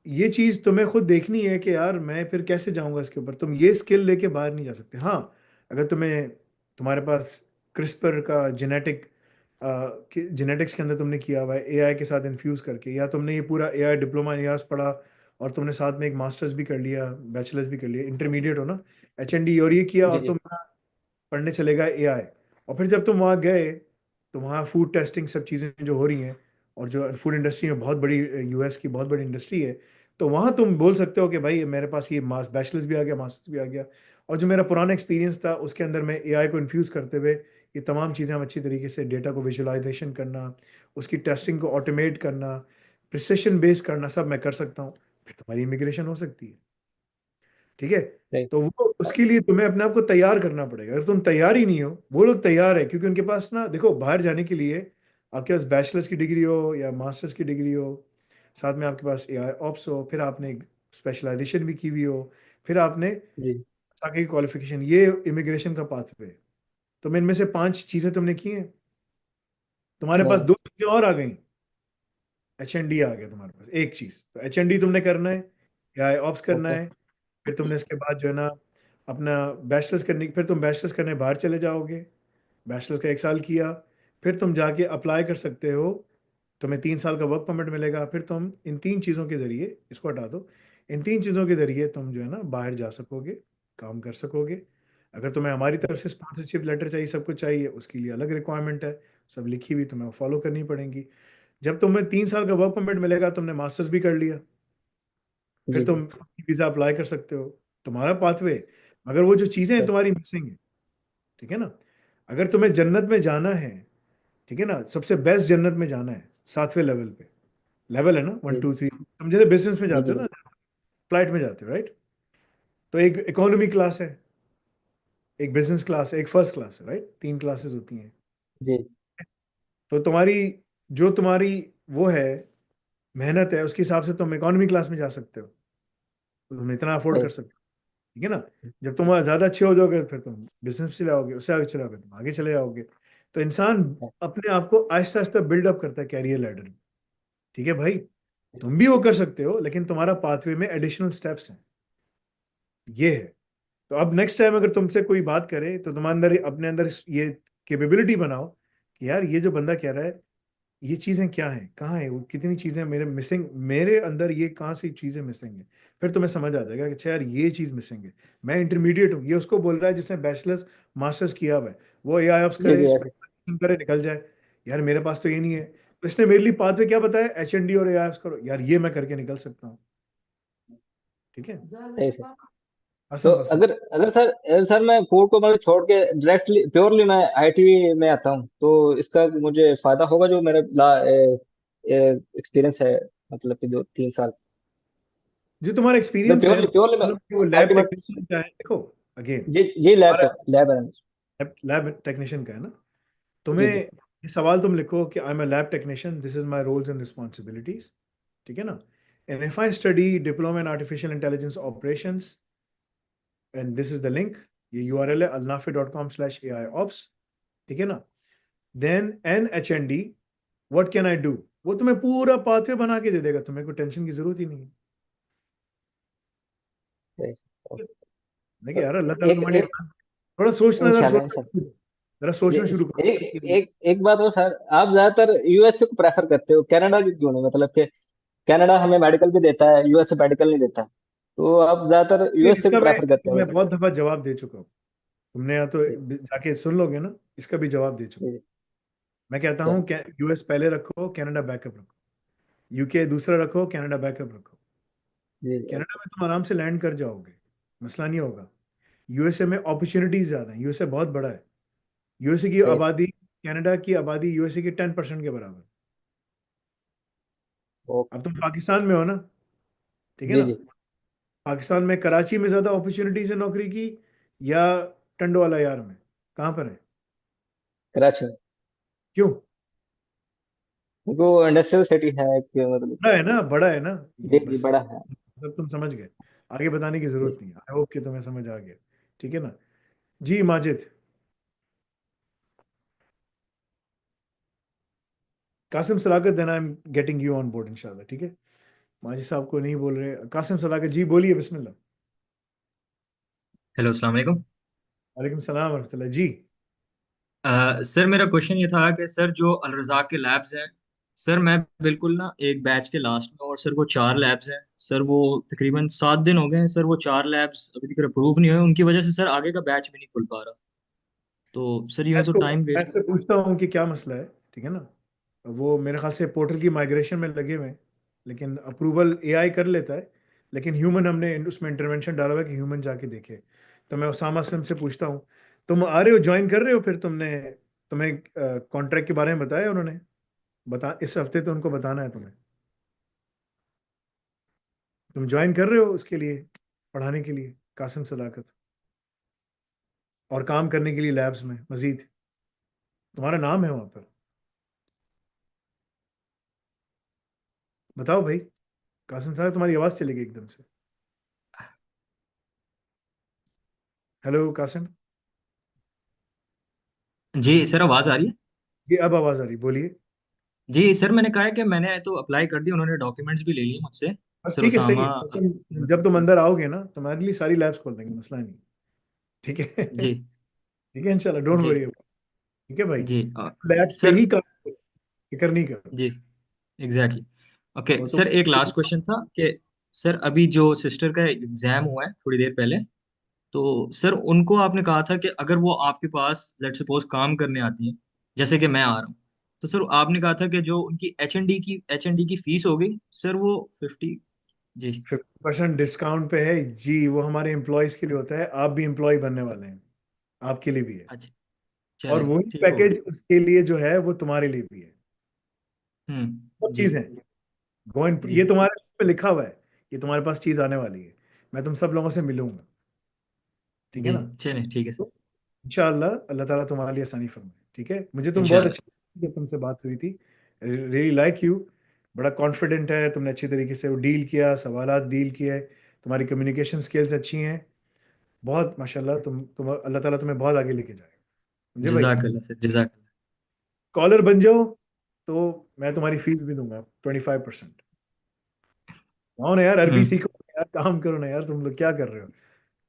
ये चीज तुम्हें खुद देखनी है कि यार मैं फिर कैसे जाऊंगा इसके ऊपर। तुम ये स्किल लेके बाहर नहीं जा सकते। हाँ, अगर तुम्हारे पास क्रिस्पर का जेनेटिक्स के अंदर तुमने किया हुआ है एआई के साथ इन्फ्यूज करके, या तुमने ये पूरा एआई डिप्लोमा एआई पढ़ा, और तुमने साथ में एक मास्टर्स भी कर लिया, बैचलर्स भी कर लिया, इंटरमीडिएट हो ना, एच एन डी, और ये किया, जी और जी तुम पढ़ने चले गए एआई, और फिर जब तुम वहाँ गए, तो वहाँ फूड टेस्टिंग सब चीज़ें जो हो रही हैं, और जो फूड इंडस्ट्री में बहुत बड़ी, यूएस की बहुत बड़ी इंडस्ट्री है, तो वहाँ तुम बोल सकते हो कि भाई मेरे पास ये बैचलर्स भी आ गया, मास्टर्स भी आ गया, और जो मेरा पुराना एक्सपीरियंस था उसके अंदर मैं एआई को इन्फ्यूज करते हुए ये तमाम चीज़ें हम अच्छी तरीके से डेटा को विजुअलाइजेशन करना, उसकी टेस्टिंग को ऑटोमेट करना, प्रिसिशन बेस करना, सब मैं कर सकता हूँ। फिर तुम्हारी इमिग्रेशन हो सकती है। ठीक है। सही। तो वो उसके लिए तुम्हें अपने आप को तैयार करना पड़ेगा। अगर तुम तैयार ही नहीं हो, वो लोग तैयार है, क्योंकि उनके पास ना, देखो बाहर जाने के लिए आपके पास बैचलर्स की डिग्री हो या मास्टर्स की डिग्री हो, साथ में आपके पास एआई ऑप्स हो, फिर आपने स्पेशलाइजेशन भी की हुई हो, फिर आपने जी आगे की क्वालिफिकेशन, ये इमिग्रेशन का पाथवे है। तो मैं इनमें से 5 चीजें तुमने की हैं, तुम्हारे पास हाँ, दो चीजें और आ गई। HND आ गया तुम्हारे पास, एक चीज तो HND तुमने करना है या ऑप्स करना ओके, है। फिर तुमने इसके बाद जो है ना अपना बैचलर्स करने, फिर तुम बैचलर्स करने बाहर चले जाओगे। बैचलर्स का 1 साल किया, फिर तुम जाके अप्लाई कर सकते हो, तुम्हें 3 साल का वर्क परमिट मिलेगा। फिर तुम इन 3 चीज़ों के ज़रिए, इसको हटा दो, इन 3 चीज़ों के ज़रिए तुम जो है ना बाहर जा सकोगे, काम कर सकोगे। अगर तुम्हें हमारी तरफ से स्पॉन्सरशिप लेटर चाहिए, सब कुछ चाहिए, उसके लिए अलग रिक्वायरमेंट है, सब लिखी हुई, तुम्हें फॉलो करनी पड़ेंगी। जब तुम्हें 3 साल का वर्क परमिट मिलेगा, तुमने मास्टर्स भी कर लिया, फिर जी जी, तुम वीज़ा अप्लाई कर सकते हो, तुम्हारा पाथवे। मगर वो जो चीज़ें हैं सर, तुम्हारी मिसिंग है, ठीक है ना। अगर तुम्हें जन्नत में जाना है, ठीक है ना, सबसे बेस्ट जन्नत में जाना है, 7वें लेवल पे, लेवल है ना, वन जी टू थ्री, तुम जैसे बिजनेस में जी जाते जी हो ना, फ्लाइट में जाते हो, राइट। तो एक इकोनॉमी क्लास है, एक बिजनेस क्लास है, एक फर्स्ट क्लास है, राइट, 3 क्लासेस होती हैं। जी, तो तुम्हारी जो तुम्हारी वो है मेहनत है, उसके हिसाब से तुम इकोनॉमी क्लास में जा सकते हो, तो तुम इतना अफोर्ड सही, कर सकते हो, ठीक है ना। जब तुम ज़्यादा अच्छे हो जाओगे, फिर तुम बिजनेस चले आओगे, उससे आगे चले आओगे, तुम आगे चले जाओगे। तो इंसान अपने आप को आहिस्ता आहिस्ता बिल्डअप करता है कैरियर लैडर में, ठीक है भाई। तुम भी वो कर सकते हो, लेकिन तुम्हारा पाथवे में एडिशनल स्टेप्स हैं, ये है। तो अब नेक्स्ट टाइम अगर तुमसे कोई बात करे, तो तुम्हारे अंदर, अपने अंदर ये कैपेबिलिटी बनाओ कि यार ये जो बंदा कह रहा है, ये चीजें क्या हैं, कहाँ है वो, कितनी चीजें मेरे मिसिंग, मेरे अंदर ये कहाँ सी चीजें मिसिंग है। फिर तुम्हें समझ आ जाएगा कि अच्छा यार ये चीज मिसिंग है। मैं इंटरमीडिएट हूँ, ये उसको बोल रहा है जिसने बैचलर्स मास्टर्स किया हुआ है, वो AIOps जी करे, जी, ऐसे, इसमें करे, निकल जाए। यार मेरे पास तो ये नहीं है, तो इसने मेरे लिए पाथवे क्या बताया, HND और AIOps करो, यार ये मैं करके निकल सकता हूँ, ठीक है। सही सर। तो आसान आसान। अगर अगर सर मैं फूड को मतलब छोड़ के डायरेक्टली प्योरली मैं आईटी में आता हूँ, तो इसका मुझे फायदा होगा जो मेरे एक्सपीरियंस है, मतलब कि 2-3 साल, जो तुम्हारा अगर एक्सपीरियंस है, प्योरली प्योरली मैं मतलब कि वो लैब आईटी में, टेक्नीशियन का है, देखो अगेन, जी जी, लैब एनालिस्ट, लैब टेक्नीशियन का है ना, जी तुम्हें जी, ये सवाल तुम लिखो कि I am a lab technician, this is my roles and responsibilities, ठीक है ना। And if I study diploma in artificial intelligence operations, and this is the link, ये URL है alnafi.com/AIOps, ठीक है ना। Then NHND, what can I do, वो तुम्हें पूरा पाथवे बना के दे देगा, तुम्हें कोई टेंशन की जरूरत ही नहीं है। सही सर। देखिए तो यार, अल्लाह ताला एक तुम्हारी, एक थोड़ा सोचना, जरा इंशाल्लाह सोचना, इंशाल्लाह, जरा जी, सोचना शुरू एक करो। एक एक बात और सर, आप ज्यादातर यूएसए को प्रेफर करते हो, कनाडा क्यों नहीं, मतलब कि कनाडा हमें मेडिकल भी देता है, यूएसए मेडिकल नहीं देता, तो आप ज्यादातर नहीं, यूएसए को इसका प्रेफर करते मैं हो। बहुत दफा जवाब दे चुका हूँ, तुमने या तो जाके सुन लोगे ना, इसका भी जवाब दे चुका हूँ। जी मैं कहता जी हूँ US पहले रखो, कनाडा बैकअप रखो, UK दूसरा रखो, कनाडा बैकअप रखो। जी जी, कनाडा में तुम आराम से लैंड कर जाओगे, मसला नहीं होगा। USA में अपॉर्चुनिटीज ज्यादा है, USA बहुत बड़ा है। USA की सही सर, आबादी, कनाडा की आबादी USA की 10% के बराबर। ओके, अब तुम पाकिस्तान में हो ना, ठीक है जी ना। जी, पाकिस्तान में कराची में ज्यादा अपॉर्चुनिटीज है नौकरी की, या टंडो वाला यार में, कहाँ पर है, कराची में, क्यों। क्योंकि वो इंडस्ट्रियल सिटी है कि मतलब, बड़ा है ना, बड़ा है ना, जी ये जी, बस, बड़ा है, सब तुम समझ गए, आगे बताने की जी। जरूरत नहीं है, आई होप कि तुम्हें समझ आ गया, ठीक है ना। जी Majid, Qasim Salakat, then I am getting you on board इंशाल्लाह, ठीक है। माजिद साहब को नहीं बोल रहे, कासिम सलाकत जी बोलिए, बिस्मिल्लाह। हेलो अस्सलाम वालेकुम। वालेकुम सलाम वरहमतुल्लाह जी। सर मेरा क्वेश्चन ये था कि सर जो अल रज़ाक के लैब्स हैं, सर मैं बिल्कुल ना एक बैच के लास्ट में, और सर वो 4 लैब्स हैं सर, वो तकरीबन 7 दिन हो गए हैं सर, वो 4 लैब्स अभी तक अप्रूव नहीं हुए, उनकी वजह से सर आगे का बैच भी नहीं खुल पा रहा। तो सर मैं यूँ तो इसको टाइम मैं वेस्ट। इससे पूछता हूँ कि क्या मसला है, ठीक है ना। वो मेरे ख्याल से पोर्टल की माइग्रेशन में लगे हुए हैं, लेकिन अप्रूवल AI कर लेता है, लेकिन ह्यूमन, हमने उसमें इंटरवेंशन डाला हुआ है कि ह्यूमन जाके देखे। तो मैं उसामा असलम से पूछता हूँ, तुम आ रहे हो, ज्वाइन कर रहे हो, फिर तुम्हें कॉन्ट्रैक्ट के बारे में बताया उन्होंने, बता, इस हफ्ते तो उनको बताना है तुम्हें, तुम ज्वाइन कर रहे हो उसके लिए, पढ़ाने के लिए, कासिम सदाकत, और काम करने के लिए लैब्स में मजीद, तुम्हारा नाम है वहां पर, बताओ भाई। कासिम साहब, तुम्हारी आवाज चली गई एकदम से। हेलो कासिम। जी सर, आवाज़ आ रही है। जी अब आवाज आ रही, बोलिए। जी सर, मैंने कहा है कि मैंने तो अप्लाई कर दिया, उन्होंने डॉक्यूमेंट्स भी ले लिए मुझसे। बस सर ठीक है, सही उसामा। है, तो जब तुम अंदर आओगे ना तुम्हारे लिए सारी लैब्स खोल देंगे, मसला नहीं। ठीक है। जी ठीक है, इंशाल्लाह, डोंट जी वरी। ठीक है भाई, जी लैब्स पे सर। ही काम करो, फिक्र नहीं करो। जी एग्जैक्टली। ओके और सर, एक तुम लास्ट क्वेश्चन था कि सर अभी जो सिस्टर का एग्जाम हुआ है थोड़ी देर पहले, तो सर उनको आपने कहा था कि अगर वो आपके पास लेट सपोज काम करने आती हैं, जैसे कि मैं आ रहा हूँ, तो सर आपने कहा था कि जो उनकी एच एन डी की फीस हो गई सर वो 50। जी 50% डिस्काउंट पे है जी, वो हमारे एम्प्लॉयज के लिए होता है, आप भी एम्प्लॉय बनने वाले हैं, आपके लिए भी है। अच्छा, और चले वही ठीक हो गया। पैकेज उसके लिए जो है वो तुम्हारे लिए भी है। सब जी चीजें जी ये तुम्हारे उस पे लिखा हुआ है, ये तुम्हारे पास चीज आने वाली है। मैं तुम सब लोगों से मिलूंगा, ठीक है जी ना। चले ठीक है सर। तो इंशाअल्लाह अल्लाह ताला तुम्हारे लिए आसानी फरमाए। ठीक है, मुझे तुम बहुत इंशाल्लाह। अच्छी जब तुमसे बात हुई थी, रियली लाइक यू। बड़ा कॉन्फिडेंट है, तुमने अच्छी तरीके से वो डील किया, सवालात डील किए, तुम्हारी कम्युनिकेशन स्किल्स अच्छी हैं, बहुत माशाल्लाह। तुम अल्लाह ताला तुम्हें बहुत आगे लेके जाए, समझे भाई। जजाकल्ला सर, जजाकल्ला। कॉलर बन जाओ तो मैं तुम्हारी फीस भी दूंगा 25%। आओ ना यार, अरबी हम्म सीखो यार, काम करो ना यार, तुम लोग क्या कर रहे हो। सर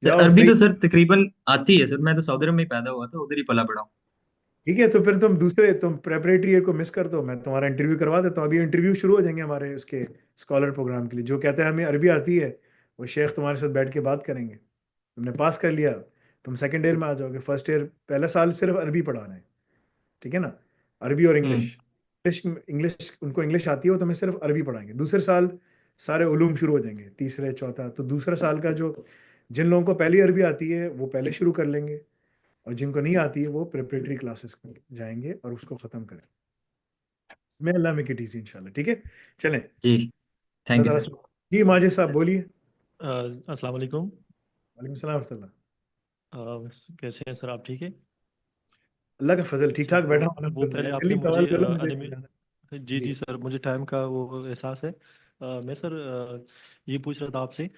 जाओ अरबी सही। तो सर तकरीबन आती है सर, मैं तो सऊदी अरब में ही पैदा हुआ था, उधर ही पला बड़ा हूँ। ठीक है, तो फिर तुम प्रेपरेटरी ईयर को मिस कर दो, मैं तुम्हारा इंटरव्यू करवा देता हूँ। अभी इंटरव्यू शुरू हो जाएंगे हमारे उसके स्कॉलर प्रोग्राम के लिए। जो कहते हैं हमें अरबी आती है, वो शेख तुम्हारे साथ बैठ के बात करेंगे। तुमने पास कर लिया, तुम सेकंड ईयर में आ जाओगे। फर्स्ट ईयर पहला साल सिर्फ अरबी पढ़ाना है, ठीक है ना। अरबी और हम्म इंग्लिश। इंग्लिश इंग्लिश उनको इंग्लिश आती है, वो तुम्हें सिर्फ अरबी पढ़ाएंगे। दूसरे साल सारे उलूम शुरू हो जाएंगे, तीसरे चौथा। तो दूसरा साल का जो जिन लोगों को पहली अरबी आती है वो पहले शुरू कर लेंगे, और जिनको नहीं आती है वो प्रिपरेटरी क्लासेस जाएंगे और उसको ख़त्म करें। मैं अल्लाह में की इंशाल्लाह, ठीक है। चलें, जी अल्लाह थैंक यू ताला सर। जी। माजिद साहब बोलिए। अस्सलाम वालेकुम। वालेकुम सलाम रहमतुल्लाह। कैसे हैं सर, आप ठीक है? अल्लाह का फजल, ठीक सर ठाक बैठा हूँ वो अल्हम्दुलिल्लाह। पहले आपने जल्दी मुझे सवाल कर लो, मुझे जाना है। जी जी जी सर, मुझे टाइम का वो एहसास है। मैं सर ये पूछ रहा था आपसे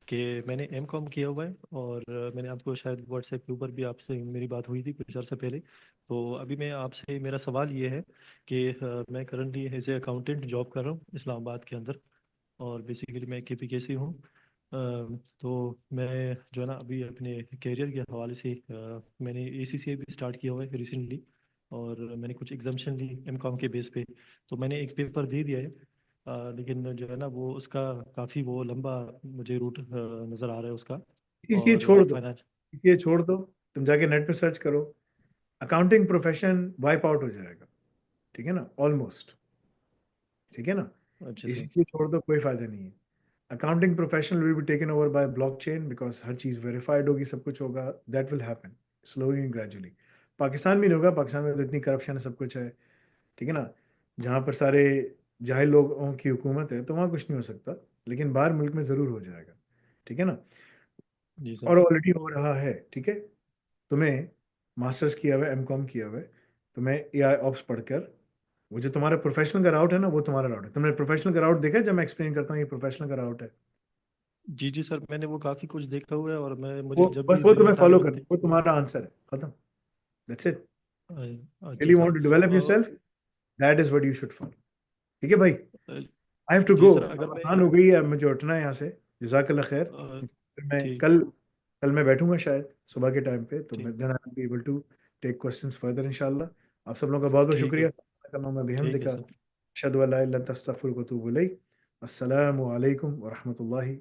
कि मैंने एम कॉम किया हुआ है, और मैंने आपको शायद व्हाट्सएप के ऊपर भी आपसे मेरी बात हुई थी कुछ अर्से पहले। तो अभी मैं आपसे, मेरा सवाल ये है कि मैं currently as a accountant job कर रहा हूँ इस्लामाबाद के अंदर, और बेसिकली मैं KPK से हूँ। तो मैं जो है ना अभी अपने करियर के हवाले से मैंने ACCA भी स्टार्ट किया हुआ है रिसेंटली, और मैंने कुछ एग्जाम्शन ली MCOM के बेस पे। तो मैंने एक पेपर दे दिया है, लेकिन जो है ना वो उसका काफ़ी वो लंबा मुझे रूट नज़र आ रहा है उसका। इसलिए और छोड़ दो, फाइनेंस। इसलिए छोड़ दो। तुम जाके नेट पे सर्च करो, अकाउंटिंग प्रोफेशन वाइप आउट हो जाएगा, ठीक है ना, ऑलमोस्ट। ठीक है ना, अच्छा सर। इसलिए छोड़ दो, कोई फायदा नहीं है। Accounting professional will be taken over by blockchain, because her cheese verified होगी, सब कुछ होगा। That will happen slowly and gradually. Pakistan में नहीं होगा, पाकिस्तान में तो इतनी करप्शन है, सब कुछ है, ठीक है ना। जहाँ पर सारे जाहिल लोगों की हुकूमत है, तो वहाँ कुछ नहीं हो सकता, लेकिन बाहर मुल्क में ज़रूर हो जाएगा, ठीक है ना। जी सर। और ऑलरेडी हो रहा है, ठीक है। तुम्हें मास्टर्स किया हुआ है, MCOM किया हुआ है, तुम्हें AiOps पढ़कर, वो जो तुम्हारा प्रोफेशनल का राउट है ना, वो तुम्हारा राउट है। तुमने प्रोफेशनल का राउट देखा है? जब मैं एक्सप्लेन करता हूँ ये प्रोफेशनल का राउट है, जी जी सर, मैंने वो काफ़ी कुछ देखा हुआ है, और मैं वो मुझे जब बस भी वो दिन में तुम्हें टाइम फॉलो लगती। करना, वो तुम्हारा आंसर है, खत्म। That's it. अच्छा really sir. Want to develop और yourself, that is what you should follow, ठीक है भाई। अ, आई हैव टू जी गो, सर, अगर अब मैं अजान हो गई है, अब मुझे उठना है यहाँ से। जज़ाकल्लाह खैर। अ, फिर मैं ठीक कल कल मैं बैठूंगा शायद सुबह के टाइम पे, तो ठीक मैं then I will be able to take questions further इंशाल्लाह। आप सब लोगों का बहुत बहुत ठीक है। शुक्रिया। करना मैं ठीक है बिहम्दिका सर। अशहदु अल्ला इलाहा इल्ला अंता अस्तगफिरुका व अतूबु इलैक। अस्सलामु अलैकुम व रहमतुल्लाहि